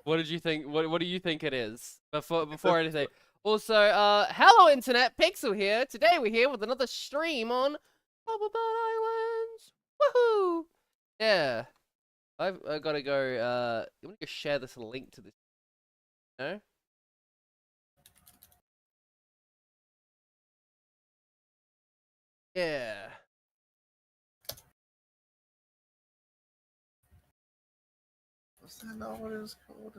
What did you think? What do you think it is? Before anything. Also, hello internet, Pixel here. Today we're here with another stream on Cobblemon Islands. Woohoo! Yeah. I gotta go. I'm gonna go share this link to this. No. Yeah. What's that not what it was called?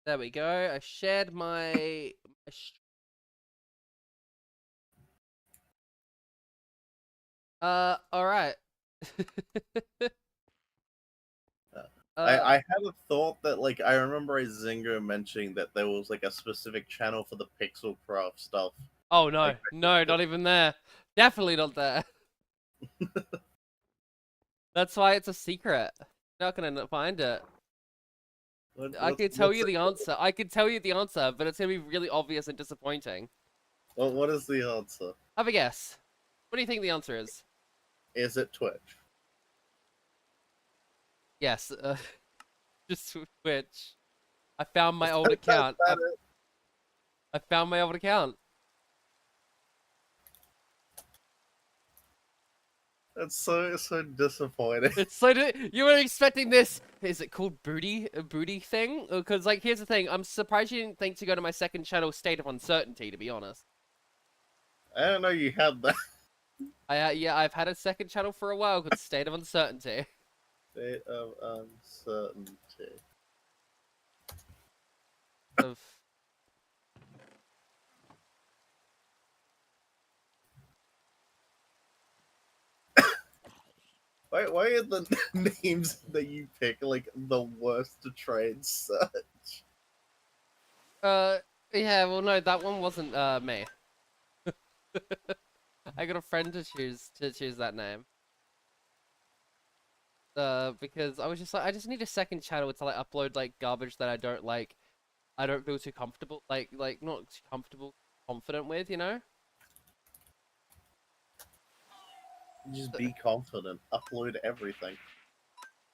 There we go. I shared my all right. I had a thought that like I remember Zingo mentioning that there was like a specific channel for the pixel craft stuff. Oh no, Like, no, not even there. Definitely not there. That's why it's a secret. Not gonna find it. I could tell you the answer. I could tell you the answer, but it's gonna be really obvious and disappointing. What is the answer? Have a guess. What do you think the answer is? Is it Twitch? Yes, just Twitch. I found my old account. I found my old account. That's so disappointing. It's so you were expecting this. Is it called a booty thing? Because like, here's the thing. I'm surprised you didn't think to go to my second channel, State of Uncertainty. To be honest. I don't know you had that. Yeah, I've had a second channel for a while called State of Uncertainty. State of Uncertainty. Of Why are the names that you pick like the worst to try and search? Yeah, well, no, that one wasn't me. I got a friend to choose that name. Because I was just like, I just need a second channel to like upload like garbage that I don't like. I don't feel too comfortable, like not too comfortable, confident with, you know. Just be confident. Upload everything.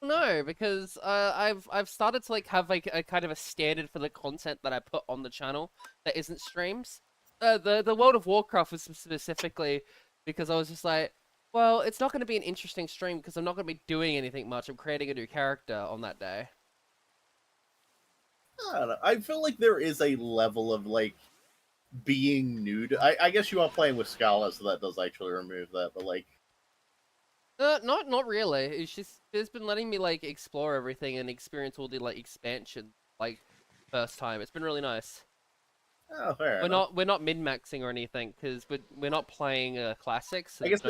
No, because I've started to like have like a kind of a standard for the content that I put on the channel that isn't streams. The World of Warcraft was specifically because I was just like, well, it's not going to be an interesting stream because I'm not going to be doing anything much. I'm creating a new character on that day. I don't know. I feel like there is a level of like being nude. I guess you are playing with Scala, so that does actually remove that. But like, Not really. It's been letting me like explore everything and experience all the like expansion like first time. It's been really nice. oh, fair enough. We're not min-maxing or anything because we're not playing classics. So I guess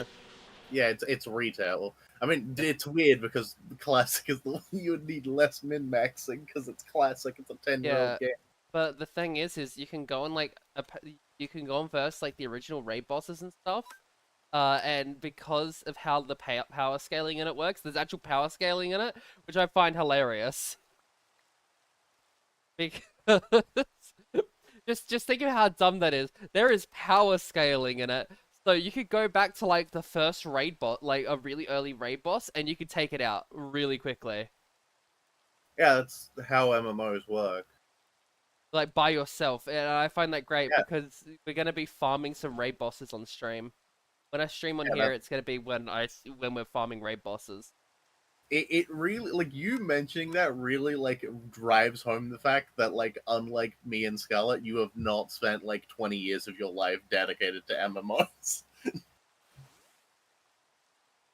yeah, it's retail. I mean, it's weird because the classic is the one you would need less min maxing because it's classic. It's a 10-year-old game. But the thing is you can go on like you can go on first like the original raid bosses and stuff. And because of how the power scaling in it works, there's actual power scaling in it, which I find hilarious. Because just think of how dumb that is. There is power scaling in it. So you could go back to like the first raid boss, like a really early raid boss, and you could take it out really quickly. Yeah, that's how MMOs work. Like by yourself. And I find that great because we're gonna be farming some raid bosses on stream. When I stream on here, it's gonna be when we're farming raid bosses. It really, like, you mentioning that really like drives home the fact that like unlike me and Scarlet, you have not spent like 20 years of your life dedicated to MMOs.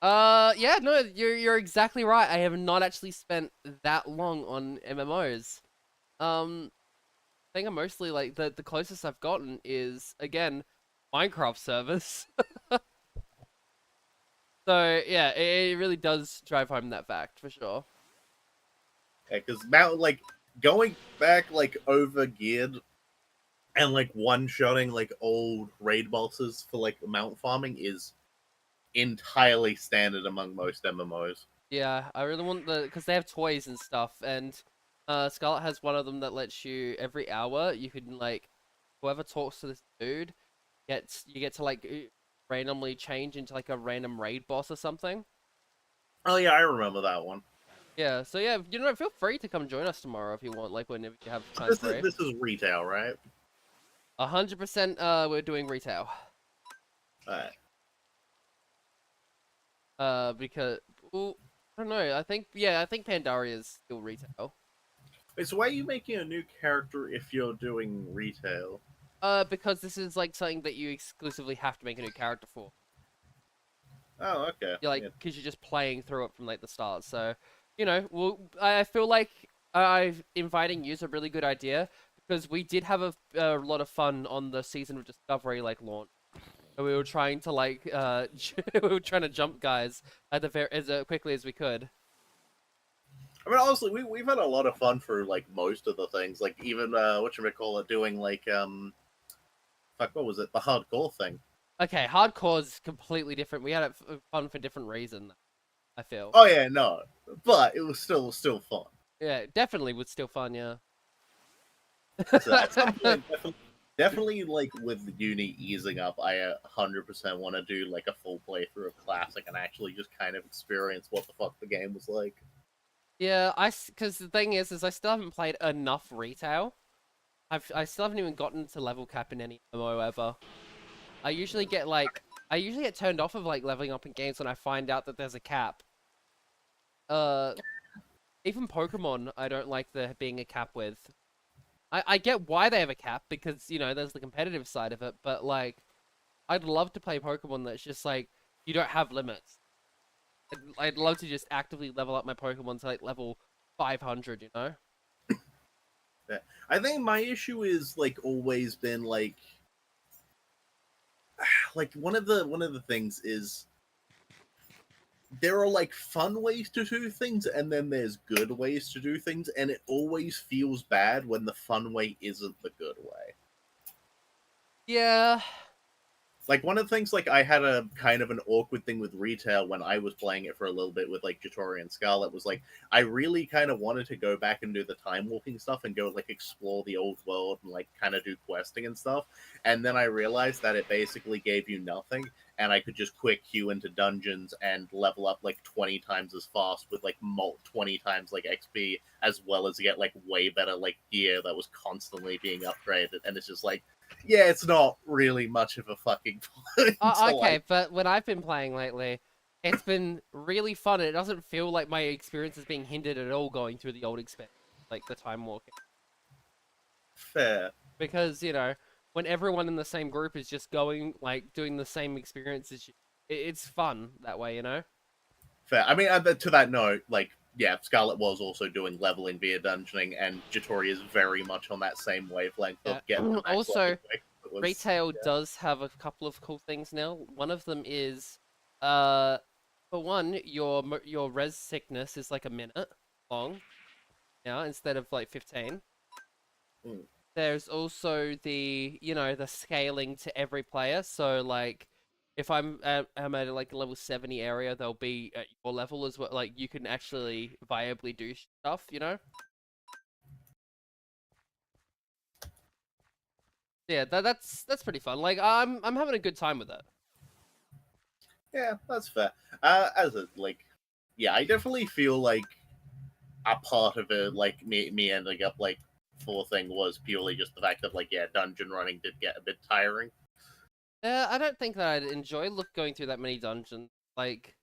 Yeah, no, you're exactly right. I have not actually spent that long on MMOs. I think I'm mostly like the closest I've gotten is again Minecraft servers. So yeah, it really does drive home that fact for sure. Yeah, because now like going back like over geared and like one-shotting like old raid bosses for like mount farming is entirely standard among most MMOs. Yeah, I really want because they have toys and stuff, and Scarlet has one of them that lets you every hour you can like whoever talks to this dude you get to like randomly change into like a random raid boss or something. Oh yeah, I remember that one. Yeah, so yeah, you know, feel free to come join us tomorrow if you want, like whenever you have time This is free. this is retail, right? 100%, we're doing retail. Alright. Because, well, I don't know, I think Pandaria is still retail. Wait, so why are you making a new character if you're doing retail? Because this is like something that you exclusively have to make a new character for. Oh, okay. You're like, Yeah. because you're just playing through it from like the start. So, you know, well, I feel like I've inviting you is a really good idea because we did have a lot of fun on the season of Discovery like launch. And we were trying to like we were trying to jump guys at the very as quickly as we could. I mean, honestly, we've had a lot of fun for like most of the things. Like even whatchamacallit doing like fuck, what was it? The hardcore thing. Okay, hardcore is completely different. We had it fun for different reason. I feel. Oh yeah, no, but it was still fun. Yeah, definitely was still fun. Yeah. So at some point, definitely like with uni easing up, I 100% want to do like a full playthrough of Classic and actually just kind of experience what the fuck the game was like. Yeah, because the thing is I still haven't played enough retail. I still haven't even gotten to level cap in any MMO ever. I usually get turned off of like leveling up in games when I find out that there's a cap. Uh, Even Pokemon, I don't like there being a cap with. I get why they have a cap because you know there's the competitive side of it, but like I'd love to play Pokemon that's just like you don't have limits. I'd love to just actively level up my Pokemon to like level 500, you know? Yeah. I think my issue is like always been like one of the things is there are like fun ways to do things and then there's good ways to do things and it always feels bad when the fun way isn't the good way. Yeah. Like one of the things like I had a kind of an awkward thing with retail when I was playing it for a little bit with like Jatori and Scarlet was like I really kind of wanted to go back and do the time walking stuff and go like explore the old world and like kind of do questing and stuff. And then I realized that it basically gave you nothing and I could just quick queue into dungeons and level up like 20 times as fast with like 20 times like XP as well as get like way better like gear that was constantly being upgraded and it's just like yeah, it's not really much of a fucking point to Okay, like. but when I've been playing lately, it's been really fun. And it doesn't feel like my experience is being hindered at all going through the old experience, like the time walking. Fair, Because, you know, when everyone in the same group is just going, like, doing the same experiences, it's fun that way, you know? fair. I mean, to that note, like, yeah, Scarlet was also doing leveling via dungeoning, and Jatori is very much on that same wavelength of Yeah. getting the max level Also, quick. It was, retail yeah. does have a couple of cool things now. One of them is, uh, for one, your res sickness is like a minute long now instead of like 15. Mm. There's also the, you know, the scaling to every player. So like, if I'm at like a level 70 area, they'll be at your level as well. Like you can actually viably do stuff, you know? Yeah, that's pretty fun. Like I'm having a good time with it. Yeah, that's fair. As a like, yeah, I definitely feel like a part of it, like me ending up like full thing was purely just the fact that like yeah, dungeon running did get a bit tiring. I don't think that I'd enjoy going through that many dungeons. Like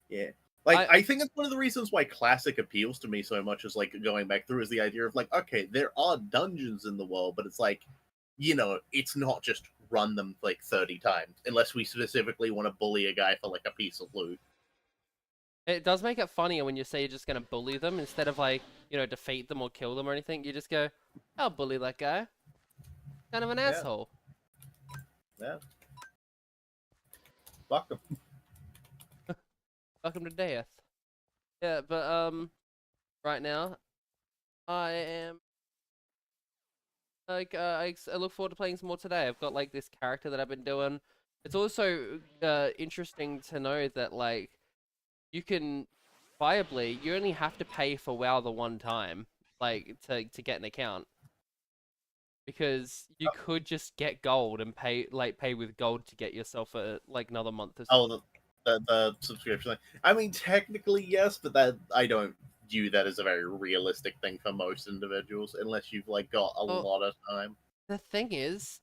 Yeah. Like I I think that's one of the reasons why classic appeals to me so much is like going back through is the idea of like, okay, there are dungeons in the world, but it's like, it's not just run them like 30 times, unless we specifically want to bully a guy for like a piece of loot. It does make it funnier when you say you're just gonna bully them instead of like, you know, defeat them or kill them or anything. You just go, I'll bully that guy. Kind of an Yeah, asshole. yeah. Fuck them. Welcome to death. Yeah, but right now I am like I look forward to playing some more today. I've got like this character that I've been doing. It's also interesting to know that like you can viably you only have to pay for WoW the one time, like to get an account. because you could just get gold and pay with gold to get yourself a like another month or Oh, something. the subscription thing. I mean, technically yes, but that I don't view that as a very realistic thing for most individuals, unless you've like got a Well, lot of time. the thing is,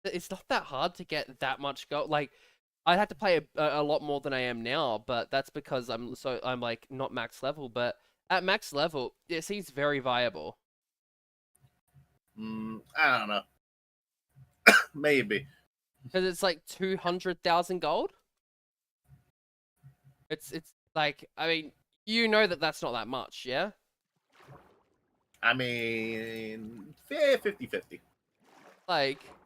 it's not that hard to get that much gold. Like, I'd have to play a lot more than I am now, but that's because I'm like not max level. But at max level, it seems very viable I don't know. Maybe. because it's like 200,000 gold. It's like, I mean, you know that's not that much, yeah. I mean, yeah, 50-50. Like,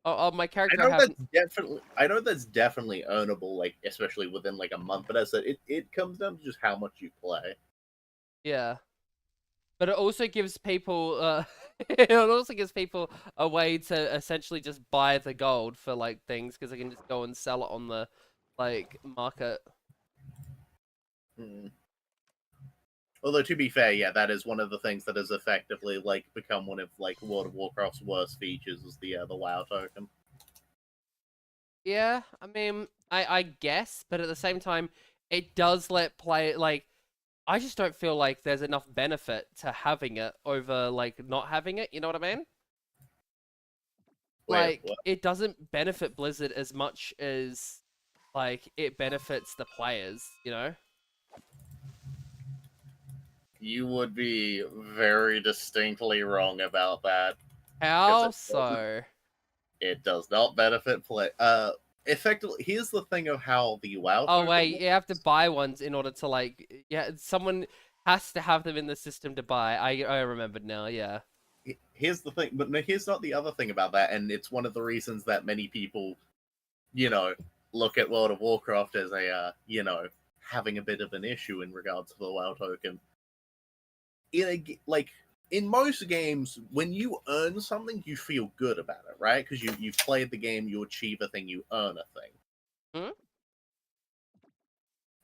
oh, my I character I know have. that's definitely earnable, like especially within like a month. But as I said, it comes down to just how much you play. Yeah. But it also gives people it also gives people a way to essentially just buy the gold for like things because they can just go and sell it on the like market. Hmm. Although to be fair, yeah, that is one of the things that has effectively like become one of like World of Warcraft's worst features is the WoW token. Yeah, I mean, I guess, but at the same time, it does let play like I just don't feel like there's enough benefit to having it over like not having it, you know what I mean? Wait, Like what? it doesn't benefit Blizzard as much as like it benefits the players, you know? You would be very distinctly wrong about that because How so? it does not benefit play. Effectively, here's the thing of how the WoW Oh token wait, you have to buy ones in order to like yeah, someone has to have them in the system to buy. I remembered now, yeah. here's the thing, but no, here's not the other thing about that, and it's one of the reasons that many people, you know, look at World of Warcraft as a, having a bit of an issue in regards to the WoW token. Like in most games, when you earn something, you feel good about it, right? Because you've played the game, you achieve a thing, you earn a thing. Hmm?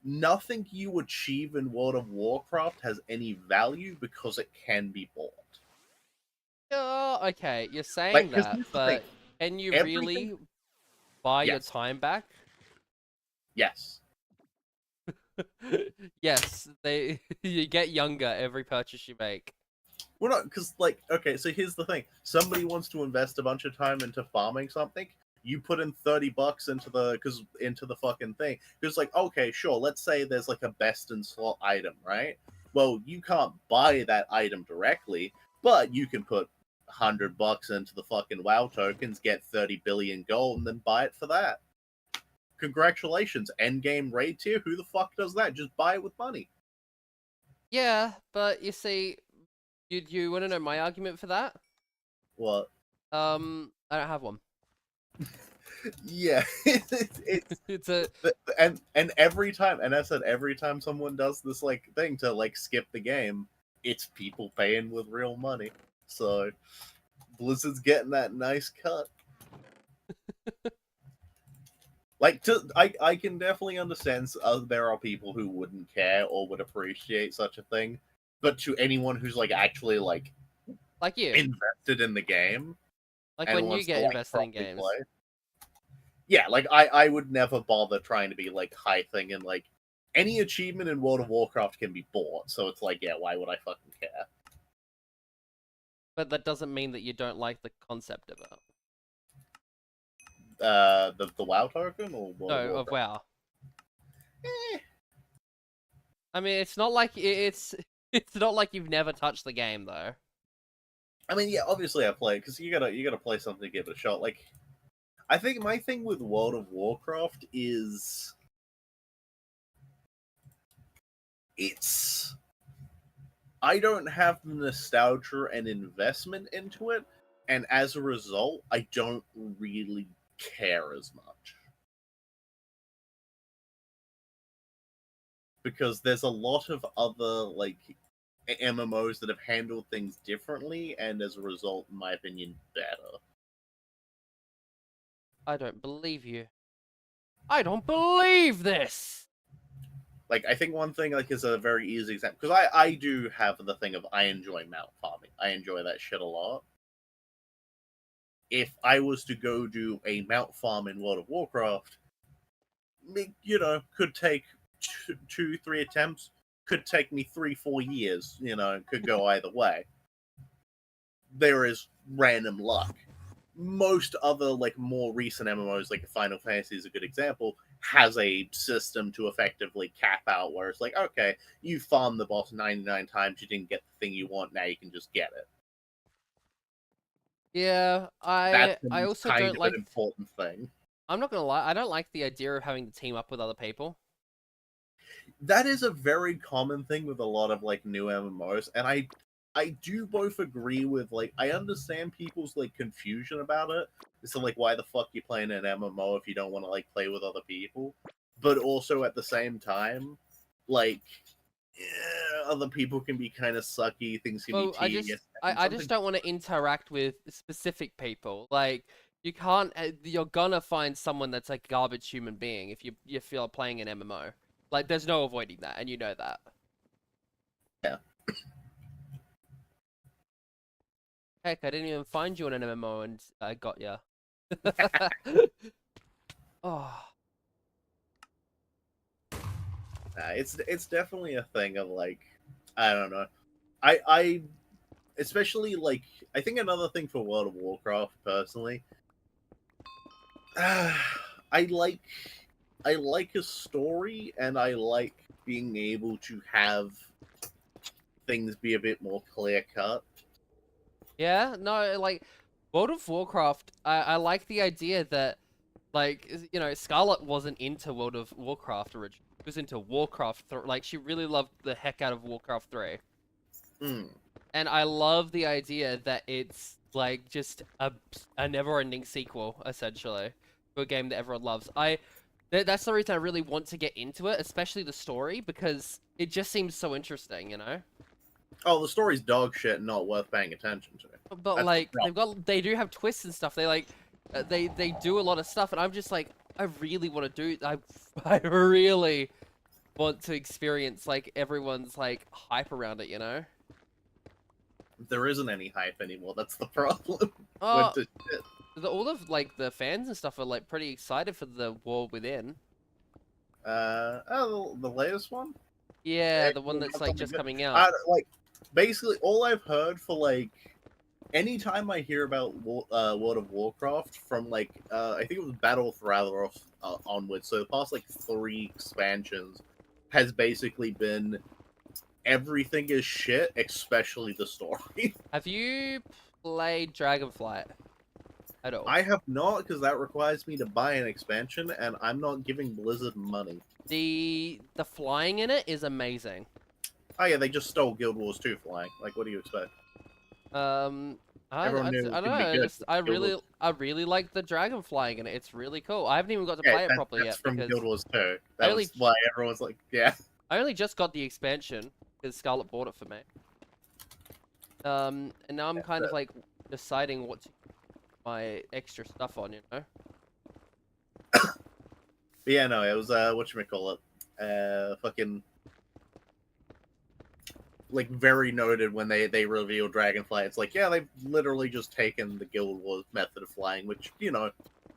Nothing you achieve in World of Warcraft has any value because it can be bought. Oh, okay, you're Like, saying because that, here's the thing: but can you everything. really buy your Yes, time back? yes. Yes, they you get younger every purchase you make. Well, not because, like, okay. So here's the thing: somebody wants to invest a bunch of time into farming something. You put in $30 into the fucking thing. Because, like, okay, sure. Let's say there's like a best in slot item, right? Well, you can't buy that item directly, but you can put $100 into the fucking WoW tokens, get 30 billion gold, and then buy it for that. Congratulations, endgame raid tier. Who the fuck does that? Just buy it with money. Yeah, but you see, you want to know my argument for that? What? I don't have one. Yeah, it's It's a and every time, and I said every time someone does this like thing to like skip the game, it's people paying with real money. So Blizzard's getting that nice cut. Like, I can definitely understand there are people who wouldn't care or would appreciate such a thing, but to anyone who's like actually like like you, invested in the game like and when you wants to get like invested in properly games. play, yeah, like I would never bother trying to be like high thing and like any achievement in World of Warcraft can be bought, so it's like, yeah, why would I fucking care? But that doesn't mean that you don't like the concept of it. The WoW token or World of No, of Warcraft? WoW. Eh. I mean, it's not like it's it's not like you've never touched the game though. I mean, yeah, obviously I play because you gotta play something to give it a shot. Like, I think my thing with World of Warcraft is it's I don't have the nostalgia and investment into it, and as a result, I don't really care as much. Because there's a lot of other like MMOs that have handled things differently, and as a result, in my opinion, better. I don't believe you. I don't believe this. Like, I think one thing like is a very easy example because I do have the thing of I enjoy mount farming. I enjoy that shit a lot. if I was to go do a mount farm in World of Warcraft, could take two, 3 attempts, could take me 3, 4 years, could go either way. There is random luck. Most other, like, more recent MMOs, like Final Fantasy is a good example, has a system to effectively cap out where it's like, okay, you farmed the boss 99 times, you didn't get the thing you want, now you can just get it. Yeah, That's I also kind don't of an like. important thing. I'm not gonna lie, I don't like the idea of having to team up with other people. That is a very common thing with a lot of like new MMOs, and I do both agree with, like, I understand people's like confusion about it. So like, why the fuck you playing an MMO if you don't want to like play with other people? But also at the same time, like, other people can be kind of sucky. Things can be Well, tedious, and I just something. don't want to interact with specific people. Like, you can't. You're gonna find someone that's like a garbage human being if you feel playing an MMO. Like, there's no avoiding that, and you know that. Yeah, Heck, I didn't even find you in an MMO, and I got ya. Oh, it's definitely a thing of like, I don't know. I especially like, I think another thing for World of Warcraft personally, I like I like a story, and I like being able to have things be a bit more clear cut. yeah, no, like World of Warcraft. I like the idea that, like, Scarlet wasn't into World of Warcraft originally. She was into Warcraft. Like, she really loved the heck out of Warcraft 3. Mm. And I love the idea that it's like just a never-ending sequel, essentially, to a game that everyone loves. That's the reason I really want to get into it, especially the story, because it just seems so interesting. Oh, the story's dog shit, and not worth paying attention to. But That's the like problem. they do have twists and stuff. They like they do a lot of stuff, and I'm just like, I really want to do. I really want to experience like everyone's like hype around it. There isn't any hype anymore. That's the problem. Uh, Went to shit. all of like the fans and stuff are like pretty excited for the War Within. The latest one. Yeah, the one Actually, that's have like something just good. coming out. Like, basically, all I've heard for like, anytime I hear about World of Warcraft from like, I think it was Battle of Thrathros onwards. So the past like 3 expansions has basically been everything is shit, especially the story. Have you played Dragonflight at all? I have not, because that requires me to buy an expansion, and I'm not giving Blizzard money. The flying in it is amazing. Oh yeah, they just stole Guild Wars 2 flying. Like, what do you expect? Um, Everyone knew I it was don't gonna be know. good. Guild Wars. I really like the dragon flying in it. It's really cool. I haven't even got to Yeah, play it properly that's yet from because Guild Wars 2. I That only was why everyone's like, yeah. I only just got the expansion because Scarlet bought it for me. And now I'm kind of like deciding what to put my extra stuff on. But yeah, no, it was whatchamacallit. Fucking like very noted when they revealed Dragonfly. It's like, yeah, they've literally just taken the Guild Wars method of flying, which,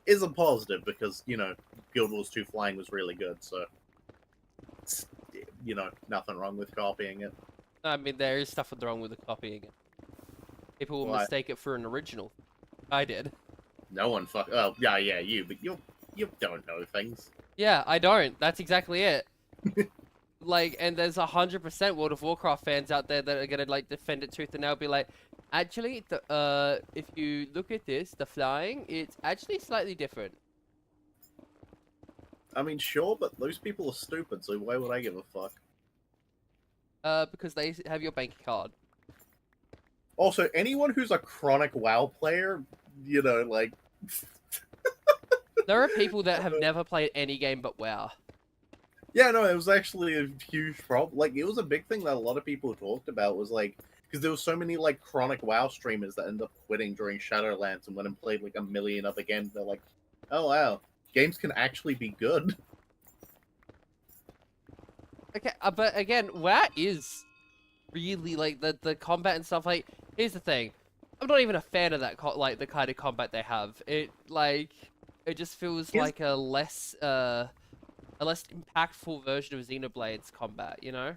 is a positive because, Guild Wars 2 flying was really good, so it's, nothing wrong with copying it. I mean, there is stuff wrong with the copying it. People will Why? mistake it for an original. I did. No one fuck. Oh, yeah, you, but you don't know things. Yeah, I don't. That's exactly it. Like, and there's 100% World of Warcraft fans out there that are gonna like defend it tooth and nail, be like, actually, if you look at this, the flying, it's actually slightly different. I mean, sure, but those people are stupid, so why would I give a fuck? Because they have your bank card. Also, anyone who's a chronic WoW player, like, There are people that have never played any game but WoW. yeah, no, it was actually a huge problem. Like, it was a big thing that a lot of people talked about, was like, because there were so many like chronic WoW streamers that ended up quitting during Shadowlands and went and played like a million other games. They're like, oh wow, games can actually be good. Okay, but again, WoW is really like the combat and stuff. Like, here's the thing: I'm not even a fan of that like the kind of combat they have. It just feels Here's like a less impactful version of Xenoblade's combat, you know?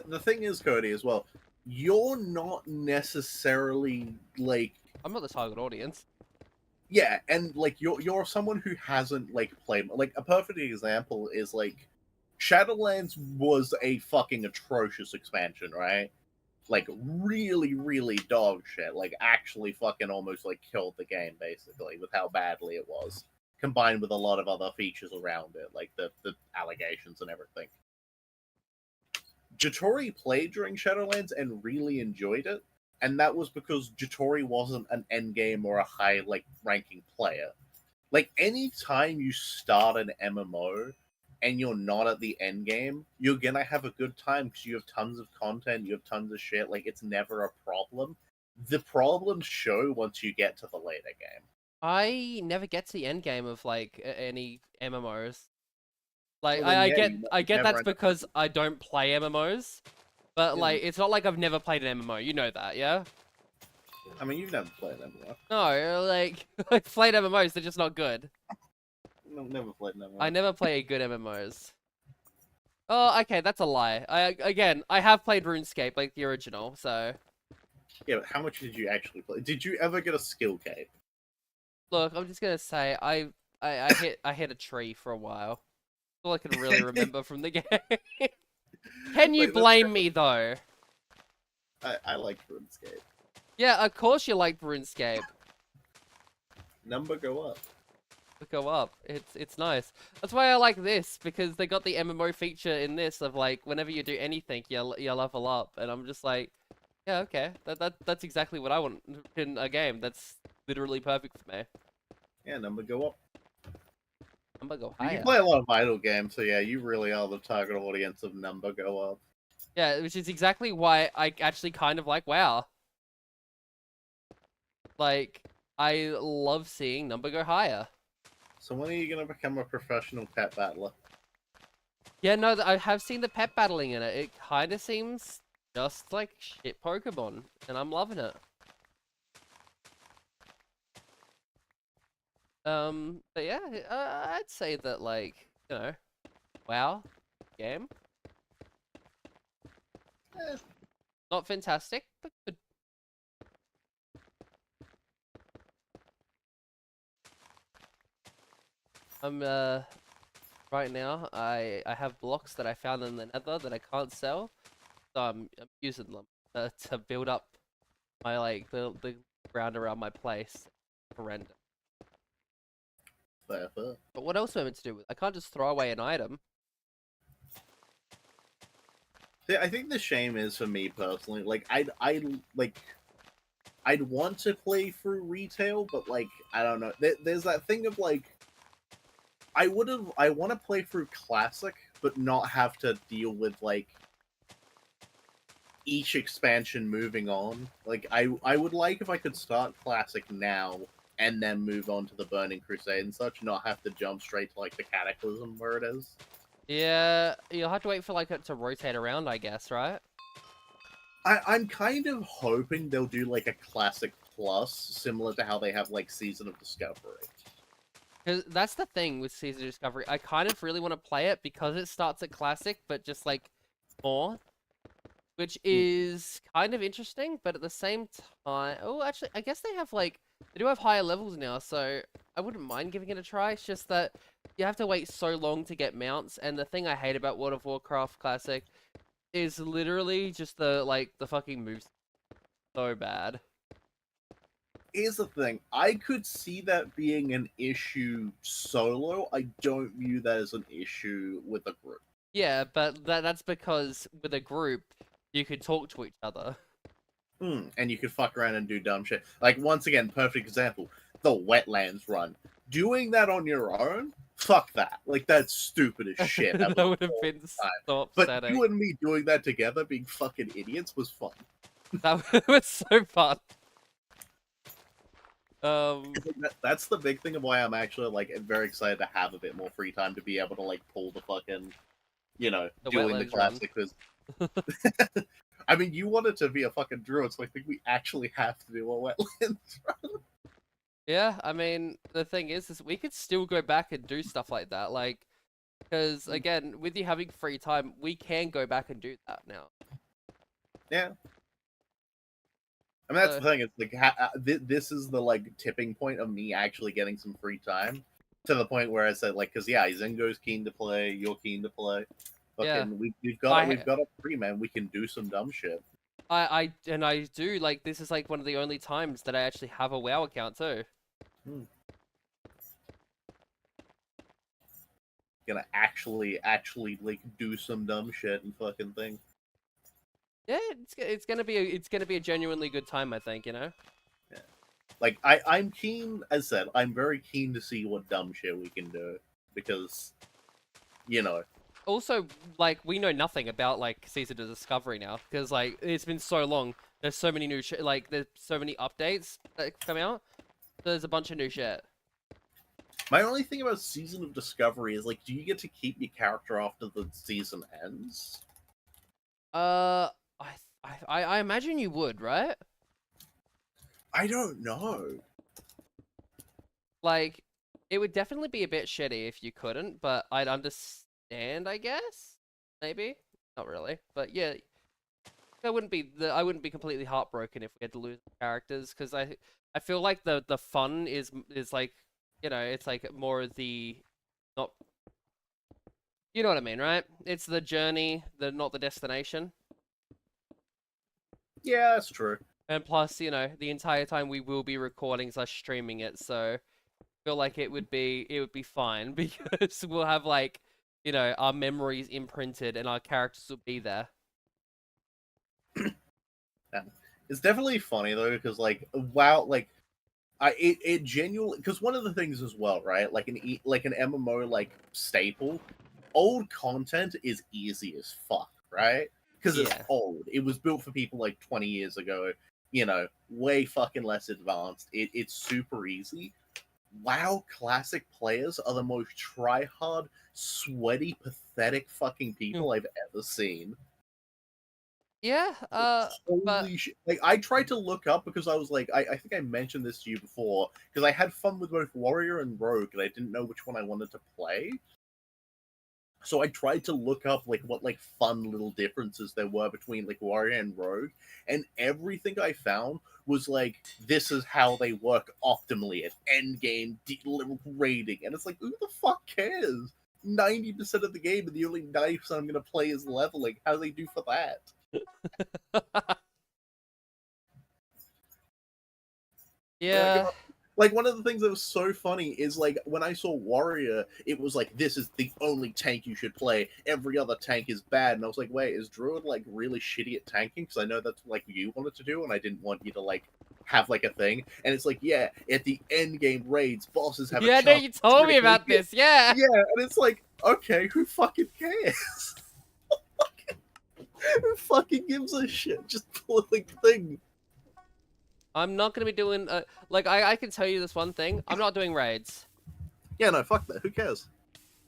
the thing is, Cody, as well. You're not necessarily like I'm not the target audience. yeah, and like you're someone who hasn't like played like a perfect example is like Shadowlands was a fucking atrocious expansion, right? Like really, really dog shit. Like actually fucking almost like killed the game basically with how badly it was. Combined with a lot of other features around it, like the allegations and everything. Jatori played during Shadowlands and really enjoyed it, and that was because Jatori wasn't an endgame or a high like ranking player. Like any time you start an MMO and you're not at the end game, you're gonna have a good time because you have tons of content, you have tons of shit. Like it's never a problem. The problems show once you get to the later game. I never get to the end game of like any MMOs. Like Well, then yeah, I you get never that's end up. because I don't play MMOs, but Yeah. like it's not like I've never played an MMO. You know that, yeah? I mean, you've never played an MMO. No, like I've played MMOs, they're just not good. No, never played an MMO. I never play good MMOs. Oh, okay, that's a lie. I have played RuneScape, like the original, so Yeah, but how much did you actually play? Did you ever get a skill cape? look, I'm just gonna say I hit a tree for a while. That's all I can really remember from the game. Can you Like, blame me though? I like RuneScape. Yeah, of course you liked RuneScape. Number go up. Go up. It's nice. That's why I like this because they got the MMO feature in this of like whenever you do anything, you level up, and I'm just like, yeah, okay, that's exactly what I want in a game. That's literally perfect for me. Yeah, number go up. Number go You higher. play a lot of idle games, so yeah, you really are the target audience of number go up. Yeah, which is exactly why I actually kind of like WoW. Like, I love seeing number go higher. So when are you gonna become a professional pet battler? Yeah, no, I have seen the pet battling in it. It kind of seems just like shit Pokemon, and I'm loving it. But yeah, I'd say that like, you know, WoW game, Eh, not fantastic, but good. I'm right now I have blocks that I found in the Nether that I can't sell, so I'm using them to build up my like the ground around my place for render. fair, fair. But what else am I meant to do with? I can't just throw away an item. See, I think the shame is for me personally. Like I'd want to play through retail, but like I don't know. There's that thing of like I want to play through classic, but not have to deal with like each expansion moving on. Like I would like if I could start classic now and then move on to the Burning Crusade and such, not have to jump straight to like the Cataclysm where it is. Yeah, you'll have to wait for like it to rotate around, I guess, right? I'm kind of hoping they'll do like a classic plus, similar to how they have like Season of Discovery. Because that's the thing with Season of Discovery. I kind of really want to play it because it starts at classic, but just like more, which is kind of interesting. But at the same time, oh, actually, I guess they have like they do have higher levels now, so I wouldn't mind giving it a try. It's just that you have to wait so long to get mounts, and the thing I hate about World of Warcraft Classic is literally just the fucking moves so bad. Here's the thing, I could see that being an issue solo. I don't view that as an issue with a group. Yeah, but that's because with a group, you could talk to each other. And you could fuck around and do dumb shit. Like, once again, perfect example, the Wetlands run. Doing that on your own? Fuck that. Like, that's stupid as shit. That was would have all been the time. so But upsetting. you and me doing that together, being fucking idiots, was fun. That was so fun. That's the big thing of why I'm actually, like, very excited to have a bit more free time to be able to, like, pull the fucking, you know, The doing the Wetlands run. classic. Because I mean, you want it to be a fucking druid, so I think we actually have to do a wetlands. Yeah, I mean, the thing is we could still go back and do stuff like that, like, because again, with you having free time, we can go back and do that now. Yeah. I mean, that's So, the thing. It's like this is the like tipping point of me actually getting some free time, to the point where I said like, because yeah, Zingo's keen to play, you're keen to play. yeah, Fucking, I, we've got a free man. We can do some dumb shit. I do, like, this is like one of the only times that I actually have a WoW account too. Hmm. Gonna actually like do some dumb shit and fucking thing. Yeah, it's gonna be a genuinely good time, I think, you know? Yeah. Like I'm keen. As I said, I'm very keen to see what dumb shit we can do, because you know. Also, like, we know nothing about, like, Season of Discovery now, because, like, it's been so long. There's so many new like, there's so many updates that come out. There's a bunch of new shit. My only thing about Season of Discovery is like, do you get to keep your character after the season ends? Uh, I imagine you would, right? I don't know. Like, it would definitely be a bit shitty if you couldn't, but I'd understand, I guess? Maybe? Not really. But yeah, I wouldn't be completely heartbroken if we had to lose characters, because I feel like the fun is like, you know, it's like more of the, not, you know what I mean, right? It's the journey, not the destination. Yeah, that's true. And plus, you know, the entire time we will be recording slash streaming it, so feel like it would be fine because we'll have, like, you know, our memories imprinted and our characters will be there. Yeah. It's definitely funny though, because like wow, like it genuinely, because one of the things as well, right? Like an MMO like staple, old content is easy as fuck, right? Because it's Yeah. old. It was built for people like 20 years ago. You know, way fucking less advanced. It's super easy. WoW classic players are the most try-hard, sweaty, pathetic fucking Hmm. people I've ever seen. Yeah, but Holy shit. Like, I tried to look up because I was like, I think I mentioned this to you before, because I had fun with both Warrior and Rogue, and I didn't know which one I wanted to play. So I tried to look up like what like fun little differences there were between like Warrior and Rogue, and everything I found was like, this is how they work optimally at endgame raiding, and it's like, who the fuck cares? 90% of the game, and the only 90% I'm gonna play is leveling. How do they do for that? Like, yeah. like one of the things that was so funny is like when I saw Warrior, it was like, this is the only tank you should play. Every other tank is bad, and I was like, wait, is Druid like really shitty at tanking? Because I know that's like you wanted to do, and I didn't want you to like have like a thing. And it's like, yeah, at the end game raids, bosses have a Yeah, no, chance you to told me critically about hit. this. Yeah. Yeah, and it's like, okay, who fucking cares? Who fucking gives a shit? Just pull a thing. I'm not gonna be doing like, I can tell you this one thing. I'm not doing raids. Yeah, no, fuck that. Who cares?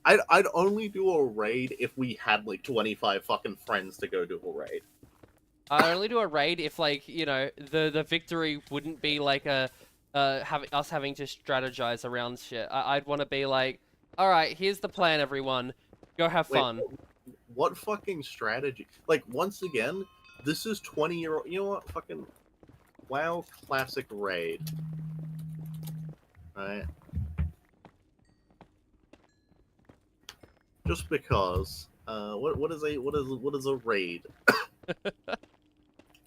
I'd only do a raid if we had like 25 fucking friends to go do a raid. I only do a raid if, like, you know, the victory wouldn't be like a having to strategize around shit. I'd want to be like, all right, here's the plan, everyone, go have Wait, fun. what fucking strategy? Like, once again, this is 20-year-old. You know what? Fucking WoW Classic Raid. Right? Just because. What is a raid?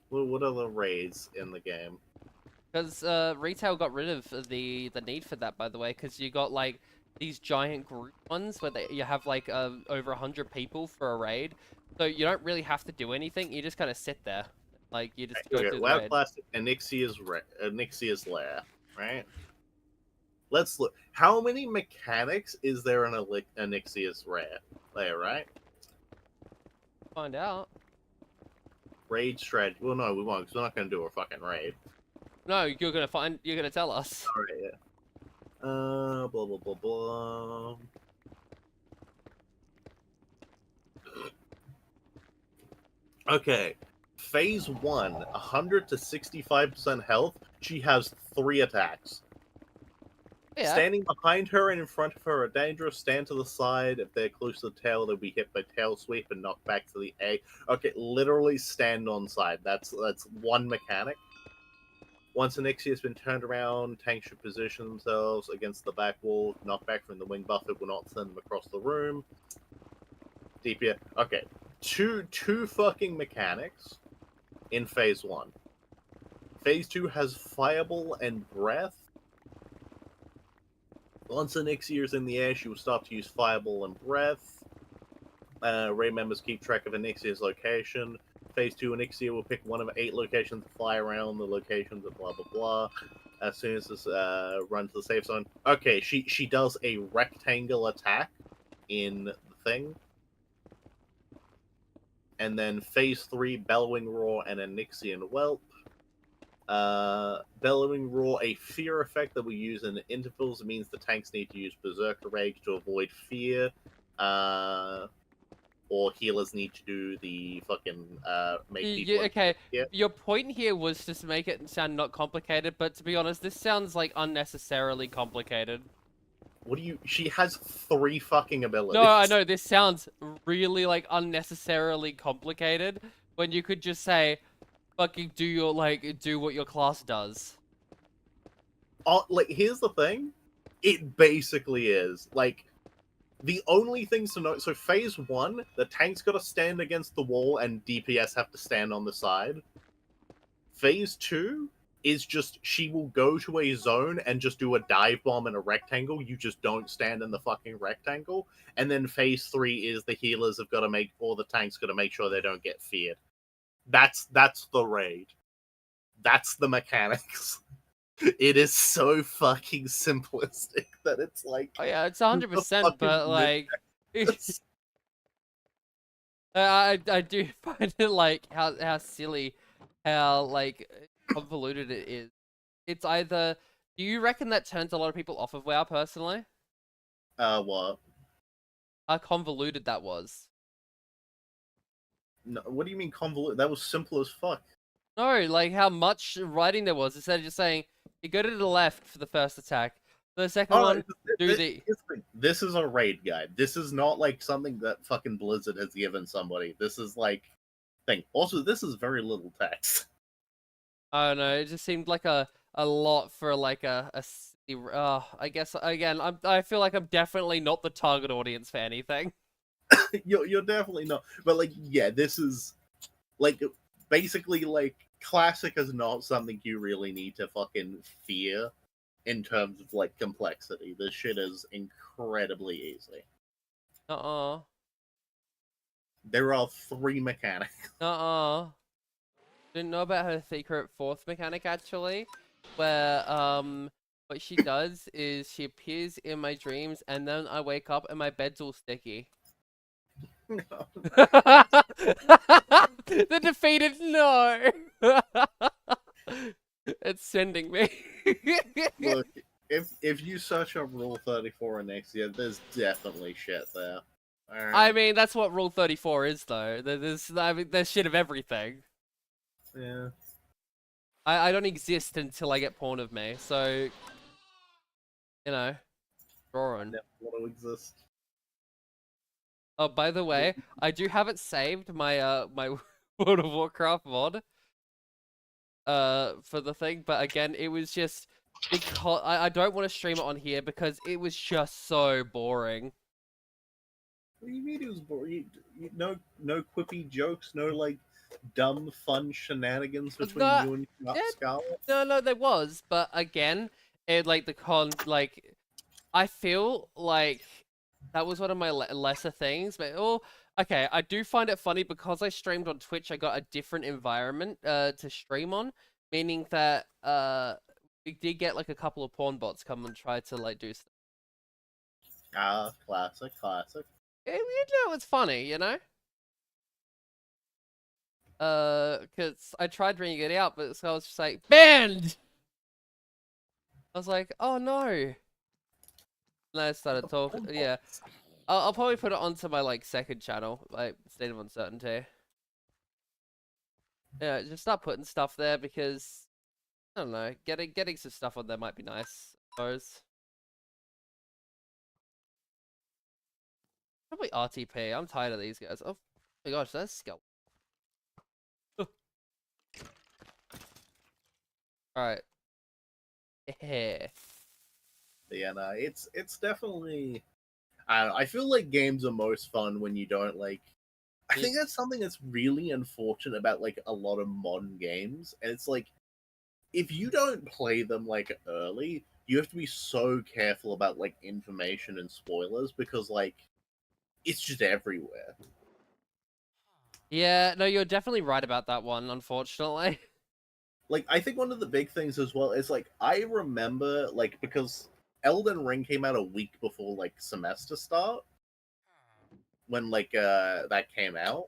What are the raids in the game? Because retail got rid of the need for that, by the way, because you got, like, these giant group ones where you have, like, over 100 people for a raid, so you don't really have to do anything. You just kind of sit there, like, you just go Okay, through the WoW raid. Classic Anixia's Lair, right? Let's look. How many mechanics is there in Anixia's Lair, right? Find out. Raid strategy. Well, no, we won't, because we're not going to do a fucking raid. No, you're gonna tell us. Alright, yeah. Blah, blah, blah, blah. Okay. Phase 1, 100 to 65% health. She has 3 attacks. Yeah. Standing behind her and in front of her are dangerous. Stand to the side. If they're close to the tail, they'll be hit by tail sweep and knocked back to the A. Okay, literally stand on side. That's one mechanic. Once an Ixie has been turned around, tanks should position themselves against the back wall. Knockback from the wing buff, it will not send them across the room. DPS. Okay, two fucking mechanics in phase 1. Phase 2 has Fireball and Breath. Once an Ixie is in the air, she will start to use Fireball and Breath. Raid members keep track of an Ixie's location. Phase 2, an Ixie will pick one of 8 locations to fly around the locations of blah blah blah. As soon as this run to the safe zone. Okay, she does a rectangle attack in the thing. And then phase 3, Bellowing Roar and a Nixian Whelp. Bellowing Roar, a fear effect that we use in intervals. It means the tanks need to use Berserker Rage to avoid fear. Or healers need to do the fucking make people. Okay, your point here was just to make it sound not complicated, but to be honest, this sounds like unnecessarily complicated. What do you? She has 3 fucking abilities. No, I know, this sounds really, like, unnecessarily complicated, when you could just say, fucking do your, like, do what your class does. Like, here's the thing. It basically is. Like, the only things to note, so phase 1, the tank's gotta stand against the wall and DPS have to stand on the side. Phase 2 is just, she will go to a zone and just do a dive bomb in a rectangle, you just don't stand in the fucking rectangle. And then phase 3 is the healers have gotta make, or the tanks gotta make sure they don't get feared. That's the raid. That's the mechanics. It is so fucking simplistic that it's like... Oh yeah, it's 100%, but like... I do find it like how silly, how like convoluted it is. It's either, do you reckon that turns a lot of people off of WoW personally? What? How convoluted that was. No, what do you mean convoluted? That was simple as fuck. No, like how much writing there was. Instead of just saying, you go to the left for the first attack. For the second one, do the... This is a raid guide. This is not like something that fucking Blizzard has given somebody. This is like thing. Also, this is very little text. I don't know. It just seemed like a lot for like I guess again, I feel like I'm definitely not the target audience for anything. You're definitely not. But like, yeah, this is like basically like classic is not something you really need to fucking fear in terms of like complexity. This shit is incredibly easy. There are 3 mechanics. Didn't know about her secret 4th mechanic actually, where what she does is she appears in my dreams and then I wake up and my bed's all sticky. No. The defeated no. It's sending me. Look, if you search up Rule 34 in Nexia, there's definitely shit there. Right. I mean, that's what Rule 34 is, though. There's shit of everything. Yeah. I don't exist until I get porn of me, so you know, drawing. Never want to exist. Oh, by the way, I do have it saved, my my World of Warcraft mod. For the thing, but again, it was just because I don't want to stream it on here because it was just so boring. What do you mean it was boring? No quippy jokes, no like dumb fun shenanigans between you and Scarlet? No, there was, but again, it like I feel like that was one of my lesser things, but okay, I do find it funny because I streamed on Twitch, I got a different environment to stream on, meaning that we did get like a couple of porn bots come and try to like do stuff. Ah, classic. You know, it's funny, you know? Because I tried bringing it out, but so I was just like, banned! I was like, oh no. And I started talking, yeah. I'll probably put it onto my like second channel, like State of Uncertainty. Yeah, just start putting stuff there because I don't know, getting some stuff on there might be nice, I suppose. Probably RTP. I'm tired of these guys. Oh my gosh, that's scalp. Alright. Yeah. But yeah, no, it's definitely. I don't know, I feel like games are most fun when you don't like. I You- think that's something that's really unfortunate about like a lot of modern games, and it's like if you don't play them like early, you have to be so careful about like information and spoilers because like it's just everywhere. Yeah, no, you're definitely right about that one, unfortunately. Like I think one of the big things as well is like I remember like because Elden Ring came out a week before like semester start when like that came out.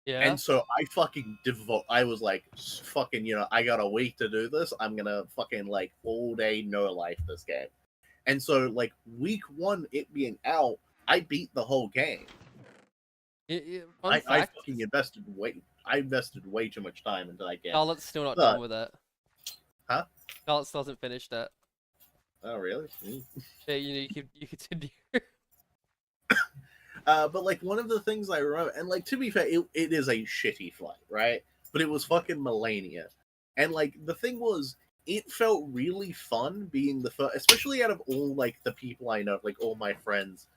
Yeah. And so I fucking devote. I was like, fucking, I got a week to do this. I'm gonna fucking like all day no life this game. And so like week one, it being out, I beat the whole game. Fun I fact, fucking invested way. I invested way too much time into that game. Charlotte's still not done But with it. huh? Charlotte still hasn't finished it. Oh really? Yeah, you continue. But like one of the things I remember, and like to be fair, it is a shitty fight, right? But it was fucking Melania, and like the thing was, it felt really fun being the first, especially out of all like the people I know, like all my friends.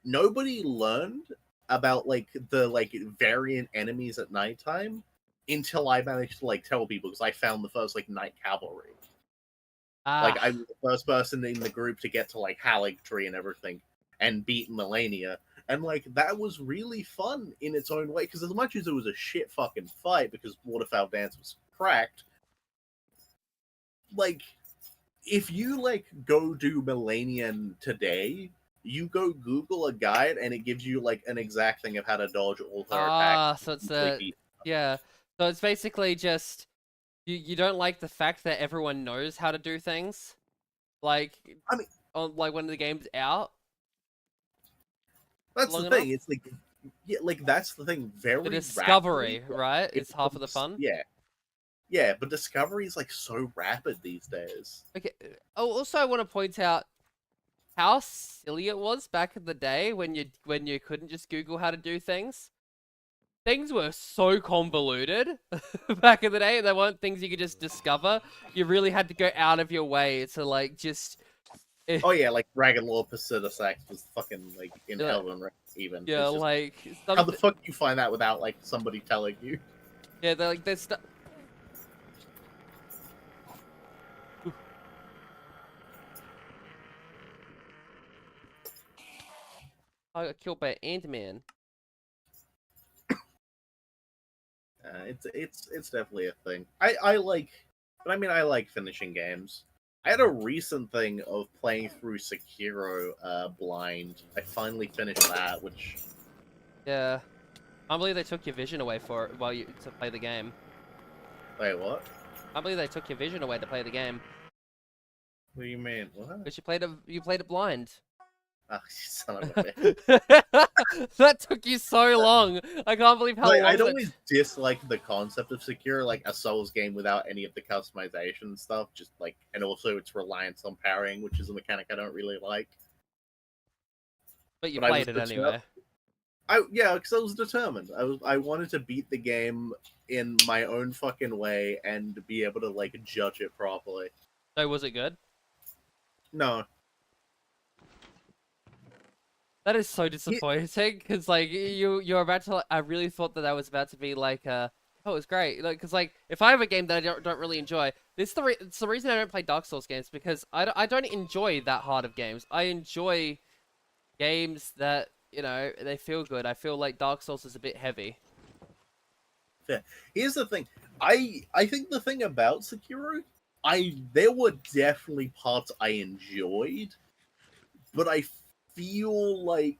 Nobody learned about like the like variant enemies at nighttime until I managed to like tell people because I found the first like night cavalry. Like Ah, I was the first person in the group to get to like Haligtree and everything and beat Melania. And like that was really fun in its own way because as much as it was a shit fucking fight because Waterfowl Dance was cracked, like if you like go do Melanian today, you go Google a guide and it gives you like an exact thing of how to dodge all her attacks. so it's Easily beat. yeah. So it's basically just you don't like the fact that everyone knows how to do things, like I mean, on like when the game's out that's the long thing. enough. It's like, yeah, like that's the thing. The Very rapidly, discovery, right, it is half of the becomes fun. yeah. Yeah, but discovery is like so rapid these days. Okay. Oh, also I want to point out how silly it was back in the day when you couldn't just Google how to do things. Things were so convoluted back in the day. There weren't things you could just discover. You really had to go out of your way to like just Oh yeah, like Dragon Lord Pacitasax was fucking like in yeah, Elden Ring even. yeah, It's just like how the something. fuck do you find that without like somebody telling you? Yeah, they're like there's stuff. I got killed by an Ant-Man. It's definitely a thing. I like, but I mean I like finishing games. I had a recent thing of playing through Sekiro blind. I finally finished that, which Yeah, I can't believe they took your vision away for it while you to play the game. wait what? I can't believe they took your vision away to play the game What do you mean? What? because you played it blind. Oh, you son of a bitch. That took you so long. I can't believe how Like long I'd that. always dislike the concept of Secure, like a Souls game without any of the customization and stuff. Just like, and also its reliance on parrying, which is a mechanic I don't really like. But you But I was played it determined. anyway. Yeah, because I was determined. I wanted to beat the game in my own fucking way and be able to like judge it properly. So was it good? No, That is so it, disappointing because like you're about to. Like, I really thought that was about to be like oh, it was great. Like because like if I have a game that I don't really enjoy, it's the reason I don't play Dark Souls games because I don't enjoy that hard of games. I enjoy games that they feel good. I feel like Dark Souls is a bit heavy. yeah. Here's the thing. I think the thing about Sekiro, there were definitely parts I enjoyed, but I feel like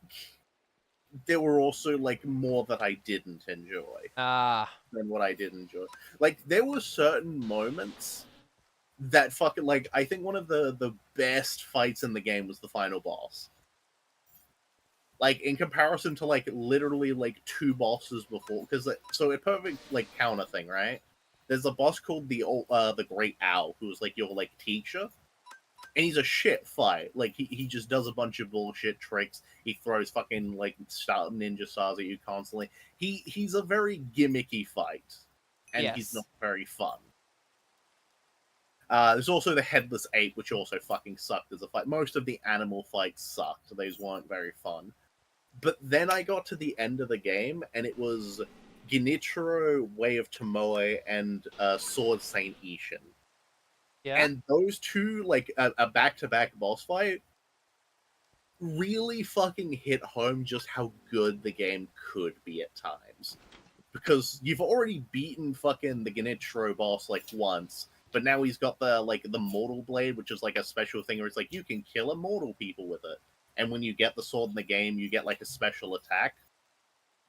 there were also like more that I didn't enjoy Ah, than what I did enjoy. Like there were certain moments that fucking like I think one of the best fights in the game was the final boss. Like in comparison to like literally like two bosses before, because like, so a perfect like counter thing, right? There's a boss called the Great Owl, who's like your like teacher, and he's a shit fight. Like he just does a bunch of bullshit tricks. He throws fucking like ninja stars at you constantly. He's a very gimmicky fight, and he's not Yes. very fun. There's also the Headless Ape, which also fucking sucked as a fight. Most of the animal fights sucked. Those weren't very fun. But then I got to the end of the game, and it was Genichiro, Way of Tomoe, and Sword Saint Ishin. Yeah. And those two, like a back-to-back boss fight, really fucking hit home just how good the game could be at times. Because you've already beaten fucking the Genichiro boss like once, but now he's got the Mortal Blade, which is like a special thing where it's like you can kill immortal people with it. And when you get the sword in the game, you get like a special attack,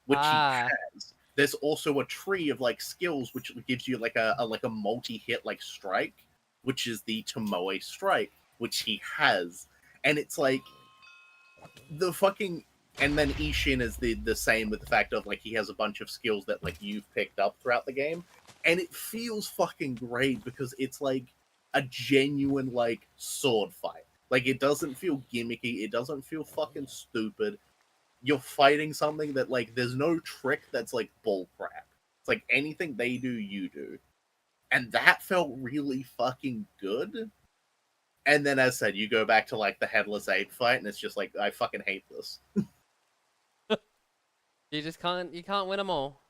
which he Ah. has. There's also a tree of like skills which gives you like a multi-hit like strike, which is the Tomoe strike, which he has. And it's like the fucking and then Ishin is the same with the fact of like he has a bunch of skills that like you've picked up throughout the game, and it feels fucking great because it's like a genuine like sword fight. Like it doesn't feel gimmicky, it doesn't feel fucking stupid. You're fighting something that like there's no trick that's like bullcrap. It's like anything they do, you do, and that felt really fucking good. And then, as said, you go back to like the Headless Ape fight, and it's just like I fucking hate this. You can't win them all.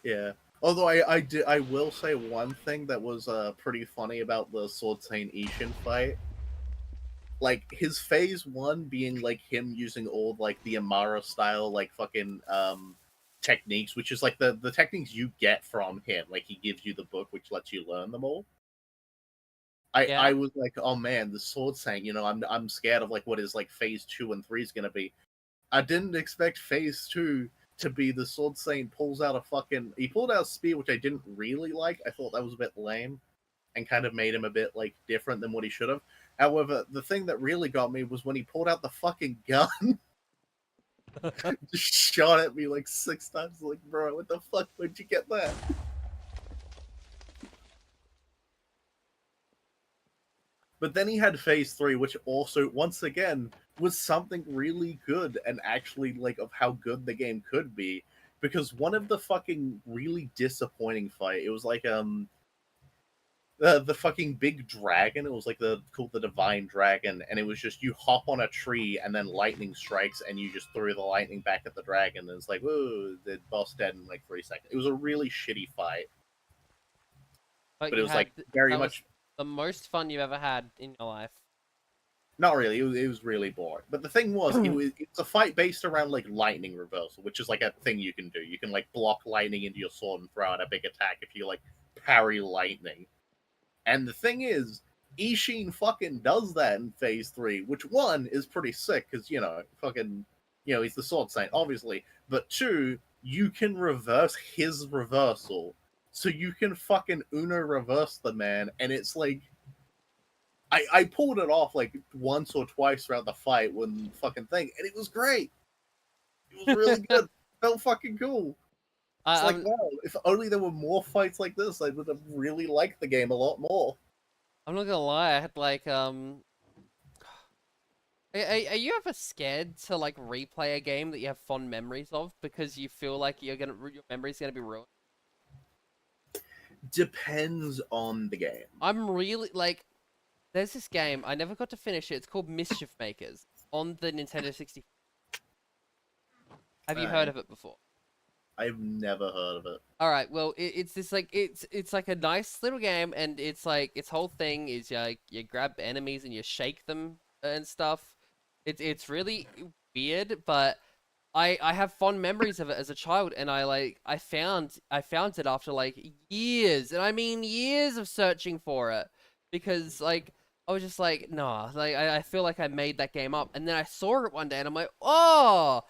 Yeah. Although I will say one thing that was pretty funny about the Sword Saint Ishin fight. Like his phase one being like him using all like the Amara style like fucking techniques, which is like the techniques you get from him. Like he gives you the book which lets you learn them all. I Yeah. was like, oh man, the Sword Saint, I'm scared of like what is like phase 2 and 3 is gonna be. I didn't expect phase 2 to be the Sword Saint he pulled out a spear, which I didn't really like. I thought that was a bit lame and kind of made him a bit like different than what he should have. However, the thing that really got me was when he pulled out the fucking gun, just shot at me like 6 times. Like, bro, what the fuck? Where'd you get that? But then he had phase 3, which also, once again, was something really good and actually like of how good the game could be. Because one of the fucking really disappointing fight, it was like the fucking big dragon. It was like called the Divine Dragon, and it was just you hop on a tree and then lightning strikes, and you just threw the lightning back at the dragon, and it's like, whoa, the boss dead in like 3 seconds. It was a really shitty fight, But but it you was had like very that was much the most fun you've ever had in your life. not really. It was really boring. But the thing was, it's a fight based around like lightning reversal, which is like a thing you can do. You can like block lightning into your sword and throw out a big attack if you like parry lightning. And the thing is, Ishin fucking does that in phase 3, which one is pretty sick because he's the sword saint, obviously. But two, you can reverse his reversal, so you can fucking Uno reverse the man, and it's like I pulled it off like once or twice throughout the fight when fucking thing, and it was great. It was really good. Felt fucking cool. It's like, I'm wow, if only there were more fights like this, I would have really liked the game a lot more. I'm not gonna lie. I had like are you ever scared to like replay a game that you have fond memories of because you feel like your memory's gonna be ruined? Depends on the game. I'm really like, there's this game I never got to finish it. It's called Mischief Makers on the Nintendo 64. Have you heard Alright. of it before? I've never heard of it. All right, well, it's this like it's like a nice little game, and it's like its whole thing is like you grab enemies and you shake them and stuff. It's really weird, but I have fond memories of it as a child, and I found it after like years, and I mean years of searching for it, because like I was just like, nah, like I feel like I made that game up, and then I saw it one day, and I'm like, oh.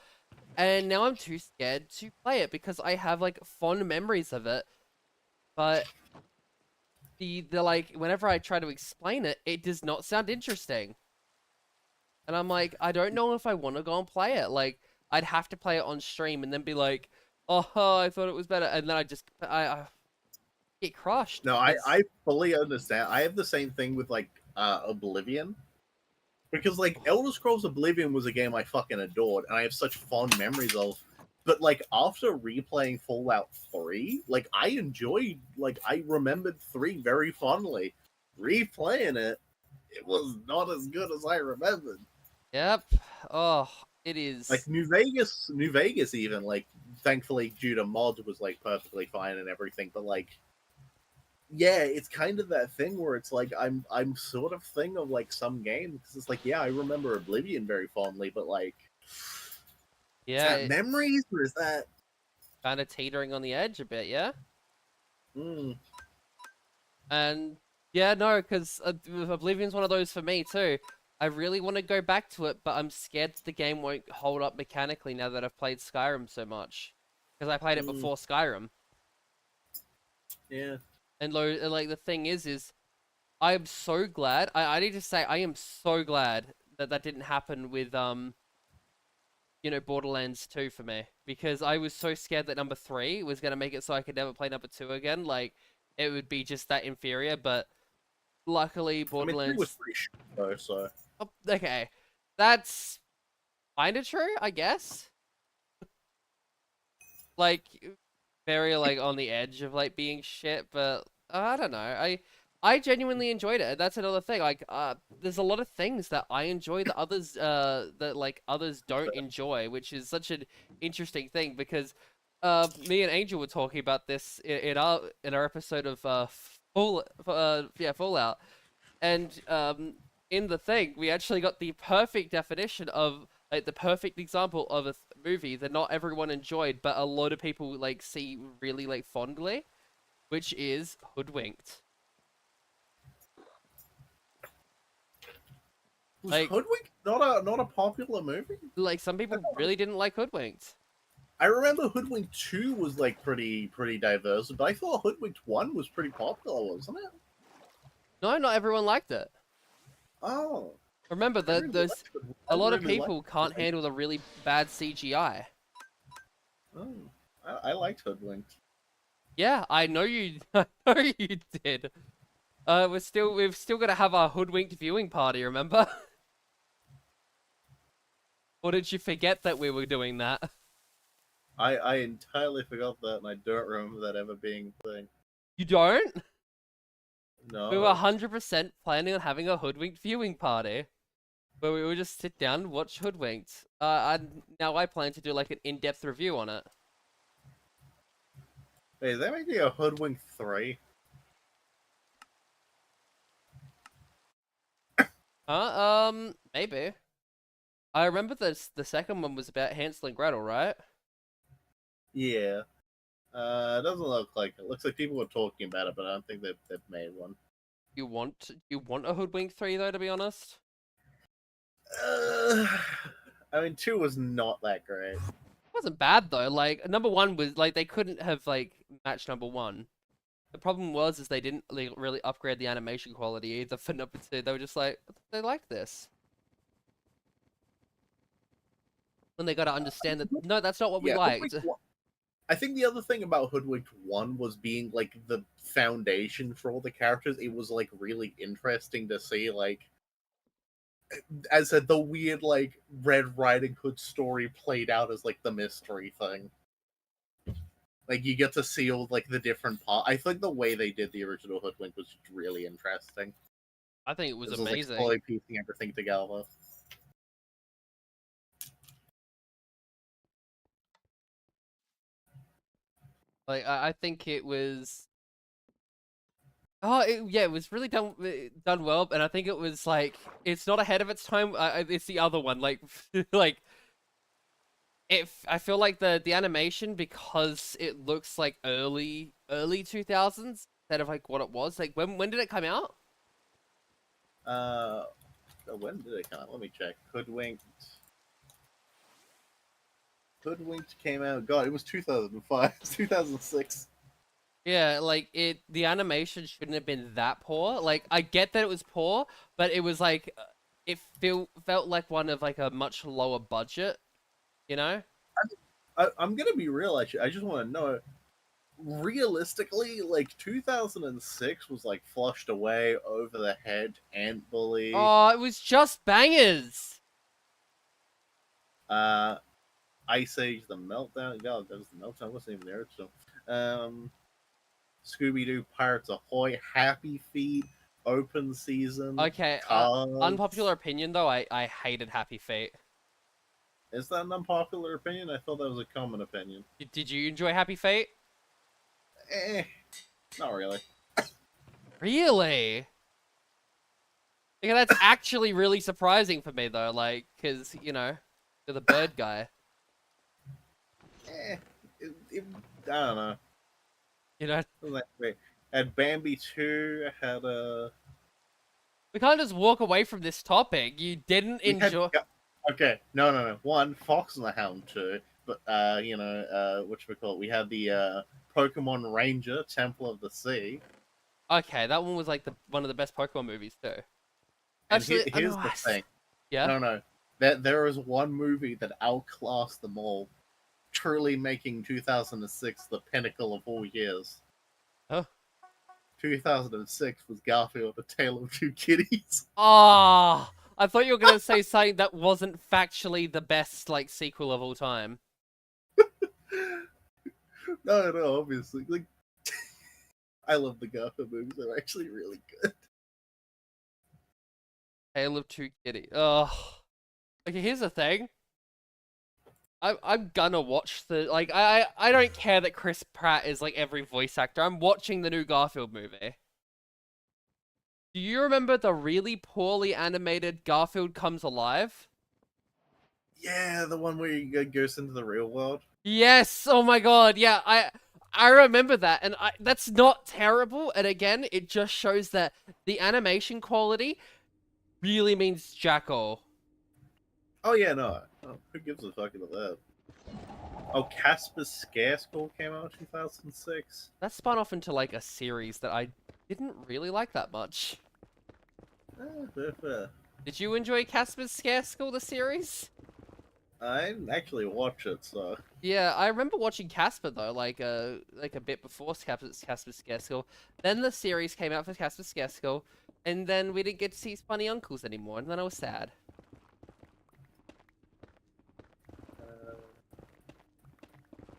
And now I'm too scared to play it because I have like fond memories of it, but the like whenever I try to explain it, it does not sound interesting. And I'm like, I don't know if I want to go and play it. Like I'd have to play it on stream and then be like, oh, I thought it was better, and then I get crushed. No, Because I fully understand. I have the same thing with like Oblivion. Because like Elder Scrolls Oblivion was a game I fucking adored and I have such fond memories of. But like after replaying Fallout 3, like I enjoyed like I remembered 3 very fondly. Replaying it, it was not as good as I remembered. yep. Oh, it Like is. New Vegas even like thankfully due to mod was like perfectly fine and everything, but like yeah, it's kind of that thing where it's like I'm sort of thing of like some games because it's like yeah, I remember Oblivion very fondly, but like is Yeah, that it memories or is that? kind of teetering on the edge a bit. Yeah. Mm, And yeah, no, because Oblivion's one of those for me too. I really want to go back to it, but I'm scared the game won't hold up mechanically now that I've played Skyrim so much. Because I played it mm, before Skyrim. yeah. And like the thing is I'm so glad. I need to say I am so glad that that didn't happen with Borderlands 2 for me because I was so scared that number 3 was going to make it so I could never play number 2 again. Like it would be just that inferior, but luckily I mean, 3 was Borderlands. pretty shit though, so Oh, okay, that's kind of true, I guess. Like very like on the edge of like being shit, but I don't know. I genuinely enjoyed it. That's another thing. Like there's a lot of things that I enjoy that others don't enjoy, which is such an interesting thing because me and Angel were talking about this in our episode of Fallout. And in the thing, we actually got the perfect definition of like the perfect example of a movie that not everyone enjoyed, but a lot of people like see really like fondly, which is Hoodwinked. was Like, Hoodwink not a popular movie? some people really didn't like Hoodwinked. I remember Hoodwink 2 was like pretty diverse, but I thought Hoodwink 1 was pretty popular, wasn't it? No, not everyone liked it. Oh, Remember I that really there's liked it. I a lot of really liked people can't it. handle the really bad CGI. Oh, I liked Hoodwinked. Yeah, I know you. I know you did. We've still got to have our Hoodwinked viewing party. Remember? Or did you forget that we were doing that? I entirely forgot that, and I don't remember that ever being a thing. You don't? We were No. 100% planning on having a Hoodwinked viewing party. Where we would just sit down and watch Hoodwinked. Now I plan to do like an in-depth review on it. Hey, is that maybe a Hoodwink 3? Maybe. I remember the second one was about Hansel and Gretel, right? Yeah. It doesn't look like it. Looks like people were talking about it, but I don't think they've made one. You want a Hoodwinked 3 though, to be honest? Uh, I mean, 2 was not that great. It wasn't bad though. Like number 1 was like they couldn't have like matched number 1. The problem was is they didn't like, really upgrade the animation quality either for number 2. They were just like they liked this. When they got to understand that no, that's not what we Yeah, liked. I think the other thing about Hoodwinked 1 was being like the foundation for all the characters. It was like really interesting to see, like, as I said, the weird like Red Riding Hood story played out as like the mystery thing. Like you get to see all like the different parts. I think the way they did the original Hoodwink was just really interesting. I think it was It was like amazing. slowly piecing everything together. Like I think it was. Yeah, it was really done well, and I think it was like it's not ahead of its time. It's the other one, like like I feel like the animation because it looks like early 2000s instead of like what it was. Like when did it come out? Uh, when did it come out? Let me check. Hoodwinked came out. God, it was 2005, 2006. Yeah, like the animation shouldn't have been that poor. Like I get that it was poor, but it was like felt like one of like a much lower budget, you know? I'm gonna be real. Actually, I just want to know. realistically, like 2006 was like flushed away, Over the Head, Ant Bully, Oh, it was just bangers. uh, Ice Age, The Meltdown. God, that was The Meltdown. Wasn't even there. So, Scooby Doo, Pirates Ahoy, Happy Feet, Open Season, Okay, Cards. unpopular opinion though, I hated Happy Feet. Is that an unpopular opinion? I thought that was a common opinion. Did you enjoy Happy Feet? Eh, not really. Really? Yeah, that's actually really surprising for me though, like, cause you know, you're the bird guy. Eh, I don't know. You know, Like, wait, had Bambi 2, had we can't just walk away from this topic. You didn't we had enjoy. okay, no. One, Fox and the Hound 2, but what we call it? We had the Pokemon Ranger, Temple of the Sea. Okay, that one was like one of the best Pokemon movies too. And Actually, I here's know. the thing. Yeah. No. There is one movie that outclassed them all, truly making 2006 the pinnacle of all years. Huh? 2006 was Garfield: A Tale of Two Kitties. Ah, I thought you were gonna say something that wasn't factually the best like sequel of all time. No, obviously. Like, I love the Garfield movies. They're actually really good. Tale of Two Kitty. Ugh. Okay, here's the thing. I'm gonna watch the like I don't care that Chris Pratt is like every voice actor. I'm watching the new Garfield movie. Do you remember the really poorly animated Garfield Comes Alive? Yeah, the one where he goes into the real world. Yes. Oh my god. Yeah, I remember that, and that's not terrible. And again, it just shows that the animation quality really means jack all. Oh yeah, no. Oh, who gives a fuck about that? Oh, Casper's Scare School came out in 2006. That spun off into like a series that I didn't really like that much. Fair. Did you enjoy Casper's Scare School, the series? I didn't actually watch it, so Yeah, I remember watching Casper though, like a bit before Casper's Scare School. Then the series came out for Casper's Scare School, and then we didn't get to see his funny uncles anymore, and then I was sad.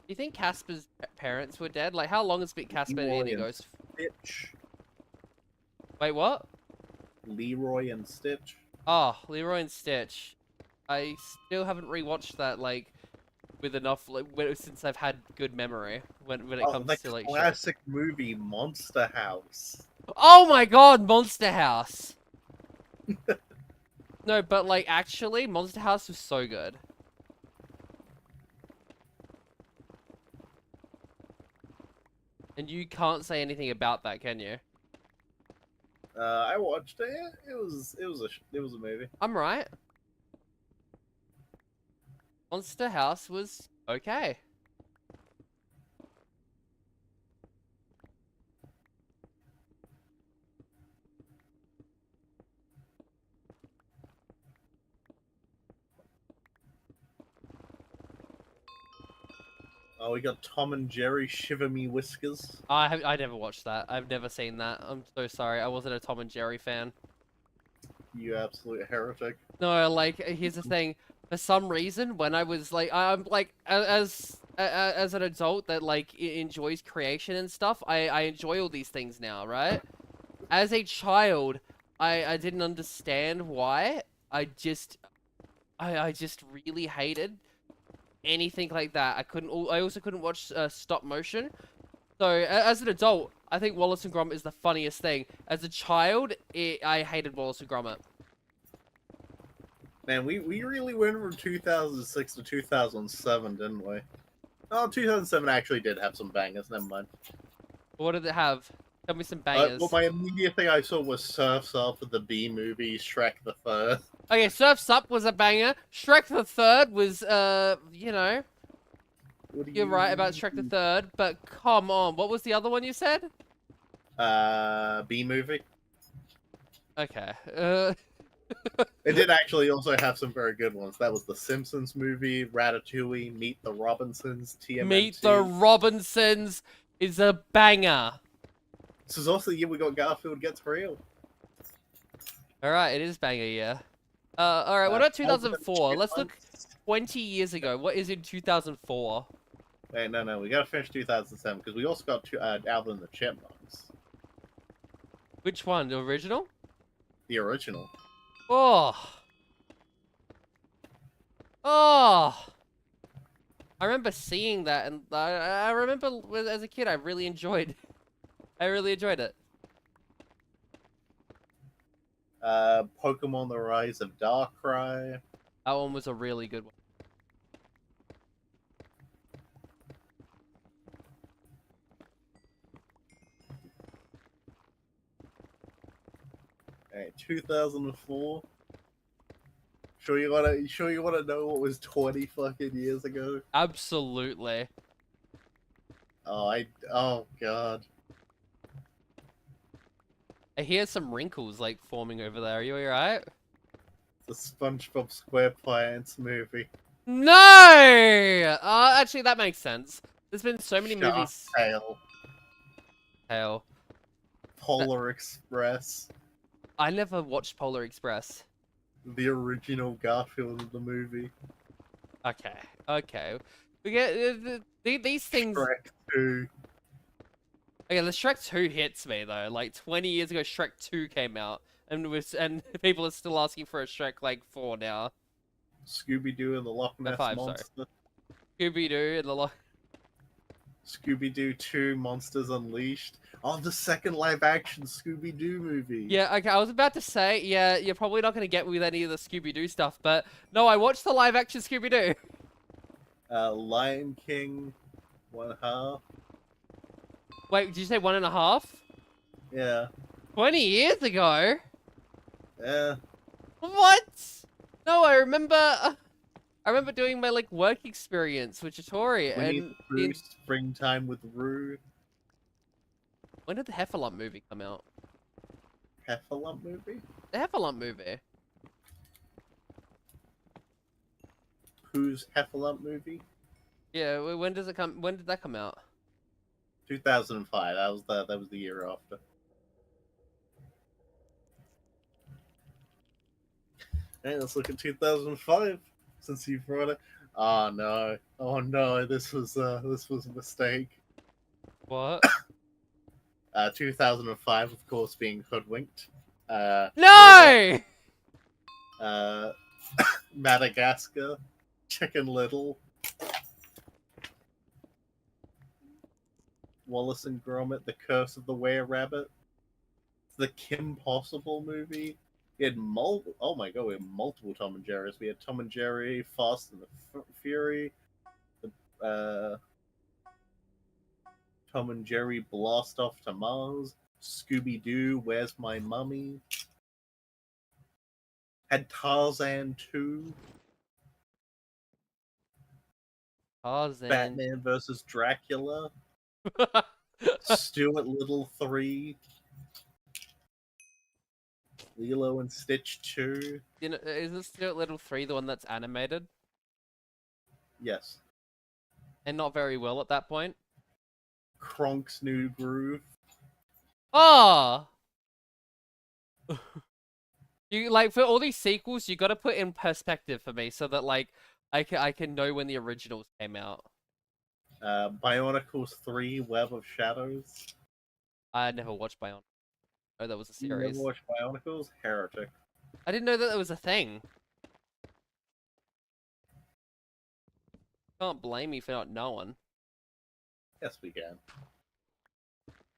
Do you think Casper's parents were dead? Like, how long has been Casper and Leroy and Indigo's? Stitch. Wait, what? Leroy and Stitch. Oh, Leroy and Stitch. I still haven't rewatched that, like, with enough, like, since I've had good memory when it comes The to, like, classic movie Monster House. Oh my god, Monster House! No, but, like, actually, Monster House was so good. And you can't say anything about that, can you? I watched it. It was a movie. I'm right. Monster House was okay. Oh, we got Tom and Jerry Shiver Me Whiskers. I never watched that. I've never seen that. I'm so sorry. I wasn't a Tom and Jerry fan. You absolute heretic. No, like here's the thing. For some reason, when I was like, I'm like as an adult that like enjoys creation and stuff, I enjoy all these things now, right? As a child, I didn't understand why. I just really hated anything like that. I also couldn't watch stop motion. So as an adult, I think Wallace and Gromit is the funniest thing. As a child, I hated Wallace and Gromit. Man, we really went from 2006 to 2007, didn't we? Oh, 2007 actually did have some bangers. Never mind. What did it have? Tell me some bangers. Well, my immediate thing I saw was Surf's Up with the B movie, Shrek the Third. Okay, Surf's Up was a banger. Shrek the Third was, you know, you're right about Shrek the Third, but come on, what was the other one you said? B movie. Okay. It did actually also have some very good ones. That was the Simpsons movie, Ratatouille, Meet the Robinsons, TMNT. Meet the Robinsons. is a banger. This is also the year we got Garfield Gets Real. All right, it is banger, yeah. All right, what about Alvin and the 2004? Let's look Chipmunks. 20 years ago. What is in 2004? Wait, no, we gotta finish 2007 because we also got Alvin and the Chipmunks, Which one? The original? the original. Oh. Oh. I remember seeing that, and I remember as a kid, I really enjoyed. I really enjoyed it. Pokemon: The Rise of Darkrai. That one was a really good one. Alright, 2004. Sure you wanna know what was 20 fucking years ago? Absolutely. Oh god. I hear some wrinkles like forming over there. Are you alright? The SpongeBob SquarePants movie. No! Actually, that makes sense. There's been so many Shark movies. Tale. Hell, Polar Express. I never watched Polar Express. The original Garfield of the movie. Okay, okay. We get these things. Shrek 2. Okay, the Shrek 2 hits me though. Like 20 years ago, Shrek 2 came out, and people are still asking for a Shrek like 4 now. Scooby-Doo and the Loch Ness 5, sorry. Monster. Scooby Doo and the lot. Scooby-Doo 2 Monsters Unleashed. Oh, the second live-action Scooby-Doo movie. Yeah, okay. I was about to say, yeah, you're probably not gonna get me with any of the Scooby Doo stuff, but no, I watched the live action Scooby Doo. Lion King, 1/2. Wait, did you say 1.5? Yeah. 20 years ago? Yeah. What? No, I remember. I remember doing my like work experience with Chitori, Winnie and the Pooh, Springtime with Roo. when did the Heffalump movie come out? Heffalump movie? The Heffalump movie. Pooh's Heffalump movie? Yeah, when does it come? When did that come out? 2005. That was the year after. Hey, let's look at 2005 since you brought it. Oh no, this was a mistake. What? 2005, of course, being hoodwinked. No! Madagascar, Chicken Little, Wallace and Gromit, The Curse of the Were-Rabbit, the Kim Possible movie. We had oh my god, we had multiple Tom and Jerry's. We had Tom and Jerry, Fast and the Fury, Tom and Jerry Blast Off to Mars, Scooby Doo, Where's My Mummy? Had Tarzan 2, Tarzan. Batman vs. Dracula, Stuart Little 3, Lilo and Stitch 2. You know, isn't Stuart Little 3 the one that's animated Yes. and not very well at that point? Kronk's New Groove. Oh! You like for all these sequels, you got to put in perspective for me so that like I can know when the originals came out. Bionicles 3, Web of Shadows. I never watched Bionic. Oh, that was a You series. never watched Bionicles? Heretic. I didn't know that that was a thing. Can't blame me for not knowing. Yes, we can.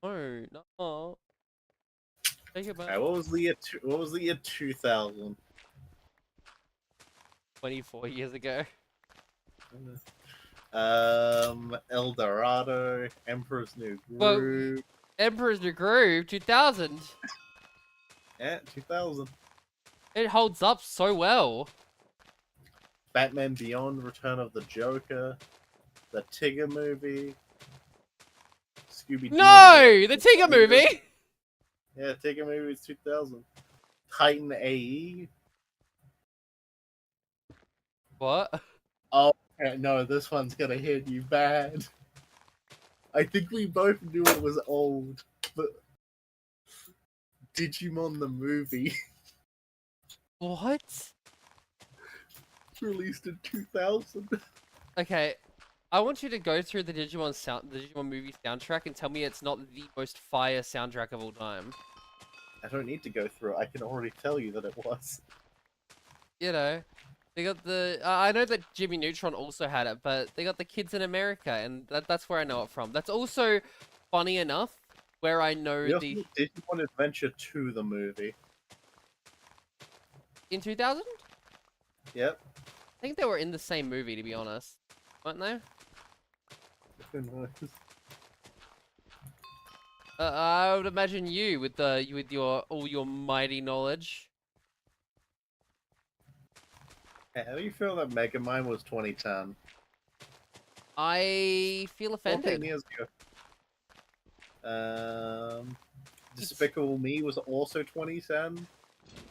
Oh no. Take it back. Alright, what was the year 2000? 24 years ago. El Dorado, Emperor's New Well, Groove. Emperor's New Groove 2000. Yeah, 2000. It holds up so well. Batman Beyond, Return of the Joker, the Tigger movie, Scooby Doo. No, the Tigger movie. Yeah, Tigger movie is 2000. Titan AE. What? Oh no, this one's gonna hit you bad. I think we both knew it was old, but Digimon the movie What? released in 2000. Okay, I want you to go through the Digimon movie soundtrack and tell me it's not the most fire soundtrack of all time. I don't need to go through it. I can already tell you that it was. You know, they got the. I know that Jimmy Neutron also had it, but they got the Kids in America, and that's where I know it from. That's also funny enough where I know We also the did Digimon Adventure 2, the movie. in 2000. Yep. I think they were in the same movie, to be honest, weren't they? Who knows? I would imagine you with your all your mighty knowledge. Hey, how do you feel that Megamind was 2010? I feel 14 offended. years ago. Despicable Me was also 2010.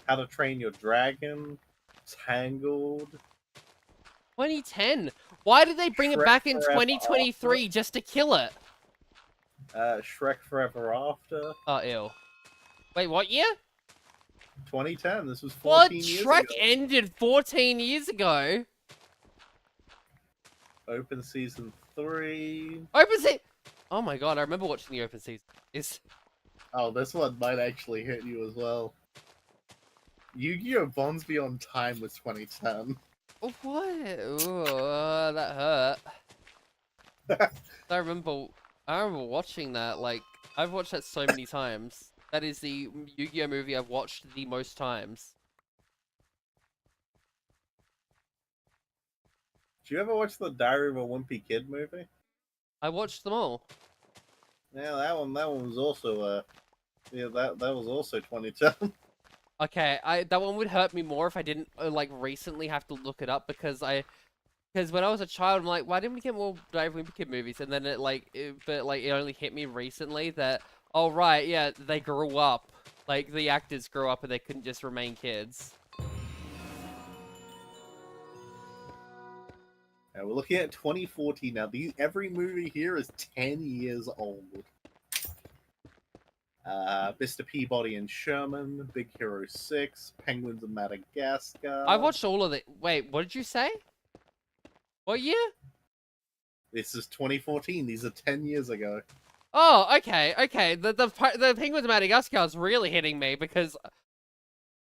How to Train Your Dragon, Tangled. 2010. Why did they bring it Shrek back in Forever 2023 just to kill it? Shrek Forever After. Oh, ew. Wait, what year? 2010. This was What? 14 years Shrek ago. ended 14 years ago. Open Season 3. Open season. Oh my god, I remember watching the open season. Oh, this one might actually hit you as well. Yu-Gi-Oh! Bonds Beyond Time was 2010. What? Ooh, that hurt. I remember watching that. Like, I've watched that so many times. That is the Yu-Gi-Oh movie I've watched the most times. Did you ever watch the Diary of a Wimpy Kid movie? I watched them all. Yeah, that one was also that was also 2010. Okay, that one would hurt me more if I didn't like recently have to look it up because when I was a child I'm like, why didn't we get more Diary of a Wimpy Kid movies? And then it only hit me recently that, oh right, yeah, they grew up. Like the actors grew up and they couldn't just remain kids. Yeah, we're looking at 2014 now. Every movie here is 10 years old. Mr. Peabody and Sherman, Big Hero 6, Penguins of Madagascar. I've watched all of it. Wait, what did you say? What year? This is 2014. These are 10 years ago. Oh, okay, okay. The Penguins of Madagascar is really hitting me because,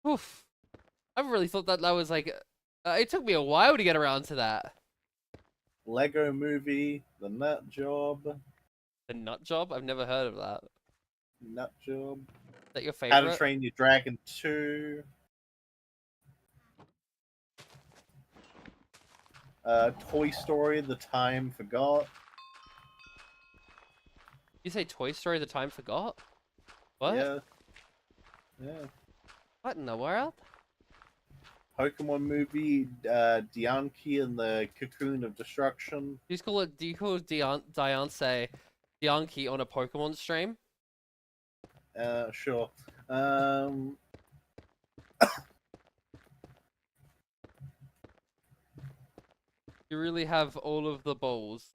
oof, I really thought that was like, it took me a while to get around to that. Lego Movie, The Nut Job. The Nut Job? I've never heard of that. Nut Job. Is that your How to favorite? Train Your Dragon 2. Toy Story, The Time Forgot. You say Toy Story: The Time Forgot? What? Yeah. Yeah. What in the world? Pokemon movie, Dianki and the Cocoon of Destruction. Do you call Dianki on a Pokemon stream? Sure. You really have all of the balls.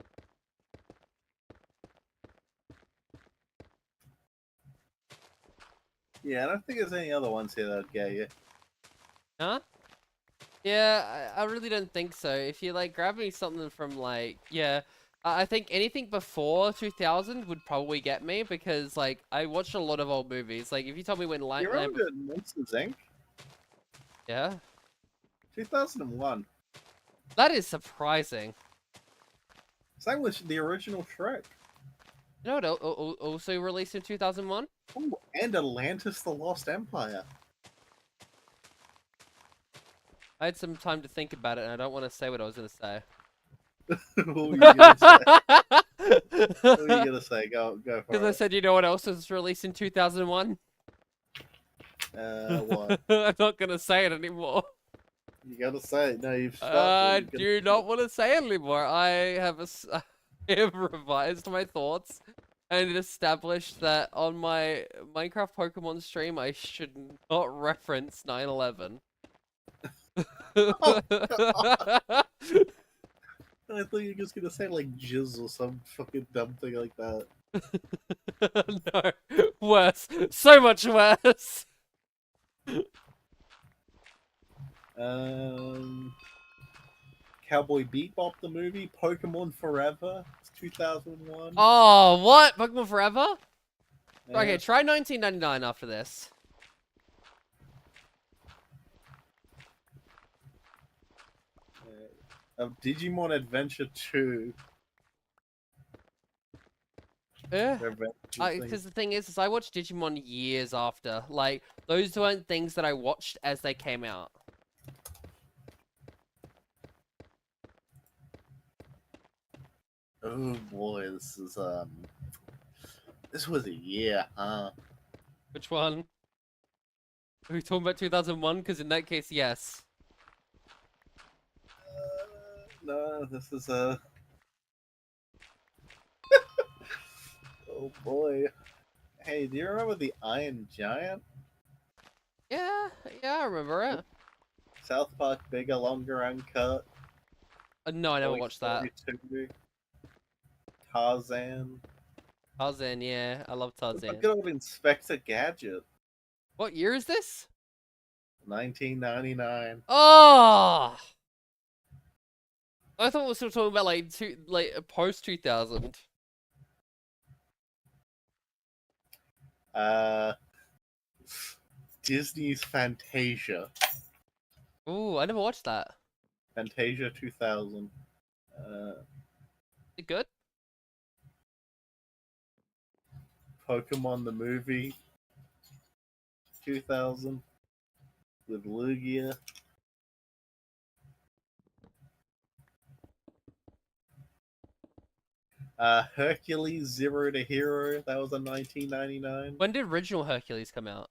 Yeah, I don't think there's any other ones here that'd get you. Huh? Yeah, I really don't think so. If you like grab me something from like, yeah, I think anything before 2000 would probably get me because like I watched a lot of old movies. Like if you told me when You remember Monsters Inc? yeah, 2001. that is surprising. Same with the original Shrek. You know what also released in 2001? Ooh, and Atlantis: The Lost Empire. I had some time to think about it and I don't want to say what I was going to say. What were you gonna say? What were you gonna say? Go for Because I it. said, you know what else was released in 2001? What? I'm not going to say it anymore. You gotta say it. No, you've stopped. I You're do not want to say it anymore. I have I have revised my thoughts and established that on my Minecraft Pokemon stream, I should not reference 9/11. I thought you were just gonna say like jizz or some fucking dumb thing like that. No, worse, so much worse. Um, Cowboy Bebop the movie, Pokemon Forever, it's 2001. Oh, what? Pokemon Forever? Yeah. Okay, try 1999 after this. Digimon Adventure 2. Yeah. Revenge Because the thing is I watched Digimon years after. Like, those weren't things that I watched as they came out. Oh boy, this was a year, huh? Which one? Are we talking about 2001? Because in that case, yes. No, this is oh boy. Hey, do you remember the Iron Giant? Yeah, yeah, I remember it. South Park Bigger, Longer, Uncut. No, I never Toy watched that. Story 2. Tarzan. Tarzan, yeah, I love What about Tarzan. good old Inspector Gadget? What year is this? 1999. Oh! I thought we were still talking about like post 2000. Uh, Disney's Fantasia. Ooh, I never watched that. Fantasia 2000. Is it good? Pokemon the movie 2000 with Lugia. Hercules Zero to Hero, that was in 1999. When did original Hercules come out?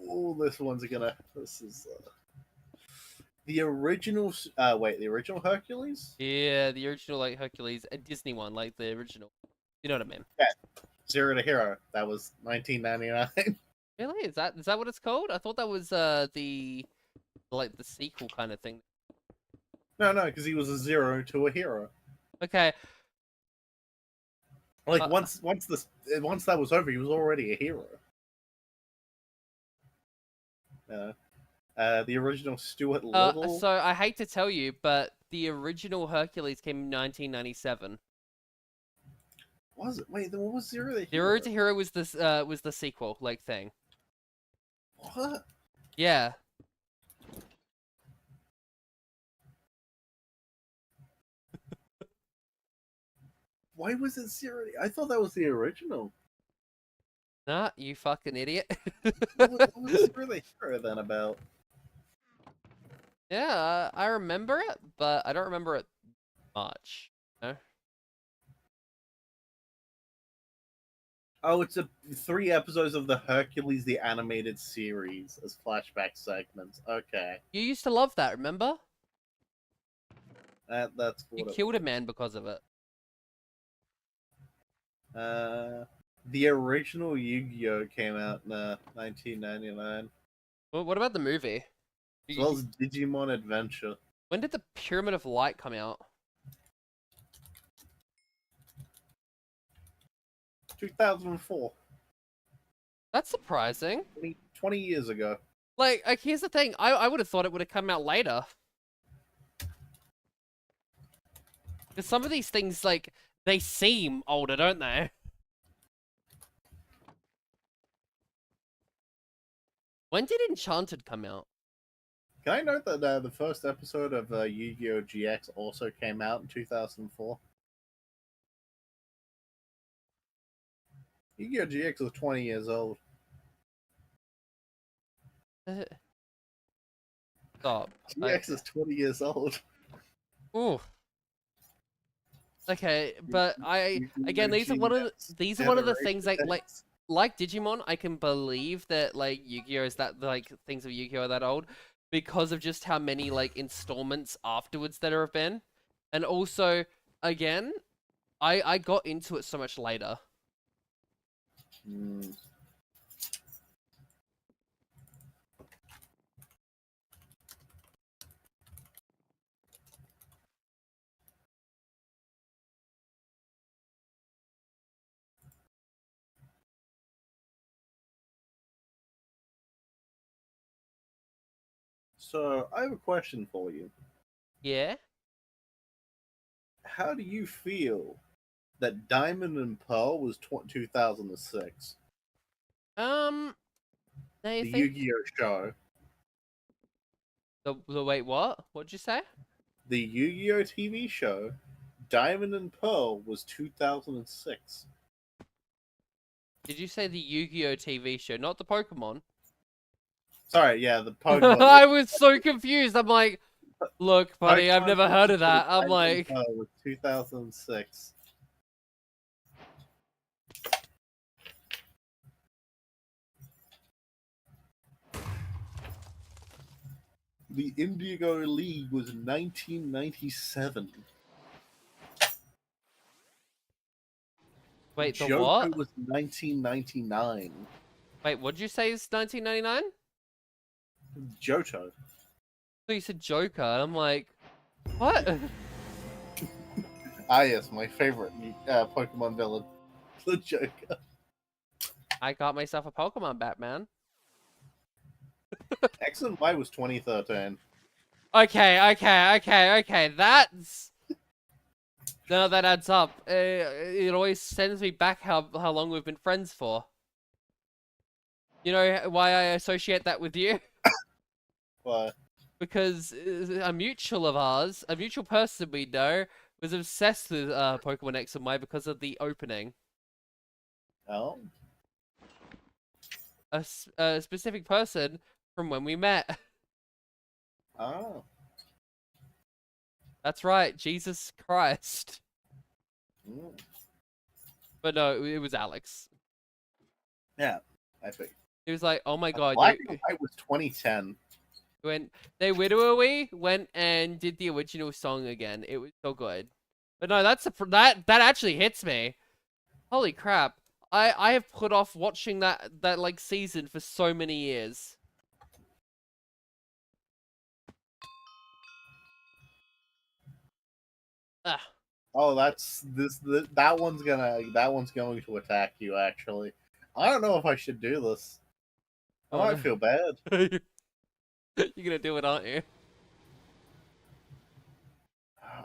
Oh, this is the original. Wait, the original Hercules? Yeah, the original like Hercules, a Disney one, like the original. You know what I mean? Yeah, Zero to Hero, that was 1999. Really? Is that what it's called? I thought that was the like the sequel kind of thing. No, because he was a zero to a hero. Okay. Like Uh, once that was over, he was already a hero. The original Stuart Little. So I hate to tell you, but the original Hercules came in 1997. Was it? Wait, then what was Zero to The Hero? Road to Hero was the sequel like thing. What? Yeah. Why was it Zero? I thought that was the original. Nah, you fucking idiot. What was Zero to Hero then about? Yeah, I remember it, but I don't remember it much. No? Oh, it's 3 episodes of the Hercules the animated series as flashback segments. Okay, You used to love that, remember? that's You what it killed a was. man because of it. The original Yu-Gi-Oh came out in 1999, Well, what about the movie? as well as Digimon Adventure. When did the Pyramid of Light come out? 2004. That's surprising. 20 years ago. Like here's the thing. I would have thought it would have come out later. Because some of these things, like, they seem older, don't they? When did Enchanted come out? Can I note that the first episode of Yu-Gi-Oh! GX also came out in 2004? Yu-Gi-Oh! GX was 20 years old. Stop. GX is 20 years old. Ooh. Okay, but again, these are one of the things like Digimon. I can believe that like Yu-Gi-Oh is that like things of Yu-Gi-Oh are that old because of just how many like installments afterwards there have been, and also again, I got into it so much later. Hmm. So I have a question for you. Yeah. How do you feel that Diamond and Pearl was 2006? Now you The think Yu-Gi-Oh show. the wait, what? What'd you say? The Yu-Gi-Oh TV show, Diamond and Pearl, was 2006. Did you say the Yu-Gi-Oh TV show, not the Pokemon? Sorry, yeah, the Pokemon. I was so confused. I'm like, look, buddy, I've Pokemon never heard of that. I'm Diamond and like, Pearl was 2006. The Indigo League was 1997. wait, the Johto what? was 1999. Wait, what'd you say is 1999? Johto. So you said Joker, and I'm like, what? Ah, yes, my favorite Pokemon villain, the Joker. I got myself a Pokemon Batman. X and Y was 2013. Okay. That's no, that adds up. It always sends me back how long we've been friends for. You know why I associate that with you? But Because a mutual of ours, a mutual person we know, was obsessed with Pokemon X and Y because of the opening. oh, A specific person from when we met. oh, That's right, Jesus Christ. mm. But no, it was Alex. Yeah, I think. He was like, "Oh my god, Black and White was 2010. when they Widowy went and did the original song again. It was so good." But no, that actually hits me. Holy crap! I have put off watching that like season for so many years. Ah, Oh, that one's going to attack you. Actually, I don't know if I should do this. I oh might no. feel bad. You're gonna do it, aren't you?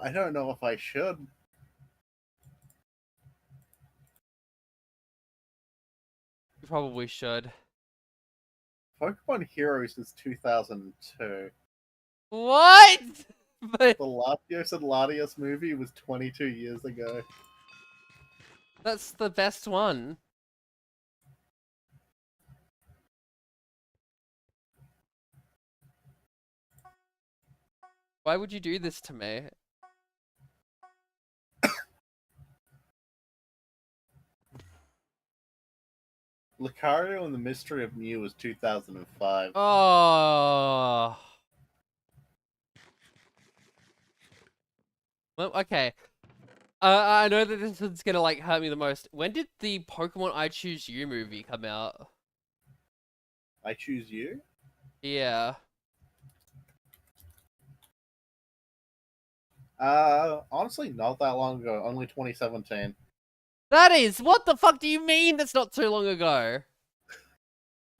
I don't know if I should. You probably should. Pokemon Heroes is 2002. What? But The Latios and Latios movie was 22 years ago. that's the best one. Why would you do this to me? Lucario and the Mystery of Mew was 2005. Oh. Well, okay. I know that this is gonna like hurt me the most. When did the Pokemon I Choose You movie come out? I Choose You? Yeah. Honestly, not that long ago. Only 2017. That is, what the fuck do you mean that's not too long ago?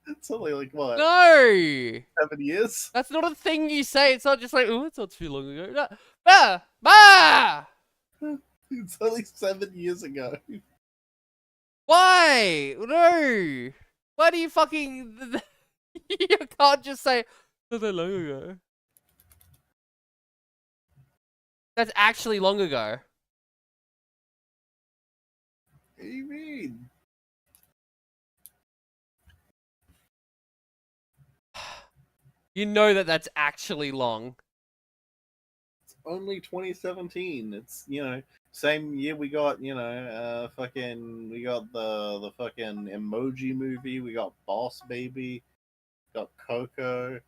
It's only like, what, No! 7 years? That's not a thing you say. It's not just like, oh, it's not too long ago. No. Bah! Bah! It's only 7 years ago. Why? No! Why do you fucking... you can't just say, not that long ago. That's actually long ago. What do you mean? You know that that's actually long. It's only 2017. It's, same year we got, we got the fucking Emoji movie, we got Boss Baby, got Coco,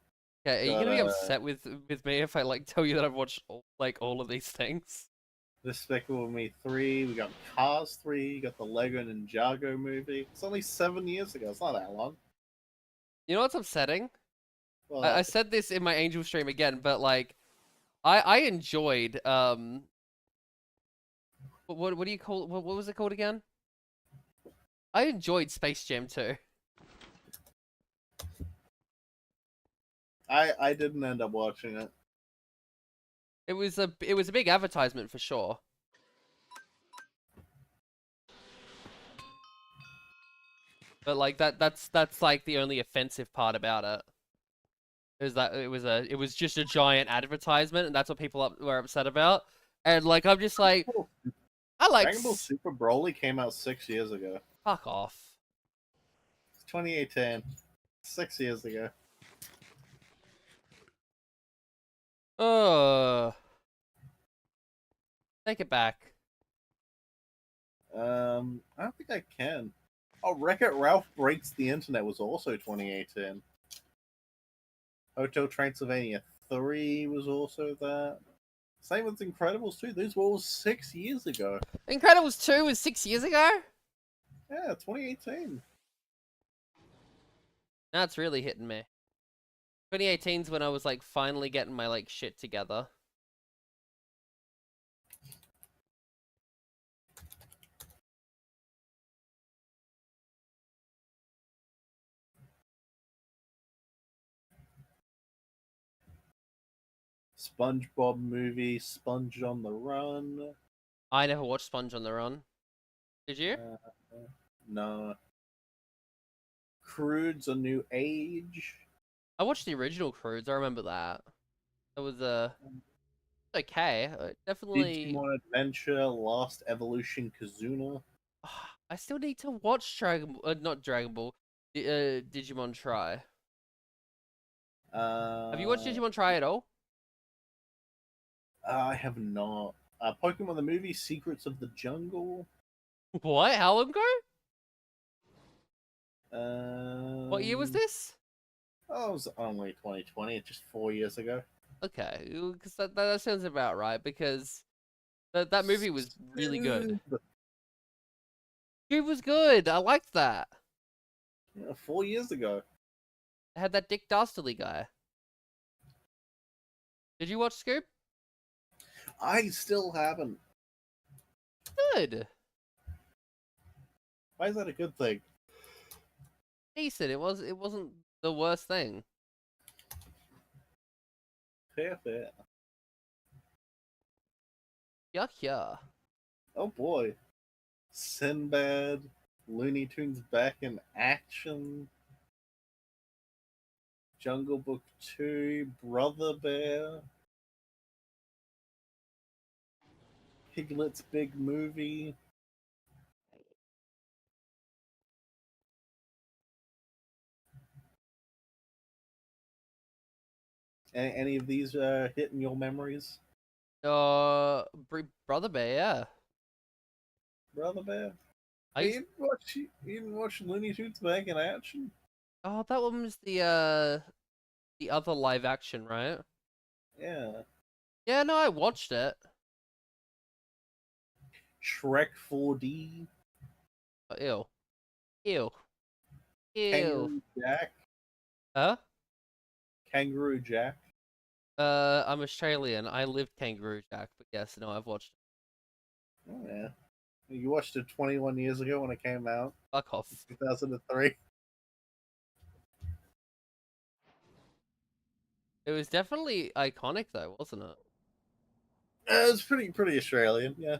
Okay, are you got gonna be upset with me if I like tell you that I've watched all of these things? Despicable Me 3, we got Cars 3, got the Lego Ninjago movie. It's only 7 years ago, it's not that long. You know what's upsetting? Well, I said this in my Angel stream again, but like, I enjoyed what do you call what was it called again? I enjoyed Space Jam 2. I didn't end up watching it. It was a big advertisement for sure. But like that's like the only offensive part about it. Is that it was just a giant advertisement, and that's what people were upset about. And like I'm just like I like Dragon Ball Super Broly came out 6 years ago. fuck off. It's 2018. 6 years ago. Take it back. I don't think I can. Oh, Wreck-It Ralph Breaks the Internet was also 2018. Hotel Transylvania 3 was also that. Same with Incredibles 2. These were all 6 years ago. Incredibles 2 was 6 years ago? Yeah, 2018. That's really hitting me. 2018's when I was like finally getting my like shit together. SpongeBob movie, Sponge on the Run. I never watched Sponge on the Run. Did you? No. Crude's A New Age. I watched the original Crudes. I remember that. It was okay. Definitely. Digimon Adventure, Last Evolution Kazuna. I still need to watch not Dragon Ball. Digimon Try. Have you watched Digimon Try at all? I have not. Pokemon the movie, Secrets of the Jungle. What? How long ago? What year was Um, this? Oh, it was only 2020. It's just 4 years ago. Okay, because that sounds about right. Because that movie was really good. It was good. I liked that. Yeah, 4 years ago. It had that Dick Dastardly guy. Did you watch Scoop? I still haven't. Good. Why is that a good thing? Decent. It wasn't the worst thing. Fair, fair. Yuck, yeah. Oh boy. Sinbad, Looney Tunes back in action. Jungle Book 2, Brother Bear. Piglet's Big Movie. Any of these hitting your memories? Brother Bear, yeah. Brother Bear? I You used... didn't watch Looney Tunes back in action? Oh, that one was the other live action, right? Yeah. Yeah, no, I watched it. Shrek 4D. Oh, ew. Ew. Ew. Kangaroo Jack. Huh? Kangaroo Jack. I'm Australian. I lived Kangaroo Jack, but yes, no, I've watched it. Oh, yeah. You watched it 21 years ago when it came out. Fuck off. 2003. It was definitely iconic though, wasn't it? It's pretty Australian, yeah.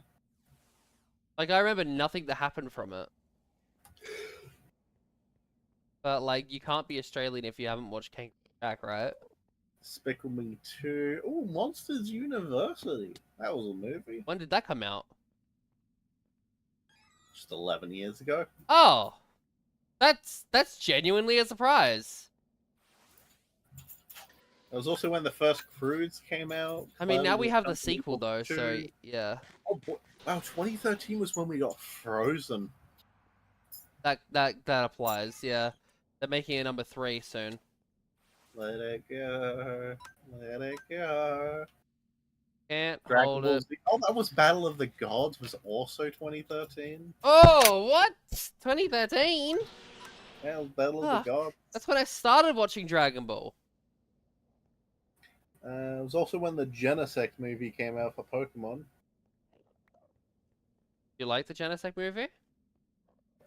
Like, I remember nothing that happened from it. But, like, you can't be Australian if you haven't watched Kangaroo Jack, right? Despicable Me 2. Oh, Monsters University. That was a movie. When did that come out? Just 11 years ago. Oh! That's genuinely a surprise. It was also when the first Crudes came out. I mean, now we have the Jungle sequel, Book though, 2. so, yeah. Oh, boy. Wow, 2013 was when we got Frozen. That applies, yeah. They're making a number 3 soon. Let it go. Let it go. Can't Dragon hold Ball it. Z. Oh, that was Battle of the Gods, was also 2013. Oh, what? 2013? Yeah, it was Battle of the Gods. That's when I started watching Dragon Ball. It was also when the Genesect movie came out for Pokemon. You like the Genesect movie?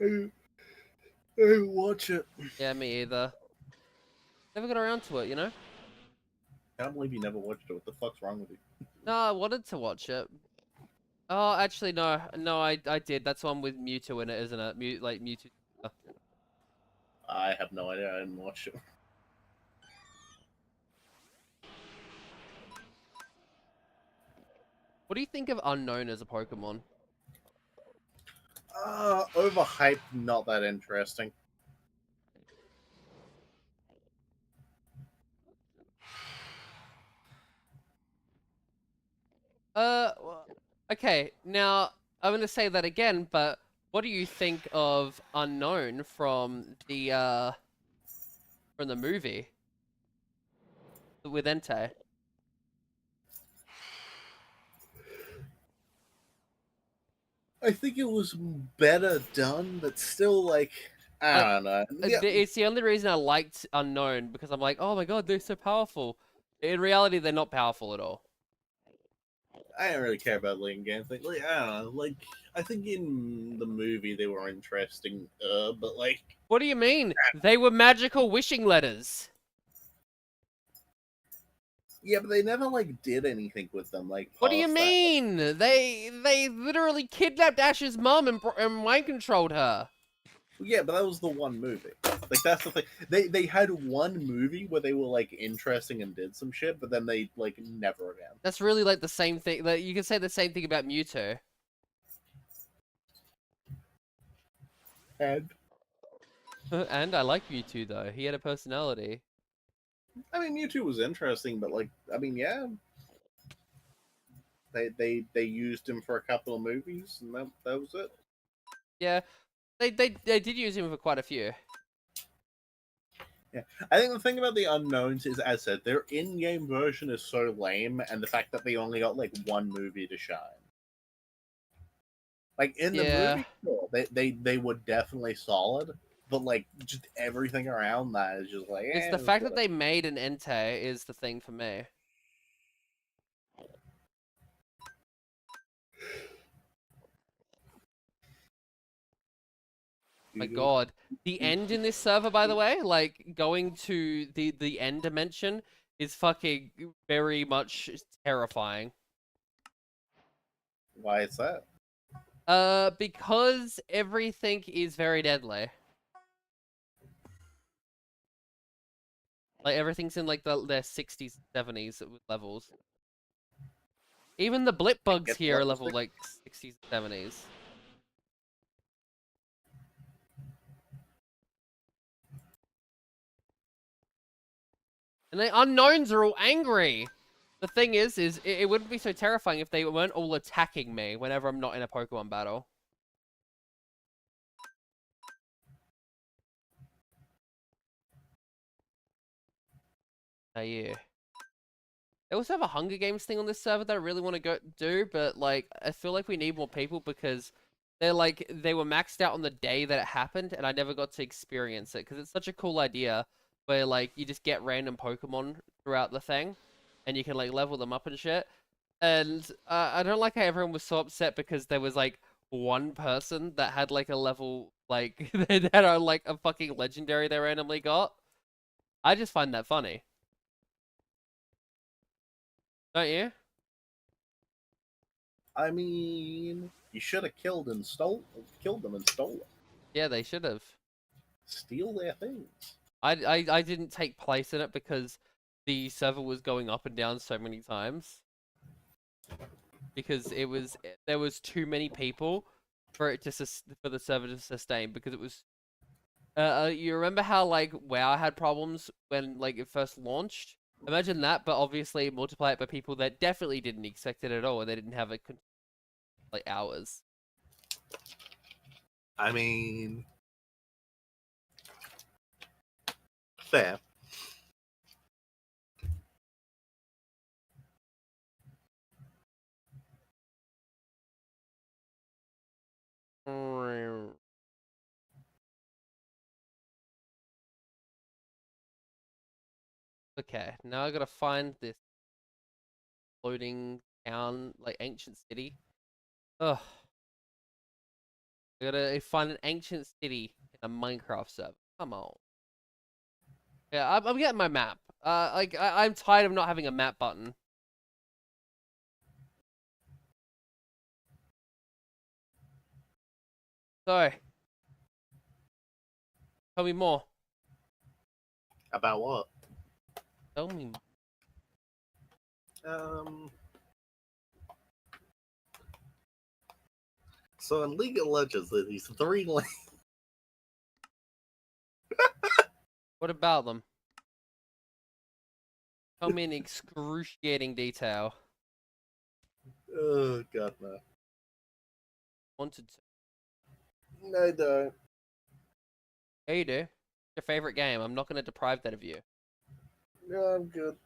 I didn't watch it. Yeah, me either. Never got around to it, you know? I can't believe you never watched it. What the fuck's wrong with you? No, I wanted to watch it. Oh, actually, no. No, I did. That's one with Mewtwo in it, isn't it? Mewtwo. I have no idea. I didn't watch it. What do you think of Unknown as a Pokemon? Overhyped, not that interesting. Okay, now I'm gonna say that again, but what do you think of Unknown from the movie with Entei? I think it was better done, but still, like, I, I don't know. Yeah, it's the only reason I liked Unknown because I'm like, oh my god, they're so powerful. In reality, they're not powerful at all. I don't really care about League games. Like, I don't know. Like, I think in the movie they were interesting, but like, What do you mean? They were magical wishing letters. yeah, but they never like did anything with them. Like, What do you past that. mean? They literally kidnapped Ash's mom and mind controlled her. Yeah, but that was the one movie. Like, that's the thing. They had one movie where they were like interesting and did some shit, but then they like never again. That's really like the same thing. Like, you can say the same thing about Mewtwo. And And I like Mewtwo though. He had a personality. I mean, Mewtwo was interesting, but like, I mean, yeah, they used him for a couple of movies, and that was it. Yeah, they did use him for quite a few. Yeah, I think the thing about the unknowns is, as I said, their in-game version is so lame, and the fact that they only got like one movie to shine. Like in the Yeah, movie, sure, they were definitely solid, but like just everything around that is just like, it's the fact that they made an Entei is the thing for me. My God, the end in this server, by the way, like going to the end dimension is fucking very much terrifying. Why is that? Because everything is very deadly. Like everything's in like their 60s, 70s levels. Even the blip bugs Get here are level level 6? like 60s, 70s. And the unknowns are all angry. The thing is it wouldn't be so terrifying if they weren't all attacking me whenever I'm not in a Pokemon battle. Oh yeah. They also have a Hunger Games thing on this server that I really want to go do, but like I feel like we need more people because they were maxed out on the day that it happened, and I never got to experience it because it's such a cool idea where like you just get random Pokemon throughout the thing, and you can like level them up and shit. And I don't like how everyone was so upset because there was like one person that had like a level like that are like a fucking legendary they randomly got. I just find that funny, don't you? I mean, you should have killed them and stole them, Yeah, they should have. steal their things. I didn't take place in it because the server was going up and down so many times because there was too many people for it to for the server to sustain because it was you remember how like WoW had problems when like it first launched? Imagine that, but obviously multiply it by people that definitely didn't expect it at all and they didn't have it like hours. I mean, fair. Okay, now I gotta find this floating town, like ancient city. Ugh. I gotta find an ancient city in a Minecraft server. Come on. Yeah, I'm getting my map. Like I'm tired of not having a map button. So, tell me more. About what? Tell me. Um. So in League of Legends, there's these three lanes. What about them? Tell me in excruciating detail. Oh god, no. Wanted to. No, don't. Yeah, you do. Your favorite game. I'm not gonna deprive that of you. No, I'm good.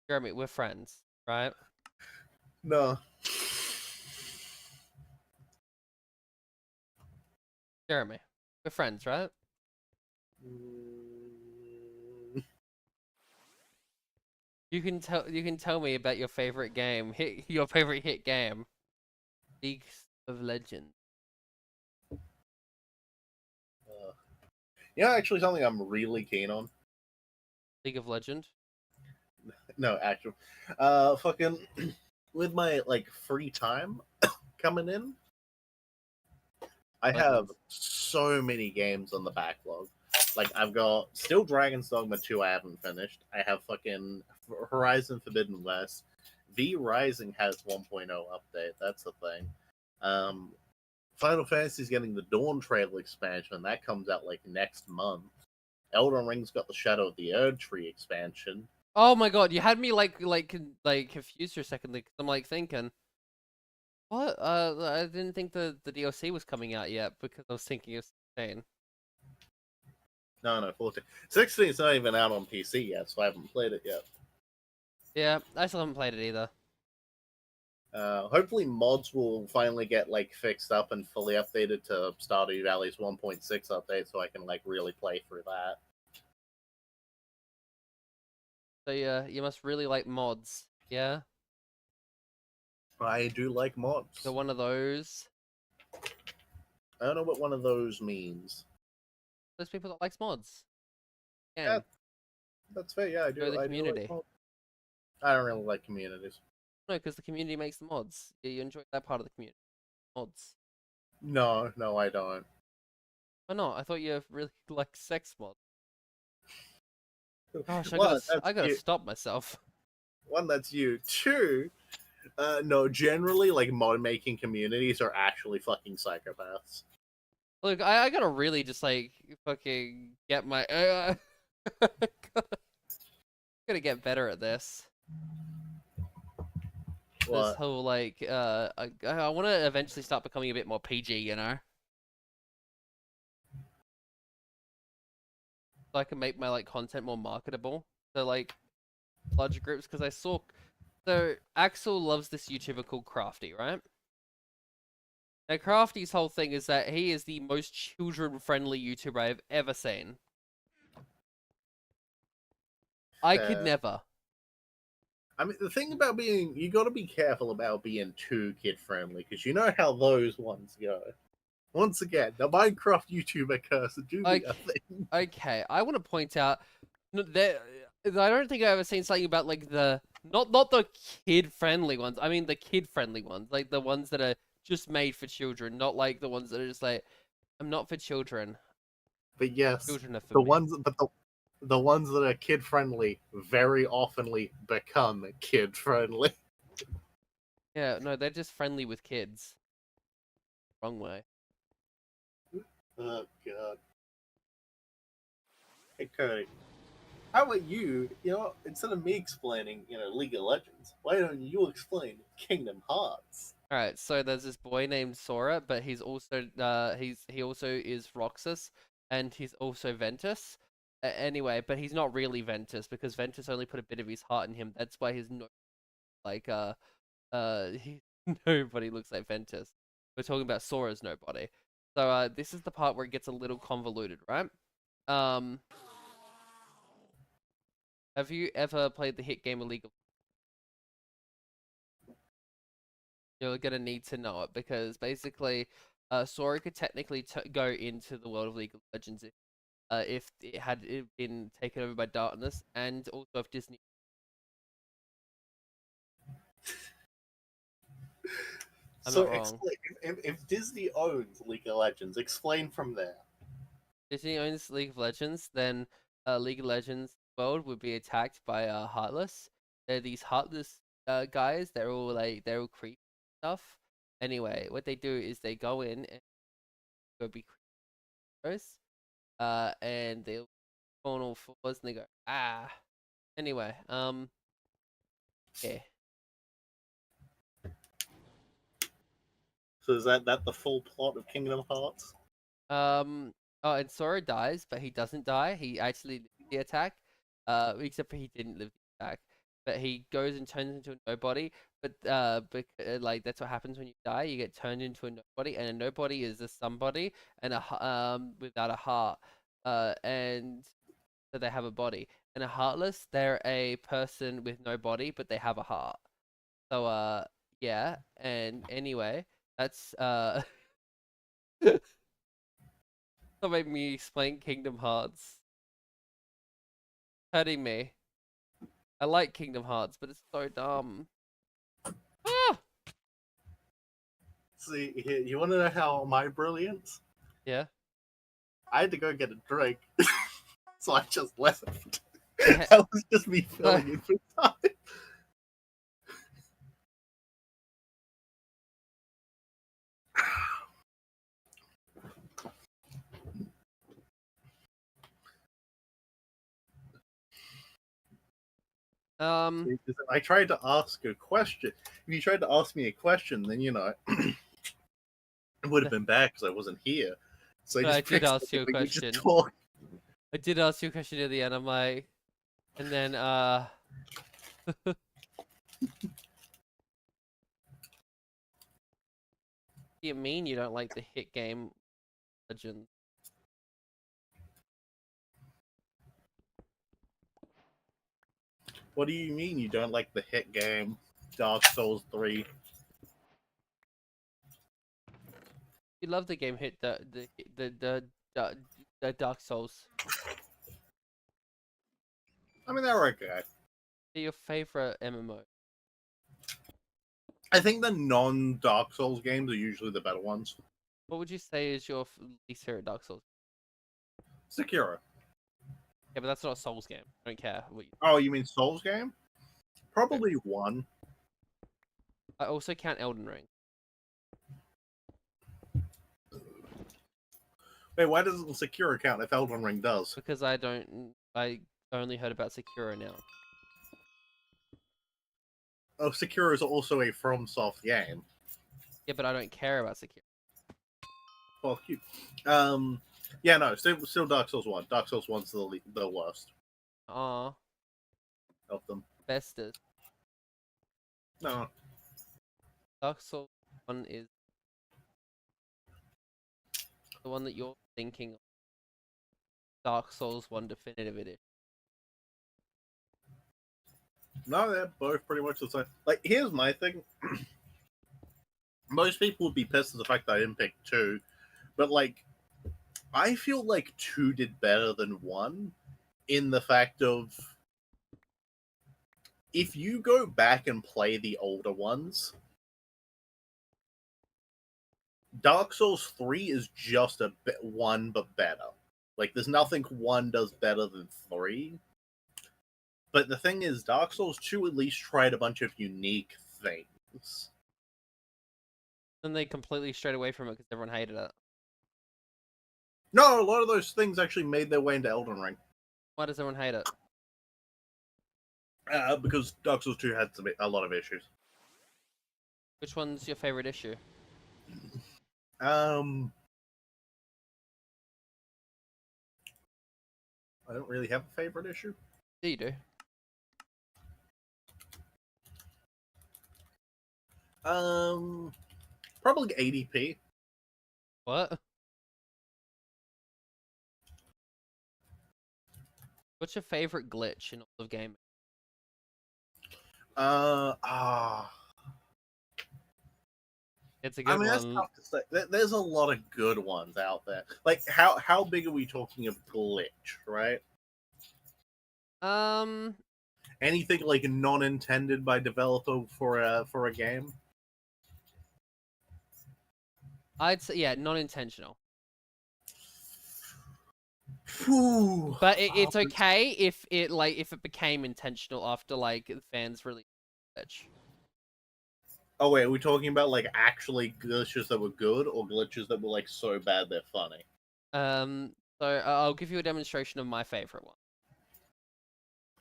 Jeremy, we're friends, right? No. Jeremy, we're friends, right? Mm, You can tell me about your favorite game. Your favorite hit game. League of Legends. actually, something I'm really keen on. League of Legend. No, actually, fucking with my like free time coming in, I have Legends. so many games on the backlog. Like I've got still Dragon's Dogma 2 I haven't finished. I have fucking Horizon Forbidden West. V Rising has 1.0 update. That's the thing. Um, Final Fantasy's getting the Dawn Trail expansion. That comes out like next month. Elden Ring's got the Shadow of the Erd Tree expansion. Oh my god, you had me like confused for a second. Like I'm like thinking, what? I didn't think the DLC was coming out yet because I was thinking of 16. No, 14. 16's not even out on PC yet, so I haven't played it yet. Yeah, I still haven't played it either. Hopefully mods will finally get like fixed up and fully updated to Stardew Valley's 1.6 update so I can like really play through that. So yeah, you must really like mods. Yeah, I do like you're mods. one of those I don't know what one of those means. people that likes mods. Yeah, Game, that's fair. Yeah, go the I do like community. mods. I don't really like communities. No, because the community makes the mods. Yeah, you enjoy that part of the community. Mods. No, I don't. Why not? I thought you really like sex mods. Gosh, One, that's I gotta you. stop myself. One, that's you. Two, no, generally, like mod making communities are actually fucking psychopaths. Look, I gotta really just like fucking get my. Gotta get better at this. This What? whole like I want to eventually start becoming a bit more PG, you know, so I can make my like content more marketable to like larger groups. Because I saw, so Axel loves this YouTuber called Crafty, right? Now Crafty's whole thing is that he is the most children-friendly YouTuber I've ever seen. I could Uh, never. I mean, the thing about being, you got to be careful about being too kid friendly because you know how those ones go. Once again, the Minecraft YouTuber curse do be a Okay, thing. okay. I want to point out that I don't think I've ever seen something about like the not the kid friendly ones. I mean the kid friendly ones, like the ones that are just made for children, not like the ones that are just like I'm not for children. But yes, Children are for the me. ones, but the ones that are kid friendly very oftenly become kid friendly. Yeah, no, they're just friendly with kids. Wrong way. Oh god. Hey Cody, how about you? Instead of me explaining, League of Legends, why don't you explain Kingdom Hearts? All right, so there's this boy named Sora, but he also is Roxas, and he's also Ventus. Anyway, but he's not really Ventus because Ventus only put a bit of his heart in him. That's why he's no like he, nobody looks like Ventus. We're talking about Sora's nobody. So this is the part where it gets a little convoluted, right? Um, have you ever played the hit game Illegal? You're gonna need to know it because basically, Sora could technically go into the world of League of Legends if it been taken over by darkness, and also if Disney. I'm So not wrong. explain if Disney owns League of Legends, explain from there. Disney owns League of Legends, then League of Legends world would be attacked by Heartless. They're these Heartless guys. They're all creep stuff. Anyway, what they do is they go in and go be creepers. And they'll go on all fours and they go ah. Anyway, yeah. So is that the full plot of Kingdom Hearts? Oh, and Sora dies, but he doesn't die. He actually lives the attack. Except for he didn't live the attack. But he goes and turns into a nobody. Like that's what happens when you die. You get turned into a nobody, and a nobody is a somebody and without a heart. And so they have a body. And a heartless, they're a person with no body, but they have a heart. So yeah. And anyway, that's that made me explain Kingdom Hearts. Hurting me. I like Kingdom Hearts, but it's so dumb. Ah! See, you want to know how my brilliance? Yeah. I had to go get a drink, so I just left. Yeah. That was just me filling in for time. I tried to ask a question. If you tried to ask me a question, then it would have been bad because I wasn't here. So I But I just did picked ask something you a that you just question. talk. I did ask you a question at the end. I'm like, and then you mean you don't like the hit game Legend? What do you mean you don't like the hit game Dark Souls 3? You love the game hit the Dark Souls. I mean, they're okay. They're your favorite MMO. I think the non-Dark Souls games are usually the better ones. What would you say is your least favorite Dark Souls? Sekiro. Yeah, but that's not a Souls game. I don't care what you. Oh, you mean Souls game? Probably one. I also count Elden Ring. Wait, why doesn't Sekiro count if Elden Ring does? Because I don't. I only heard about Sekiro now. Oh, Sekiro is also a FromSoft game. Yeah, but I don't care about Sekiro. Well, cute. Yeah, no, still Dark Souls 1. Dark Souls 1's the worst Aw, of them. bestest. No, Dark Souls 1 is the one that you're thinking of. Dark Souls 1 Definitive Edition. no, they're both pretty much the same. Like, here's my thing. Most people would be pissed at the fact that I didn't pick 2, but, like, I feel like 2 did better than 1 in the fact of if you go back and play the older ones, Dark Souls 3 is just a bit 1 but better. Like, there's nothing 1 does better than 3. But the thing is, Dark Souls 2 at least tried a bunch of unique things. Then they completely strayed away from it because everyone hated it. No, a lot of those things actually made their way into Elden Ring. Why does everyone hate it? Because Dark Souls 2 had a lot of issues. Which one's your favorite issue? I don't really have a favorite issue. Yeah, you do. Probably ADP. What? What's your favorite glitch in all of gaming? Uh, ah. It's a I good mean, that's one. tough to say. There's a lot of good ones out there. Like, how big are we talking of glitch, right? Um, Anything like non-intended by developer for a game? I'd say yeah, non-intentional. Phew. But it's okay if it became intentional after fans really glitch. Oh wait, are we talking about like actually glitches that were good or glitches that were like so bad they're funny? So I'll give you a demonstration of my favorite one.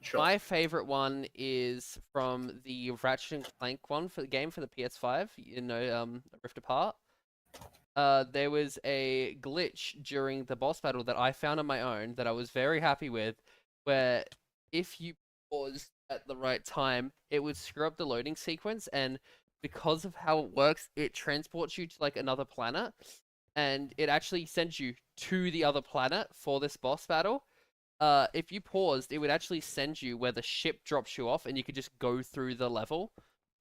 Sure. My favorite one is from the Ratchet and Clank one for the game for the PS5. Rift Apart. There was a glitch during the boss battle that I found on my own that I was very happy with, where if you paused at the right time, it would screw up the loading sequence, and because of how it works, it transports you to like another planet, and it actually sends you to the other planet for this boss battle. If you paused, it would actually send you where the ship drops you off, and you could just go through the level,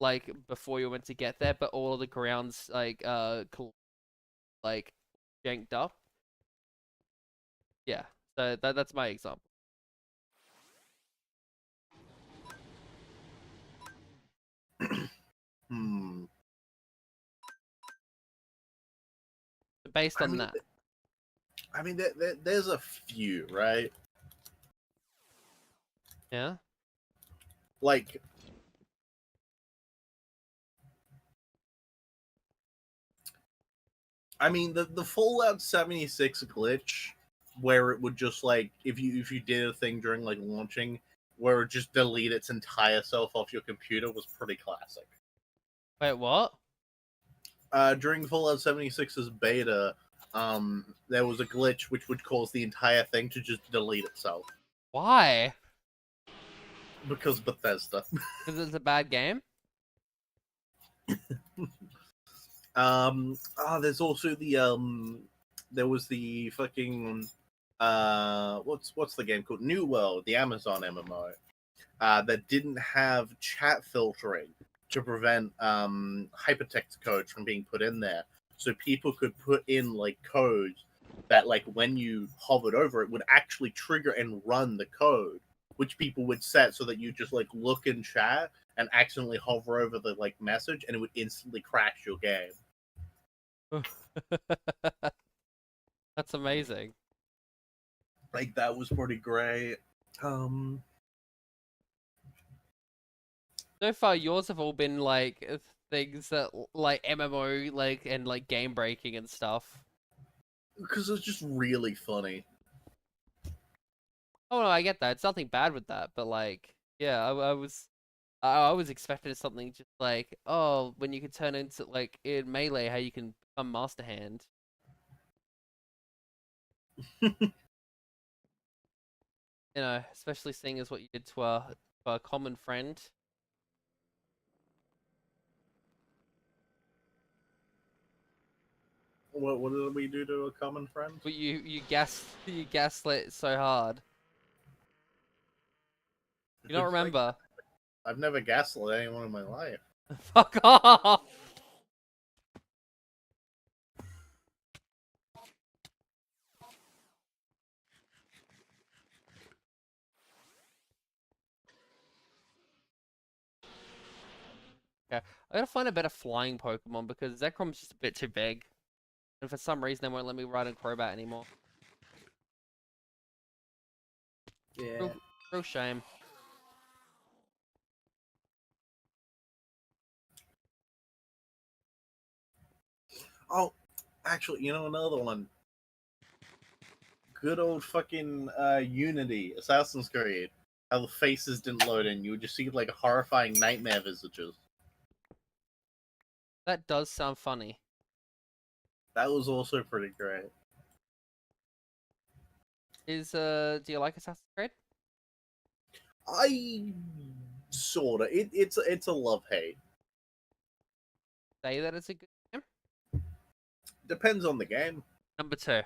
like before you were meant to get there. But all of the grounds like janked up. Yeah, so that's my example. Hmm. Based I on mean, that, there's a few, right? yeah. Like, I mean, the Fallout 76 glitch, where it would just like if you did a thing during like launching, where it would just delete its entire self off your computer, was pretty classic. Wait, what? During Fallout 76's beta, there was a glitch which would cause the entire thing to just delete itself Why? because Bethesda. Because it's a bad game. There's also there was the fucking what's the game called? New World, the Amazon MMO, that didn't have chat filtering to prevent hypertext codes from being put in there, so people could put in like codes that like when you hovered over it would actually trigger and run the code, which people would set so that you just like look in chat and accidentally hover over the like message and it would instantly crash your game. That's amazing. Like that was pretty great. Um, So far, yours have all been like things that like MMO and like game breaking and stuff. because it's just really funny. Oh no, I get that. It's nothing bad with that, but yeah, I was expecting something just like, oh, when you can turn into like in Melee, how you can become Master Hand. Especially seeing as what you did to our common friend. What did we do to a common friend? But you gaslit so hard. You don't Like remember? I've never gaslit anyone in my life. Fuck off! Okay, I gotta find a better flying Pokemon because Zekrom's just a bit too big. And for some reason they won't let me ride a Crobat anymore. Yeah. Real shame. Oh, actually, you know another one. Good old fucking Unity, Assassin's Creed. How the faces didn't load in. You would just see like horrifying nightmare visages. That does sound funny. That was also pretty great. Do you like Assassin's Creed? I sorta. It's a love hate. Say that it's a good game? Depends on the game. Number two.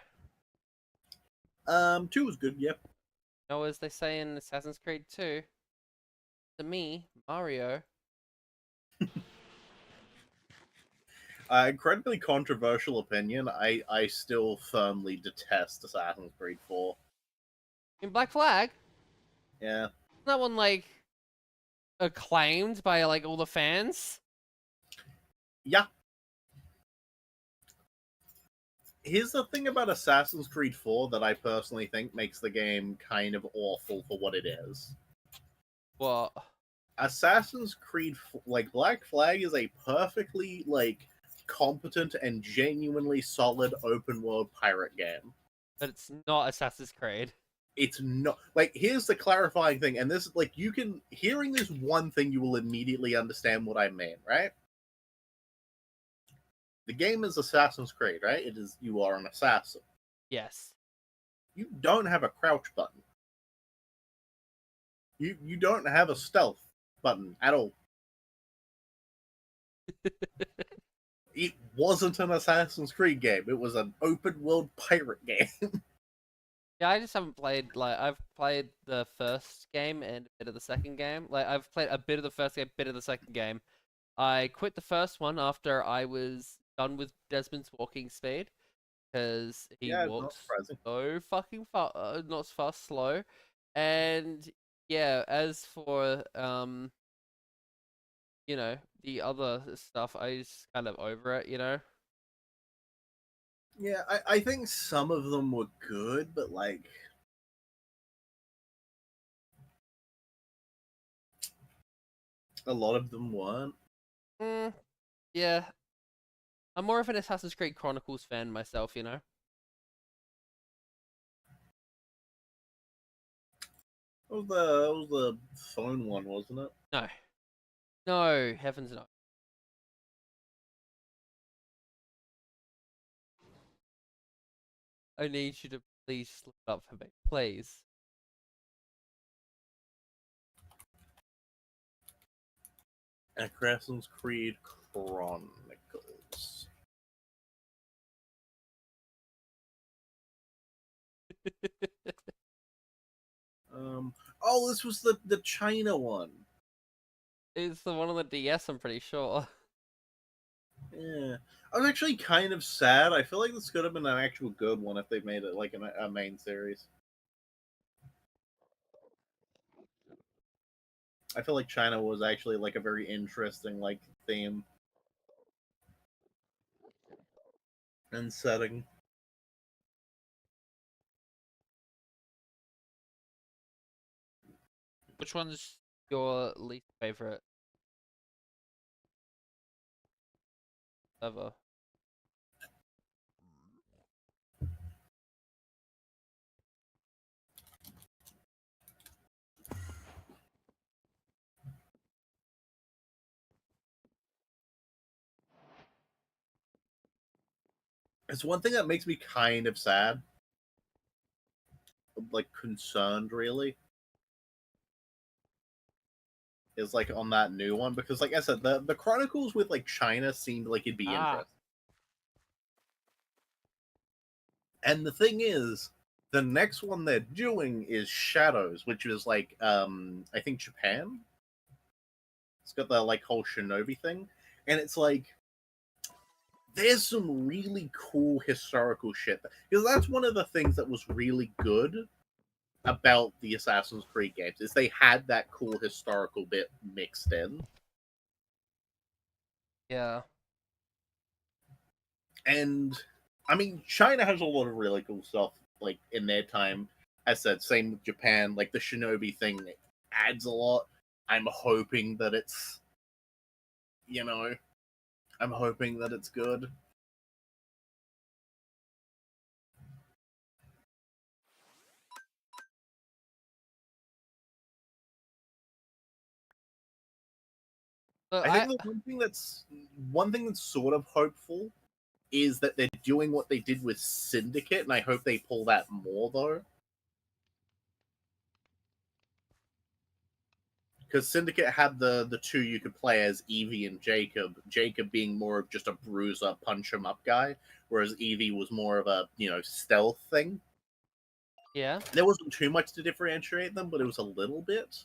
Two was good. Yep. As they say in Assassin's Creed 2, to me, Mario. Incredibly controversial opinion. I still firmly detest Assassin's Creed 4. In Black Flag, Yeah. that one like acclaimed by like all the fans. Yeah. Here's the thing about Assassin's Creed 4 that I personally think makes the game kind of awful for what it is. What? Assassin's Creed, like Black Flag, is a perfectly like competent and genuinely solid open world pirate game. But it's not Assassin's Creed. It's not like, here's the clarifying thing, and this, like, you can, hearing this one thing, you will immediately understand what I mean, right? The game is Assassin's Creed, right? It is, you are an assassin. Yes. You don't have a crouch button. You don't have a stealth button at all. It wasn't an Assassin's Creed game. It was an open world pirate game. Yeah, I just haven't played like I've played the first game and a bit of the second game. Like I've played a bit of the first game, bit of the second game. I quit the first one after I was done with Desmond's walking speed because he Yeah, it's not walks surprising. so fucking fast, not fast, slow. And yeah, as for you know, the other stuff, I just kind of over it, you know. Yeah, I think some of them were good, but like a lot of them weren't. Mm, yeah, I'm more of an Assassin's Creed Chronicles fan myself, you know. That was the phone one, wasn't it? No, no, heavens no. I need you to please look it up for me, please. Assassin's Creed Chronicles. Oh, this was the China one. It's the one on the DS, I'm pretty sure. Yeah, I was actually kind of sad. I feel like this could have been an actual good one if they made it like a main series. I feel like China was actually like a very interesting like theme and setting. Which one's your least favorite ever? It's one thing that makes me kind of sad, like concerned really, is like on that new one because like I said, the Chronicles with like China seemed like it'd be Ah, interesting. And the thing is, the next one they're doing is Shadows, which is like I think Japan. It's got the like whole shinobi thing. And it's like there's some really cool historical shit. Because that's one of the things that was really good about the Assassin's Creed games is they had that cool historical bit mixed in. yeah. And I mean, China has a lot of really cool stuff like in their time. As I said, same with Japan. Like the shinobi thing adds a lot. I'm hoping that it's, you know, I'm hoping that it's good. But I think the one thing that's sort of hopeful is that they're doing what they did with Syndicate, and I hope they pull that more though. Because Syndicate had the two you could play as Evie and Jacob. Jacob being more of just a bruiser, punch 'em up guy, whereas Evie was more of a stealth thing. yeah. There wasn't too much to differentiate them, but it was a little bit.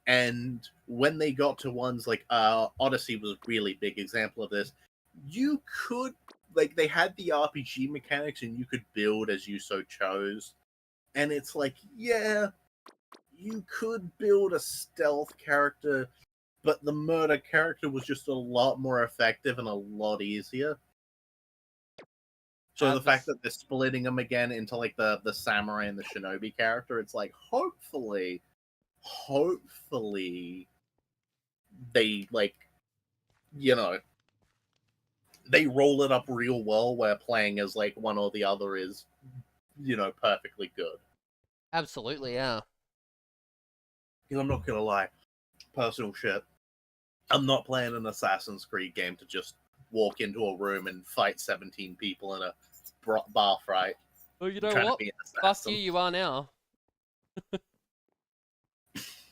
And when they got to ones like Odyssey was a really big example of this. you could like they had the RPG mechanics and you could build as you so chose. And it's like, yeah, you could build a stealth character, but the murder character was just a lot more effective and a lot easier. So the fact that they're splitting them again into like the samurai and the shinobi character, it's like hopefully they like you know they roll it up real well where playing as like one or the other is perfectly good. Absolutely, yeah. Because I'm not gonna lie, personal shit. I'm not playing an Assassin's Creed game to just walk into a room and fight 17 people in a bar fight. Well, you I'm know trying to what? be an Fuck you, assassin. you are now.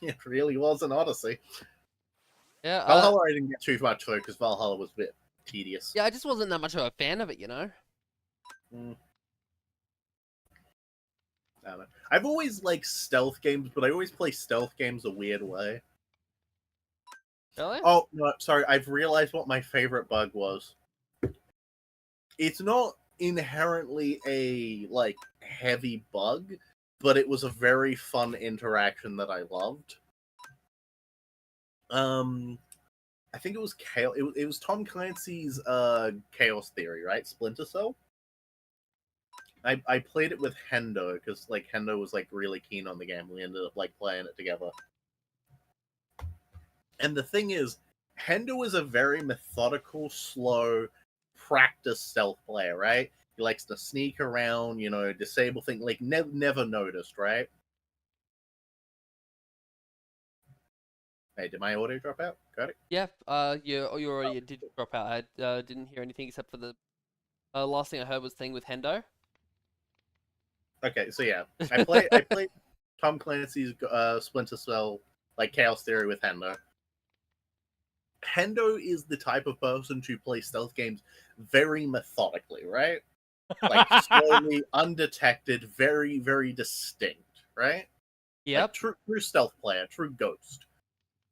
It really was an odyssey. Yeah, Valhalla I didn't get too much through because Valhalla was a bit tedious. yeah, I just wasn't that much of a fan of it, you know? Mm. I don't know. I've always liked stealth games, but I always play stealth games a weird way. Really? Oh, no, sorry. I've realized what my favorite bug was. It's not inherently a like heavy bug, but it was a very fun interaction that I loved. I think it was Chaos. It was Tom Clancy's Chaos Theory, right? Splinter Cell. I played it with Hendo because like Hendo was like really keen on the game. We ended up like playing it together. And the thing is, Hendo is a very methodical, slow, practiced stealth player, right? He likes to sneak around, disable things, like never noticed, right? Hey, did my audio drop out? Got it? Yeah, you already did drop out. I didn't hear anything except for the last thing I heard was thing with Hendo. Okay, so yeah. I played Tom Clancy's Splinter Cell, like Chaos Theory with Hendo. Hendo is the type of person to play stealth games very methodically, right? Like slowly, undetected, very, very distinct, right? Like Yep. true stealth player, true ghost.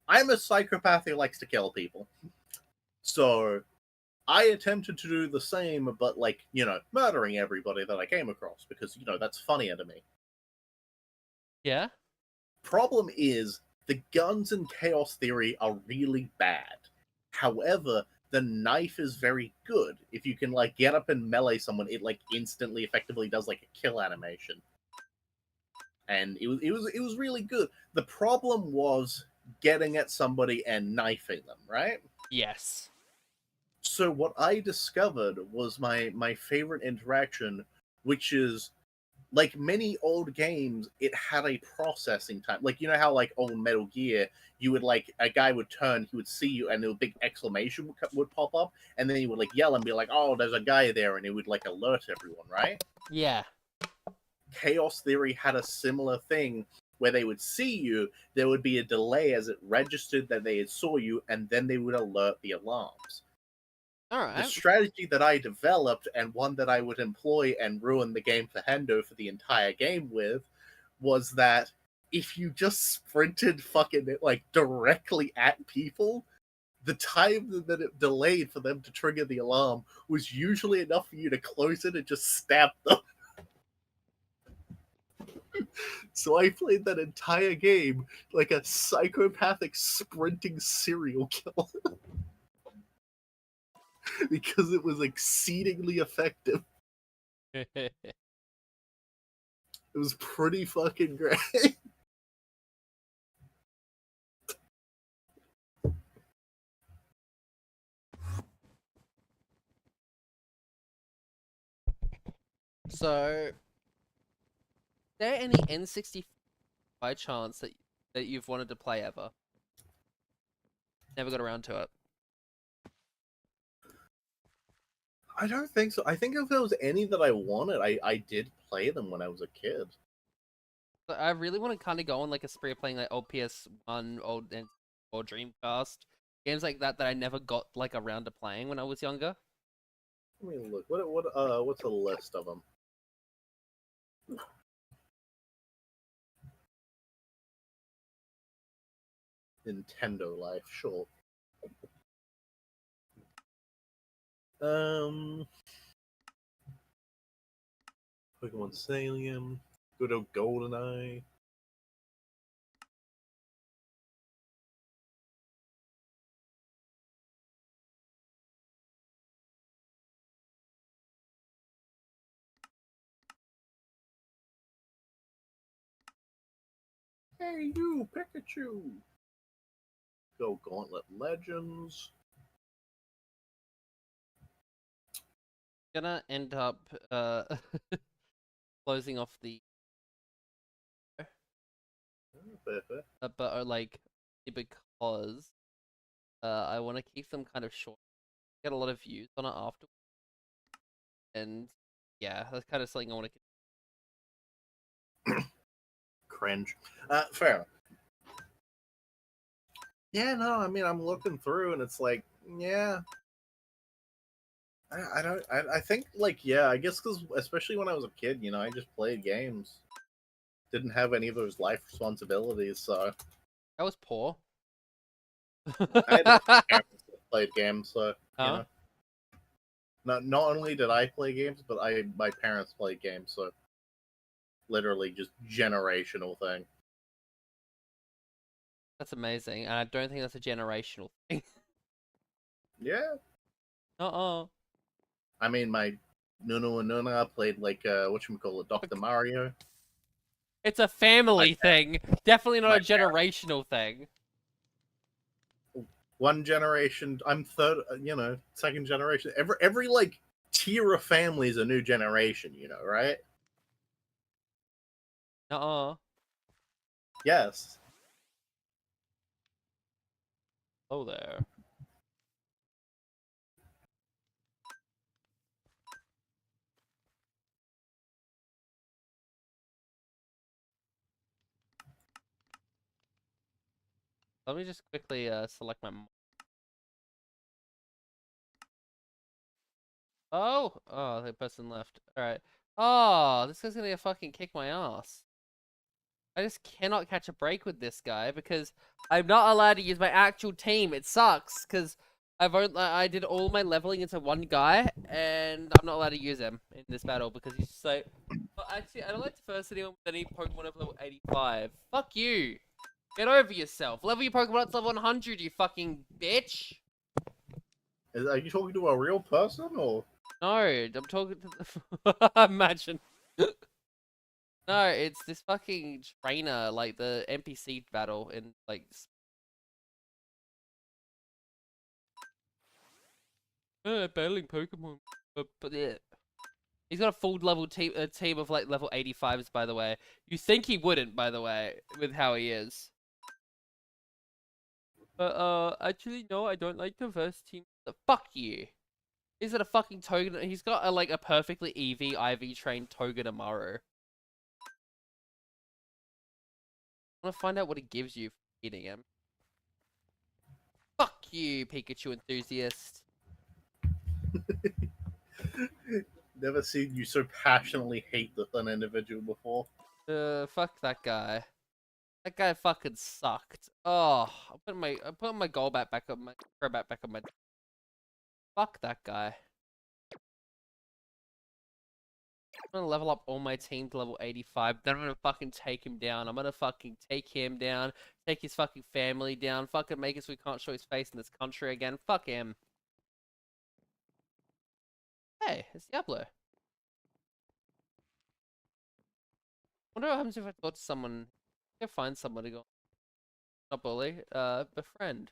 I'm a psychopath who likes to kill people. So I attempted to do the same, but like, murdering everybody that I came across because, that's funnier to me. Yeah. Problem is, the guns in Chaos Theory are really bad. However, the knife is very good. If you can like get up and melee someone, it like instantly effectively does like a kill animation. And it was really good. The problem was getting at somebody and knifing them, right? Yes. So what I discovered was my favorite interaction, which is like many old games, it had a processing time. Like you know how like old Metal Gear, you would like a guy would turn, he would see you, and a big exclamation would pop up, and then he would like yell and be like, "Oh, there's a guy there," and it would like alert everyone, right? Yeah. Chaos Theory had a similar thing where they would see you, there would be a delay as it registered that they had saw you, and then they would alert the alarms. All The right. strategy that I developed, and one that I would employ and ruin the game for Hendo for the entire game with, was that if you just sprinted fucking like directly at people, the time that it delayed for them to trigger the alarm was usually enough for you to close it and just stab them. So I played that entire game like a psychopathic sprinting serial killer because it was exceedingly effective. It was pretty fucking great. So, is there any N60 by chance that you've wanted to play ever? Never got around to it. I don't think so. I think if there was any that I wanted, I did play them when I was a kid. But I really want to kind of go on like a spree of playing like old PS1, old and or Dreamcast games like that I never got like around to playing when I was younger. Let me look. What's a list of them? Nintendo Life, sure. Um, Pokemon Stadium, good old GoldenEye. Hey, you, Pikachu! Go Gauntlet Legends. Gonna end up closing off the Fair, fair. but like because I want to keep them kind of short. Get a lot of views on it after, and yeah, that's kind of something I want to. Cringe. Fair. Yeah, no, I mean, I'm looking through and it's like, yeah. I don't, I think, like, yeah, I guess because, especially when I was a kid, you know, I just played games. Didn't have any of those life responsibilities, so. That was poor. I had parents that played games, so, you Huh? know. Not only did I play games, but my parents played games, so. Literally just generational thing. That's amazing, and I don't think that's a generational thing. Yeah. Uh-uh. I mean, my Nunu and Nuna played, like, whatchamacallit, Dr. Mario. It's a My, family thing. Definitely not my a generational thing. one generation. I'm third. You know, second generation. Every like tier of family is a new generation. You know, right? Uh-uh. Yes. Oh there. Let me just quickly select my. Oh, the person left. All right. Oh, this guy's gonna fucking kick my ass. I just cannot catch a break with this guy because I'm not allowed to use my actual team. It sucks because I did all my leveling into one guy and I'm not allowed to use him in this battle because he's just like. Well, actually, I don't like to first anyone with any Pokemon of level 85. Fuck you. Get over yourself. Level your Pokemon up to level 100, you fucking bitch. Are you talking to a real person or? No, I'm talking to the. Imagine. No, it's this fucking trainer, like the NPC battle in like. Battling Pokemon. But yeah. He's got a full level team, a team of like level 85s, by the way. You think he wouldn't, by the way, with how he is. But actually no, I don't like diverse teams. Fuck you. Is it a fucking Togen? He's got a like a perfectly EV IV trained Togedemaru. I want to find out what it gives you for eating him. Fuck you, Pikachu enthusiast. Never seen you so passionately hate an individual before. Fuck that guy. That guy fucking sucked. Oh, I'm putting my goal back up my Crobat back up my. Fuck that guy. I'm gonna level up all my team to level 85. Then I'm gonna fucking take him down. I'm gonna fucking take him down. Take his fucking family down. Fucking make it so we can't show his face in this country again. Fuck him. Hey, it's Diablo. Wonder what happens if I talk to someone. I find someone to go. Not bully. Befriend.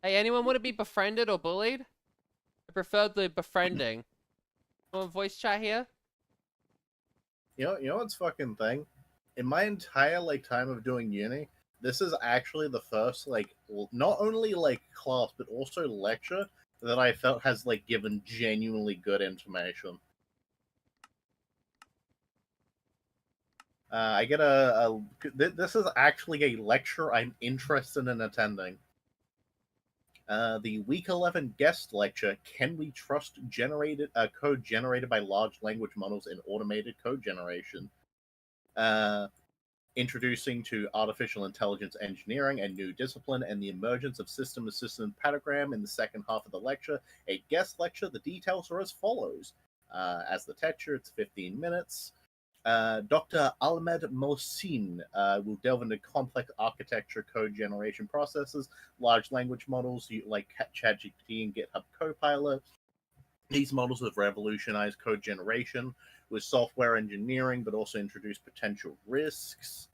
Hey, anyone want to be befriended or bullied? I prefer the befriending. Want voice chat here? You know what's fucking thing? In my entire like time of doing uni, this is actually the first like not only like class but also lecture that I felt has like given genuinely good information. I get this is actually a lecture I'm interested in attending. The week 11 guest lecture: Can we trust generated code generated by large language models in automated code generation? Uh, introducing to artificial intelligence engineering, a new discipline, and the emergence of system assistant patagram in the second half of the lecture, a guest lecture. The details are as follows. As the texture, it's 15 minutes. Dr. Ahmed Mohsin will delve into complex architecture, code generation processes, large language models like ChatGPT and GitHub Copilot. These models have revolutionized code generation with software engineering, but also introduced potential risks.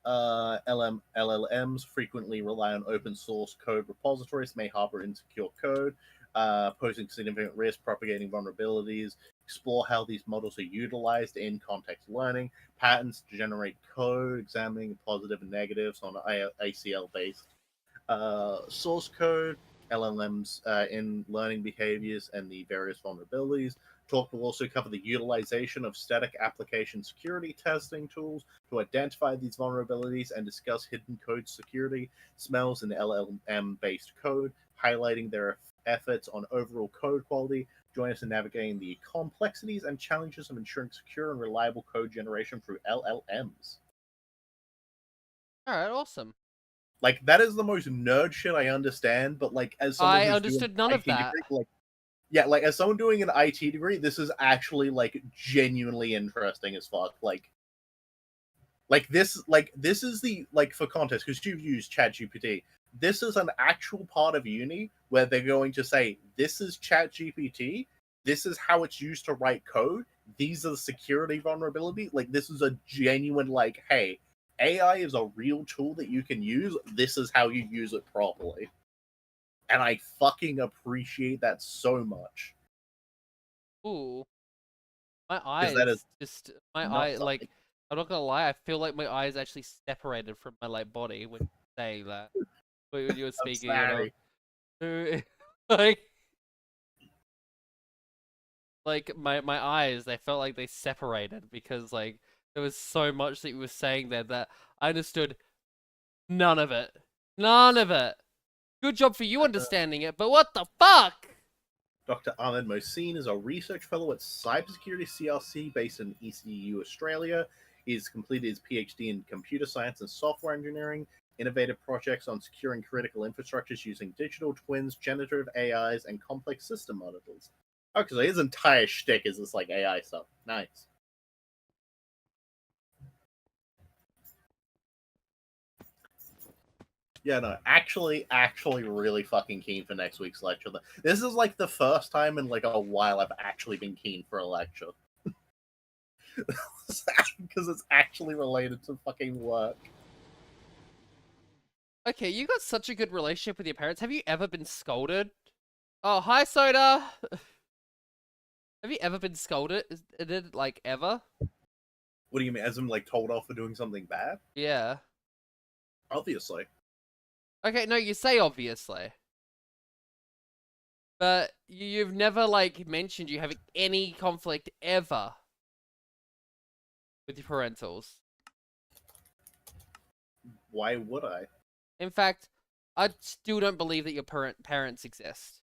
LLMs frequently rely on open source code repositories, may harbor insecure code, posing significant risk, propagating vulnerabilities. Explore how these models are utilized in context learning, patterns to generate code, examining positive and negatives on ACL based source code, LLMs in learning behaviors, and the various vulnerabilities. Talk will also cover the utilization of static application security testing tools to identify these vulnerabilities and discuss hidden code security smells in LLM based code, highlighting their efforts on overall code quality. Join us in navigating the complexities and challenges of ensuring secure and reliable code generation through LLMs. All right, awesome. Like, that is the most nerd shit I understand, but like, as someone I who's understood doing none an of IT that. degree, like, yeah, like as someone doing an IT degree, this is actually like genuinely interesting as fuck. This is the, like, for context, because you've used ChatGPT. This is an actual part of uni where they're going to say, "This is ChatGPT. This is how it's used to write code. These are the security vulnerability." Like, this is a genuine, like, hey, AI is a real tool that you can use. This is how you use it properly. And I fucking appreciate that so much. Ooh, my Because that is eyes just my not eye like something. I'm not gonna lie. I feel like my eyes actually separated from my like body when saying that. When you were I'm speaking, you know, sorry. like my eyes, they felt like they separated because like there was so much that you were saying there that I understood none of it. None of it. Good job for you understanding it, but what the fuck? Dr. Ahmed Mohsin is a research fellow at Cybersecurity CRC based in ECU, Australia. He's completed his PhD in computer science and software engineering, innovative projects on securing critical infrastructures using digital twins, generative AIs, and complex system models. Okay, so his entire shtick is this like AI stuff. Nice. Yeah, no, actually, really fucking keen for next week's lecture. This is like the first time in like a while I've actually been keen for a lecture. Because it's actually related to fucking work. Okay, you got such a good relationship with your parents. Have you ever been scolded? Oh, hi, Soda. Have you ever been scolded? Did like ever? What do you mean? As in, like, told off for doing something bad? Yeah. Obviously. Okay, no, you say obviously, but you've never like mentioned you having any conflict ever with your parentals. Why would I? In fact, I still don't believe that your parents exist.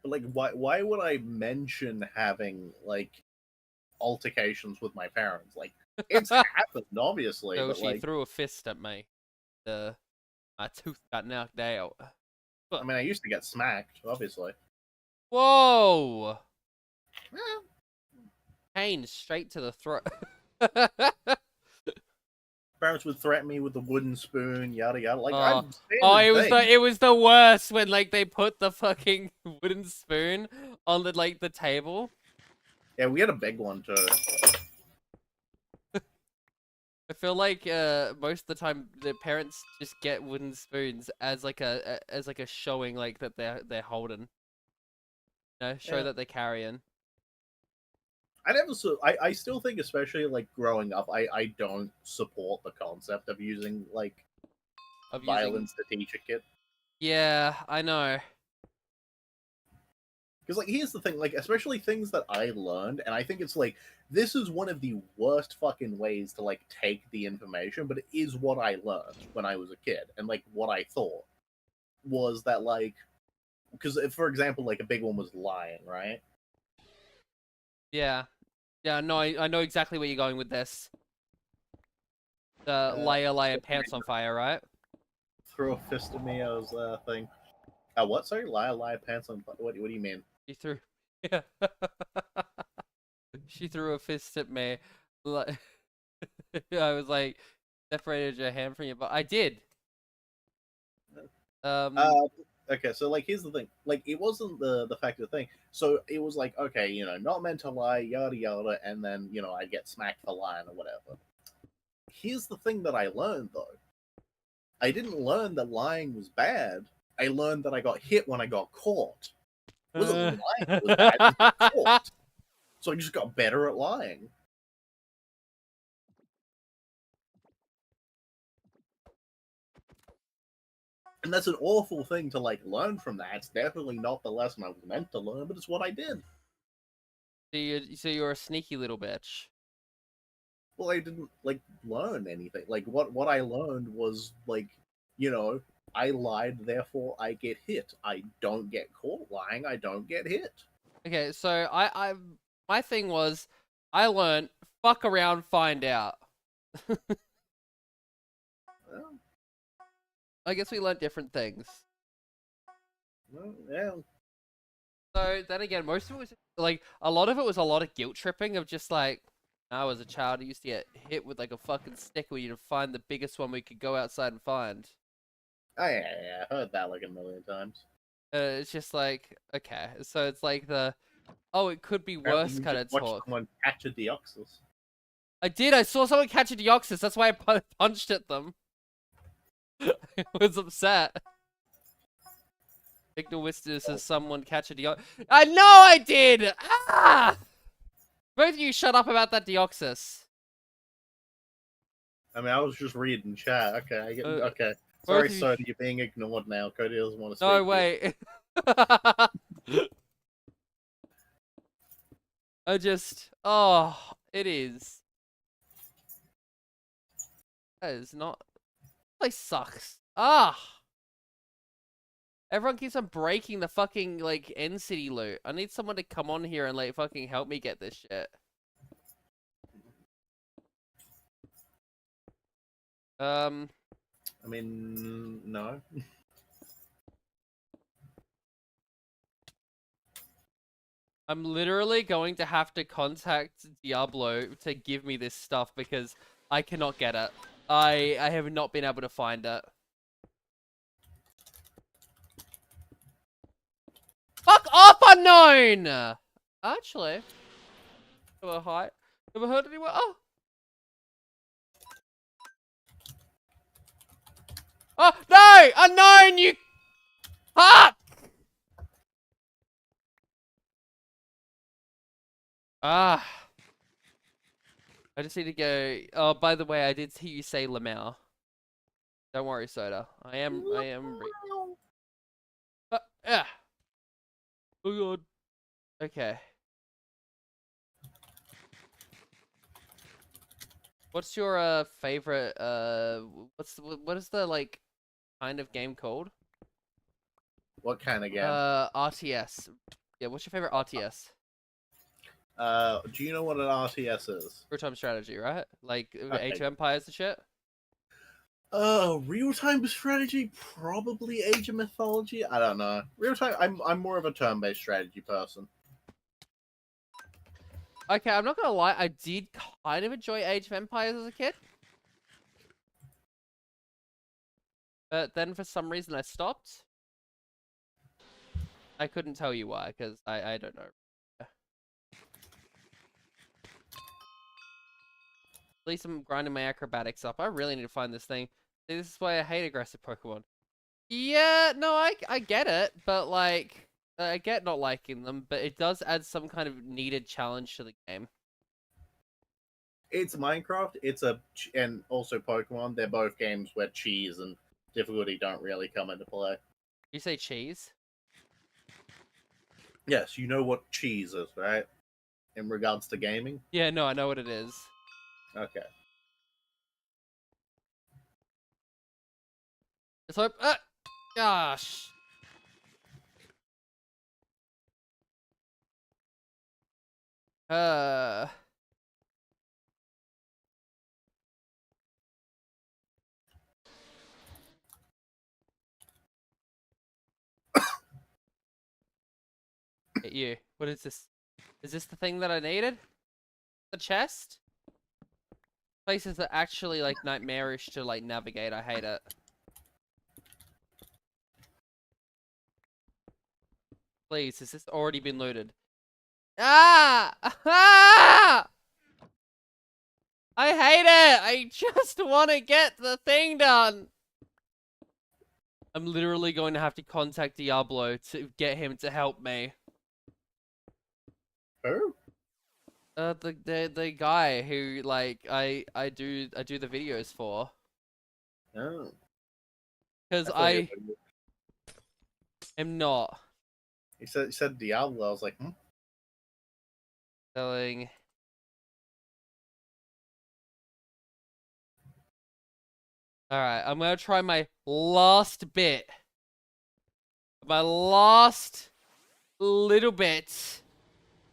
But, like, why would I mention having, like, altercations with my parents? Like, it's happened, obviously, So but, she like, threw a fist at me. My tooth got knocked out. I mean, I used to get smacked, obviously. Whoa! Eh, Pain straight to the throat. parents would threaten me with the wooden spoon, yada yada. Like, Oh, I'm oh, standard thing. it was the worst when like they put the fucking wooden spoon on the like the table. Yeah, we had a big one, too. I feel like most of the time the parents just get wooden spoons as like as like a showing like that they're holding. You know, show Yeah. that they're carrying. I still think, especially, like, growing up, I don't support the concept of using, like, Of using. violence to teach a kid. Yeah, I know. Because, like, here's the thing, like, especially things that I learned, and I think it's like, this is one of the worst fucking ways to, like, take the information, but it is what I learned when I was a kid, and, like, what I thought was that, like, because, for example, like, a big one was lying, right? Yeah. Yeah, no, I know exactly where you're going with this. The liar, pants on fire, right? Throw a fist at me. I was thing. What? Sorry, liar, pants on. What do you mean? She threw, yeah, she threw a fist at me. Like, I was like, separated your hand from you, but I did. Uh, Um, okay, so like here's the thing. Like it wasn't the fact of the thing. So it was like, okay, not meant to lie, yada yada, and then I get smacked for lying or whatever. Here's the thing that I learned though. I didn't learn that lying was bad. I learned that I got hit when I got caught. It wasn't lying that was bad, it was being caught. So I just got better at lying. And that's an awful thing to like learn from that. It's definitely not the lesson I was meant to learn, but it's what I did. so you're a sneaky little bitch. Well, I didn't like learn anything. Like what I learned was like, I lied, therefore I get hit. I don't get caught lying, I don't get hit. Okay, so my thing was, I learned fuck around, find out. Well, I guess we learned different things. yeah. So then again, most of it was like a lot of it was a lot of guilt tripping of just like I was a child, I used to get hit with like a fucking stick where you'd find the biggest one we could go outside and find. Oh, yeah, I heard that like a million times. It's just like okay, so it's like the oh it could be Apparently worse you kind just of watched talk. someone catch a Deoxys. I did. I saw someone catch a Deoxys. That's why I punched at them. I was upset. Ignore Wisters says someone catch a Deoxys. I know I did! Ah! Both of you shut up about that Deoxys. I mean, I was just reading chat. Okay, I get. Uh, Okay, both sorry, of you. Soda, you're being ignored now. Cody doesn't want to speak. No, to you. wait. I just. Oh, it is. That is not. This place sucks. Ah! Everyone keeps on breaking the fucking, like, end city loot. I need someone to come on here and, like, fucking help me get this shit. I mean, no. I'm literally going to have to contact Diablo to give me this stuff because I cannot get it. I have not been able to find it. Fuck off, unknown! Actually, have I heard anyone? Oh! Oh, no! Unknown, you... Fuck! Ah. I just need to go... Oh, by the way, I did hear you say Lamau. Don't worry, Soda. I am... Yeah. Oh, God. Okay. What's your favorite what is the like kind of game called? What kind of game? RTS. Yeah, what's your favorite RTS? Do you know what an RTS is? Real-time strategy, right? Like Age Okay. of Empires and shit? Real-time strategy, probably Age of Mythology. I don't know. Real-time. I'm more of a turn-based strategy person. Okay, I'm not gonna lie, I did kind of enjoy Age of Empires as a kid. But then for some reason I stopped. I couldn't tell you why, because I don't know. At least I'm grinding my acrobatics up. I really need to find this thing. See, this is why I hate aggressive Pokemon. Yeah, no, I get it, but like, I get not liking them, but it does add some kind of needed challenge to the game. It's Minecraft. And also Pokemon. They're both games where cheese and difficulty don't really come into play. You say cheese? Yes, you know what cheese is, right? In regards to gaming. Yeah, no, I know what it is. Okay. Let's hope. Gosh. at you. What is this? Is this the thing that I needed? The chest? Places are actually like nightmarish to like navigate. I hate it. Please, has this already been looted? Ah! Ah! I hate it! I just want to get the thing done! I'm literally going to have to contact Diablo to get him to help me. Who? The guy who like I do the videos for. Oh. Because thought I am not you said Diablo. I was like, hmm? telling. Alright, I'm gonna try my last bit. My last little bit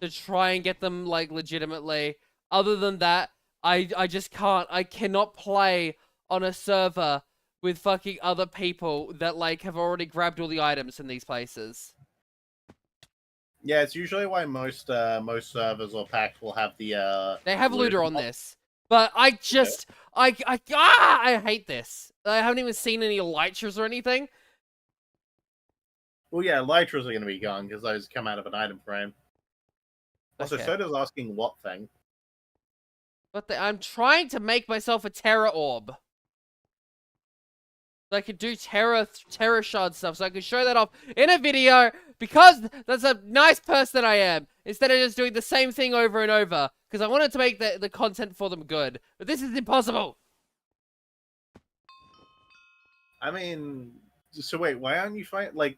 to try and get them like legitimately. Other than that, I just can't. I cannot play on a server with fucking other people that like have already grabbed all the items in these places. Yeah, it's usually why most servers or packs will have the They have looter on box. this, but I just I hate this. I haven't even seen any elytras or anything. Well, yeah, Elytras are going to be gone because those come out of an item frame. Also, Okay. Soda's asking what thing? But I'm trying to make myself a Terra Orb. So I could do Terra Shard stuff, so I can show that off in a video, because that's a nice person I am, instead of just doing the same thing over and over, because I wanted to make the content for them good. But this is impossible! I mean, so wait, why aren't you fighting? Like,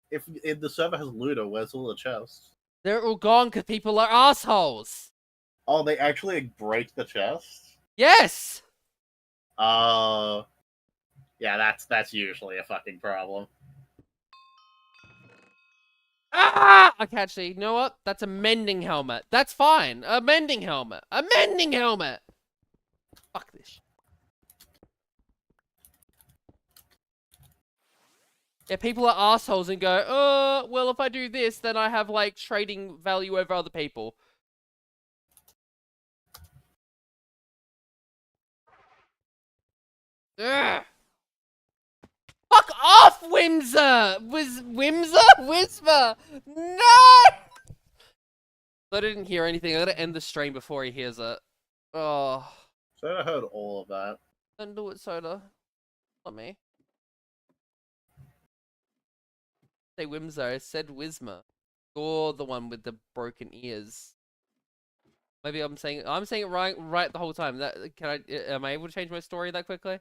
if the server has looter, where's all the chests? They're all gone because people are assholes! Oh, they actually like, break the chest? Yes! Yeah, that's usually a fucking problem. Ah! Okay, actually, you know what? That's a mending helmet. That's fine. A mending helmet. A mending helmet! Fuck this shit. Yeah, people are assholes and go, well, if I do this, then I have, like, trading value over other people. Ugh. Fuck off, Whimser! Whisper! No! I didn't hear anything. I gotta end the stream before he hears it. Oh. Soda heard all of that. Don't do it, Soda. Let me. Say Whimser. I said Whismer. You're the one with the broken ears. Maybe I'm saying it right the whole time. Am I able to change my story that quickly?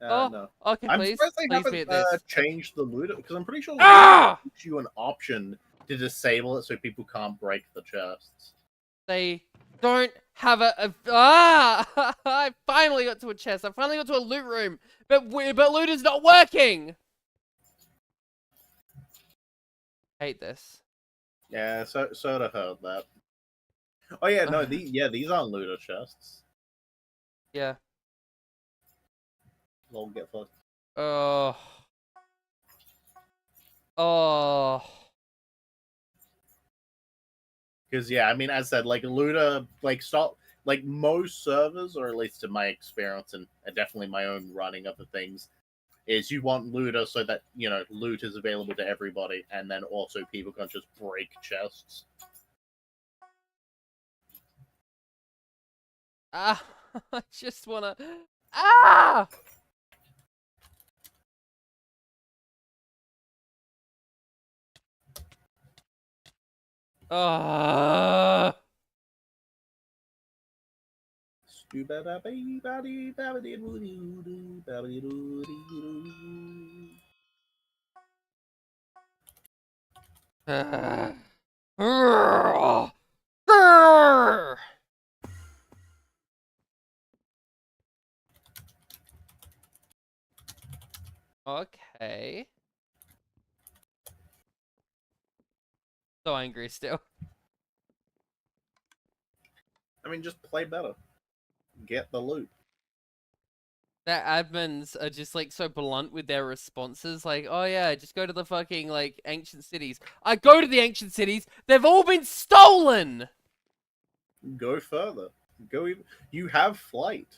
Oh, No. okay, I'm please. surprised they Please be at this. haven't changed the looter, because I'm pretty sure the Ah! looter gives you an option to disable it so people can't break the chests. They don't have ah! I finally got to a chest. I finally got to a loot room, but loot is not working. Hate this. Yeah, Soda heard that. Oh yeah, no, these aren't looter chests. Yeah. They'll get fucked. Oh. Oh. Because yeah, I mean, as I said, like looter, like stop, like most servers, or at least in my experience and definitely my own running of the things, is you want looter so that loot is available to everybody, and then also people can just break chests. Ah. I just wanna. Ah. Ah. Okay. So angry still. I mean, just play better. Get the loot. Their admins are just like so blunt with their responses. Like, oh yeah, just go to the fucking like ancient cities. I go to the ancient cities. They've all been stolen. Go further. Go even. You have flight.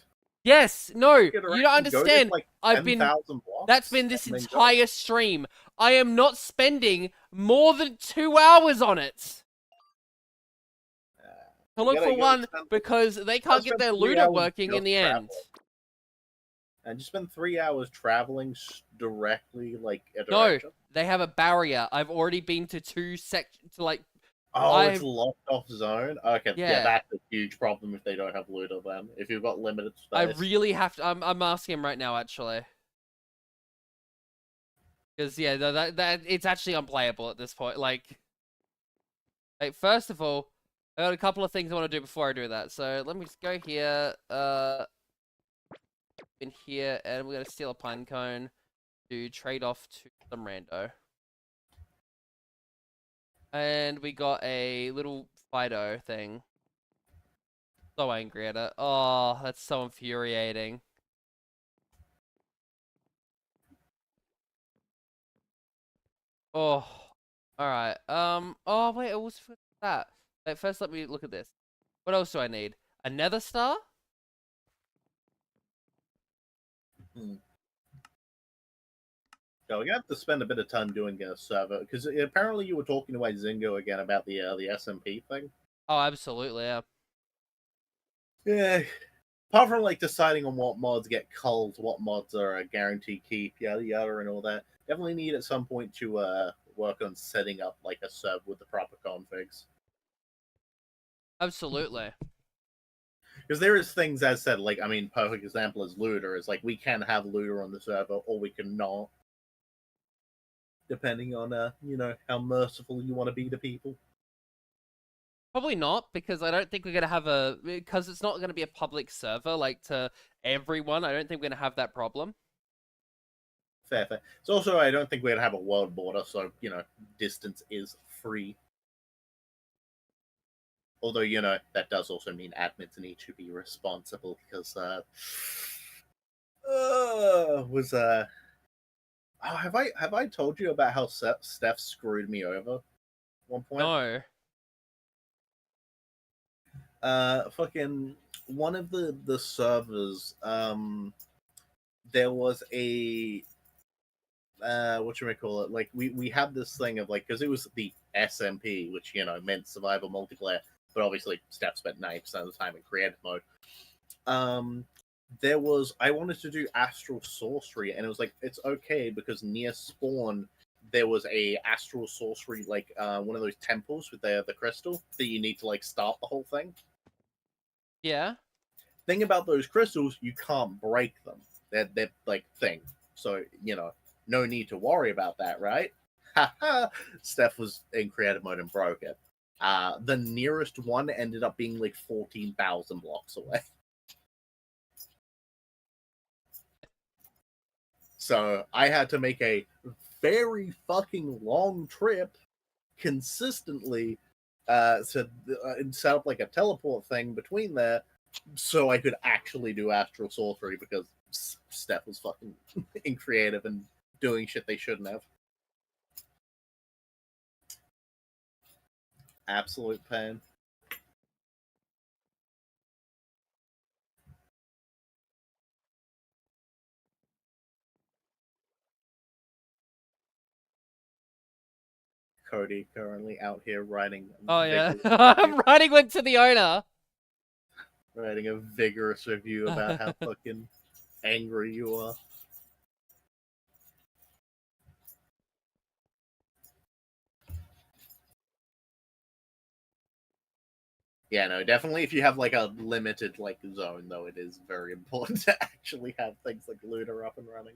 Yes, no, Get you don't around. Go to understand. like I've been 10,000 That's blocks been this and then go. entire stream. I am not spending more than 2 hours on it. To look for one, because they can't get their looter working in the end. And you spend 3 hours traveling directly like a No, direction. they have a barrier. I've already been to two sections, to like, Oh, it's locked off zone? Okay, yeah, Yeah. that's a huge problem if they don't have looter then. If you've got limited I space. really have to. I'm asking him right now, actually. Because yeah, that it's actually unplayable at this point. Like, first of all, I got a couple of things I want to do before I do that. So let me just go here, in here, and we're gonna steal a pine cone to trade off to some rando. And we got a little Fido thing. So angry at it. Oh, that's so infuriating. Oh, alright. Oh, wait, it was for that. Wait, first, let me look at this. What else do I need? A nether star? So we're gonna have to spend a bit of time doing a server because apparently you were talking to Zingo again about the SMP thing. Oh, absolutely, yeah. Yeah. Apart from like deciding on what mods get culled, what mods are a guaranteed keep, yada yada, and all that, definitely need at some point to work on setting up like a server with the proper configs. Absolutely. Because there is things as said, like I mean, perfect example is looter. Is like we can have looter on the server, or we can not, depending on you know how merciful you want to be to people. Probably not, because I don't think we're gonna have because it's not gonna be a public server, like, to everyone. I don't think we're gonna have that problem. Fair, fair. So also, I don't think we're gonna have a world border, so you know, distance is free. Although you know that does also mean admins need to be responsible because was oh, have I told you about how Steph screwed me over at one point? No. Fucking one of the servers, there was a what should we call it? Like we had this thing of like because it was the SMP, which you know meant survival multiplayer, but obviously Steph spent 90% of the time in creative mode. There was I wanted to do astral sorcery, and it was like it's okay because near spawn there was a astral sorcery like one of those temples with the crystal that you need to like start the whole thing. Yeah. Thing about those crystals, you can't break them. They're like thing. So you know, no need to worry about that, right? Steph was in creative mode and broke it. The nearest one ended up being like 14,000 blocks away. So I had to make a very fucking long trip consistently to set up like a teleport thing between there so I could actually do astral sorcery because Steph was fucking in creative and doing shit they shouldn't have. Absolute pain. Cody currently out here writing. Oh yeah. I'm writing one to the owner. Writing a vigorous review about how fucking angry you are. Yeah, no, definitely if you have like a limited like zone though, it is very important to actually have things like looter up and running.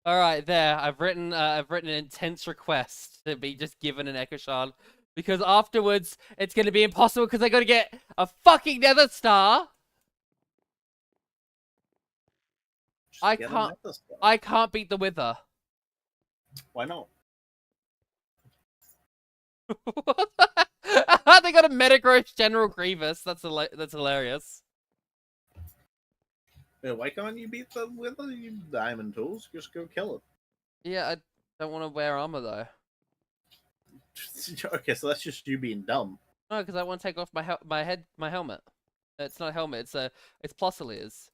All right, there. I've written an intense request to be just given an Echo Shard, because afterwards it's gonna be impossible because I gotta get a fucking Nether Star. I can't beat the Wither. Why not? They got a Metagross General Grievous. That's hilarious. Yeah, why can't you beat them with the diamond tools? Just go kill Yeah, I don't want to wear armor though. it. Okay, so that's just you being dumb. No, because I want to take off my helmet. It's not a helmet. It's Plosileers.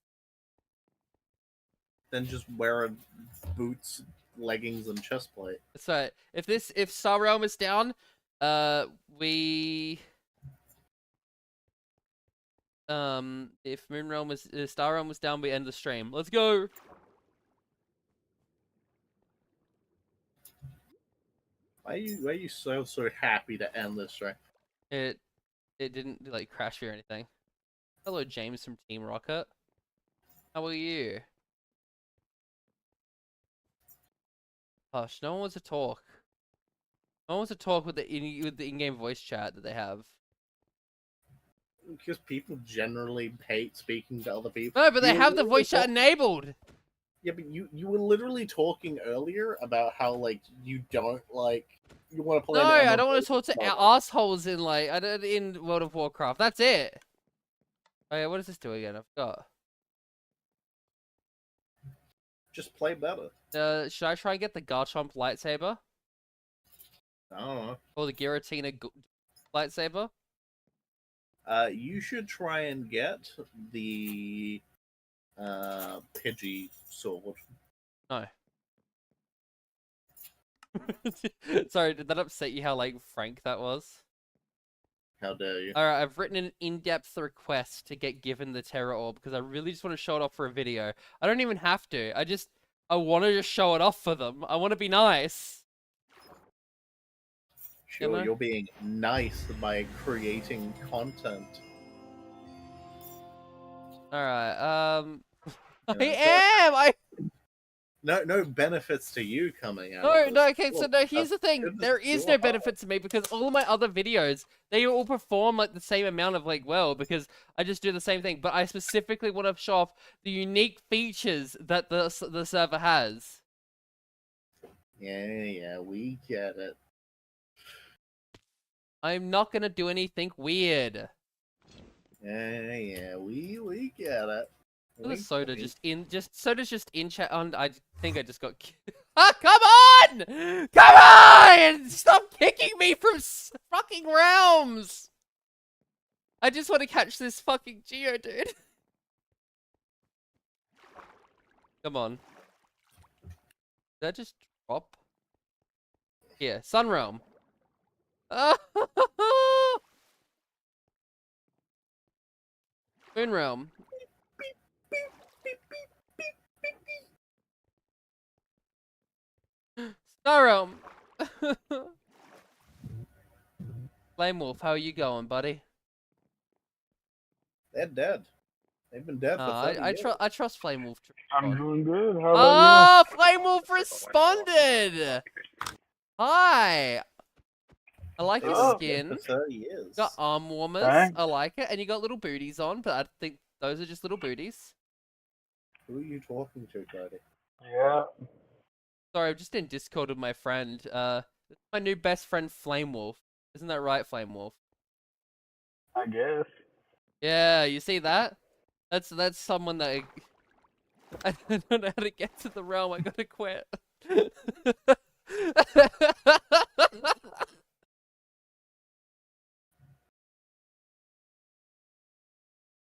Then just wear boots, leggings, and chest plate. So if Star Realm is down, we if Moon Realm was Star Realm was down, we end the stream. Let's go. Why are you so happy to end this, right? It didn't like crash or anything. Hello, James from Team Rocket. How are you? Hush, no one wants to talk. No one wants to talk with the in-game voice chat that they have. Because people generally hate speaking to other people. No, but they You have the literally voice chat enabled. Yeah, but you were literally talking earlier about how like you don't like you want to play. No, an I don't want to talk to MMO. assholes in like in World of Warcraft. That's it. Oh yeah, what does this do again? I forgot. Just play better. Should I try and get the Garchomp lightsaber I don't know. or the Giratina lightsaber? You should try and get the Pidgey sword. No. Sorry, did that upset you how like frank that was? How dare you? Alright, I've written an in-depth request to get given the Terra Orb because I really just want to show it off for a video. I don't even have to. I want to just show it off for them. I want to be nice. Sure, Am I? you're being nice by creating content. Alright, I Yeah, am! No benefits to you coming out. No, of this. no, okay, so Look, no, here's the thing. goodness, There is your no heart. benefit to me because all of my other videos, they all perform like the same amount of like because I just do the same thing, but I specifically want to show off the unique features that the server has. Yeah, we get it. I'm not gonna do anything weird. Yeah, we get it. Look at Soda We- Soda's just in chat on I think I just got ah, come on! Come on! Stop kicking me from fucking realms! I just want to catch this fucking Geodude. Come on. Did that just drop? Here, Sun Realm. Moon Realm. Star Realm. Flame Wolf, how are you going, buddy? They're dead. They've been dead for 30 years. I trust Flame Wolf. I'm doing good. How about Oh, Flame Wolf responded. Hi. I like your Oh. Dead skin. for 30 years. You got arm warmers. Thanks. I like it, and you got little booties on, but I think those are just little booties. Who are you talking to, Cody? you? Yeah. Sorry, I'm just in Discord with my friend. This is my new best friend, Flame Wolf. Isn't that right, Flame Wolf? I guess. Yeah, you see that? That's someone that I don't know how to get to the realm. I gotta quit.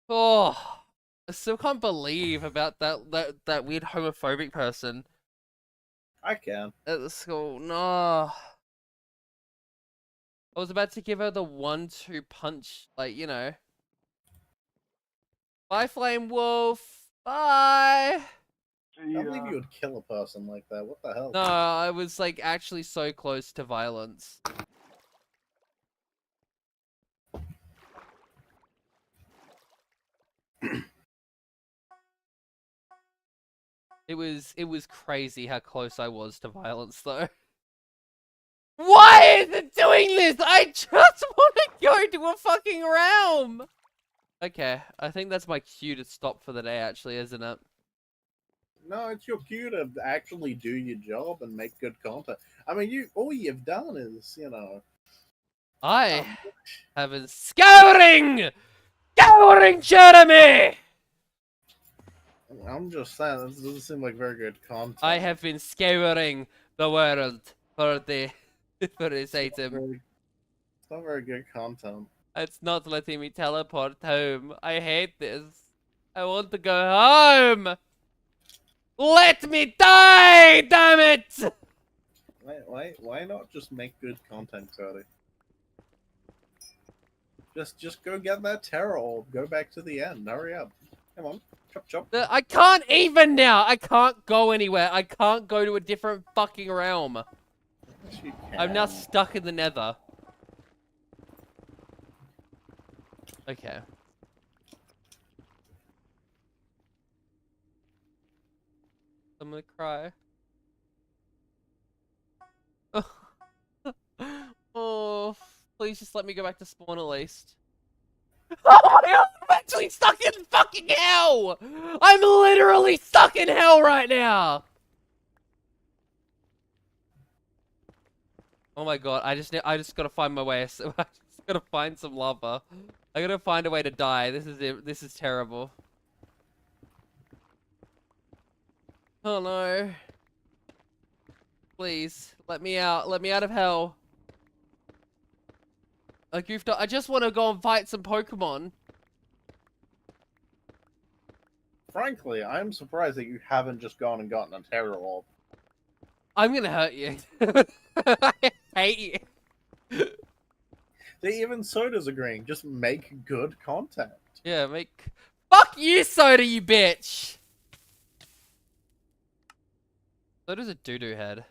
Oh, I still can't believe about that weird homophobic person I can. at the school. No. I was about to give her the 1-2 punch, like, you know. Bye, Flame Wolf. Bye. I can't believe you would kill a person like that. What the hell? No, I was like actually so close to violence. It was crazy how close I was to violence though. Why is it doing this? I just want to go to a fucking realm. Okay, I think that's my cue to stop for the day actually, isn't it? No, it's your cue to actually do your job and make good content. I mean, all you've done is, I have been scouring Jeremy! I'm just saying, this doesn't seem like very good content. I have been scouring the world for the for this item. It's not very good content. It's not letting me teleport home. I hate this. I want to go home! Let me die, damn it! Why not just make good content, Cody? Just go get that terror orb. Go back to the end. Hurry up. Come on. Chop chop. I can't even now. I can't go anywhere. I can't go to a different fucking realm. Yes, you I'm now can. stuck in the nether. Okay. I'm gonna cry. Oh, please just let me go back to spawn at least. Oh my god, I'm actually stuck in fucking hell! I'm literally stuck in hell right now! Oh my god, I just gotta find my way. I just gotta find some lava. I gotta find a way to die. This is it. This is terrible. Oh no. Please, let me out. Let me out of hell. I goofed up. I just want to go and fight some Pokemon. Frankly, I'm surprised that you haven't just gone and gotten a terror orb. I'm gonna hurt you. I hate you. Even Soda's agreeing. Just make good content. Yeah, make... Fuck you, Soda, you bitch! Soda's a doo-doo head.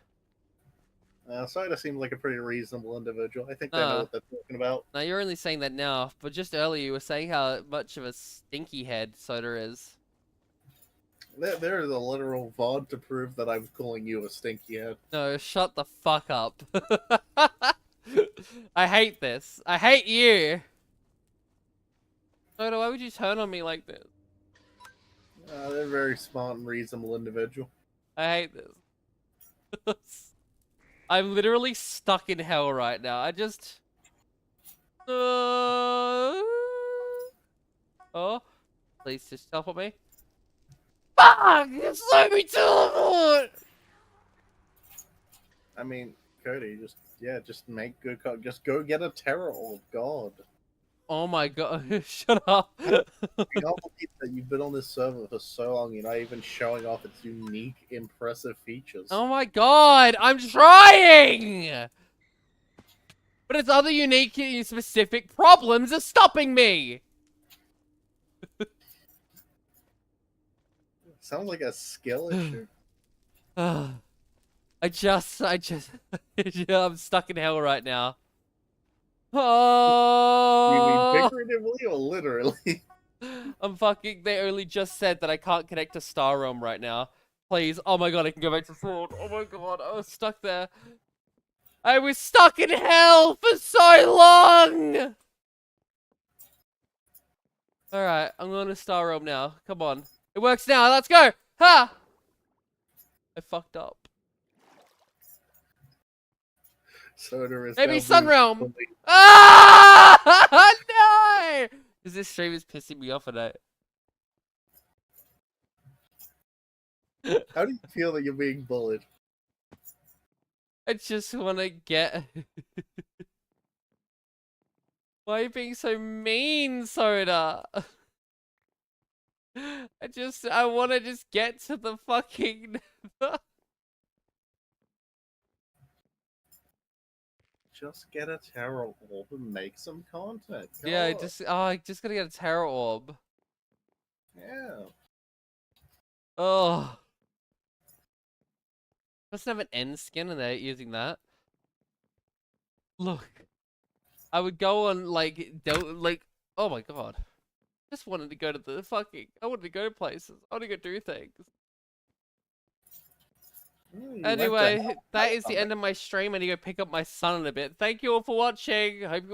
Soda seems like a pretty reasonable individual. I think they know what they're talking about. Now, you're only saying that now, but just earlier you were saying how much of a stinky head Soda is. There is a literal VOD to prove that I'm calling you a stinky head. No, shut the fuck up. I hate this. I hate you! Soda, why would you turn on me like this? They're a very smart and reasonable individual. I hate this. I'm literally stuck in hell right now. I just... Oh, please just teleport me. Fuck! Just let me teleport! I mean, Cody, just make good just go get a terror orb, God. Oh my god, shut up. I can't believe that you've been on this server for so long, you're not even showing off its unique, impressive features. Oh my god, I'm trying! But its other unique and specific problems are stopping me! Sounds like a skill issue. I just, I'm stuck in hell right now. Oh! You mean figuratively or literally? I'm fucking, they only just said that I can't connect to Star Realm right now. Please, oh my god, I can go back to Sword. Oh my god, I was stuck there. I was stuck in hell for so long! Alright, I'm going to Star Realm now. Come on. It works now, let's go! Ha! I fucked up. Soda is Maybe now Sun being Realm! bullied. Ah! No! Because this stream is pissing me off tonight. How do you feel that you're being bullied? I just want to get... Why are you being so mean, Soda? I want to just get to the fucking... Just get a terror orb and make some content. Yeah, I God. just gotta get a Terror Orb. Yeah. Oh. Doesn't have an end skin and they're using that. Look. I would go on, like, oh my god. Just wanted to go to the fucking, I wanted to go places. I want to go do things. You went Anyway, to hell. that is the end of my stream. I need to go pick up my son in a bit. Thank you all for watching. Hope you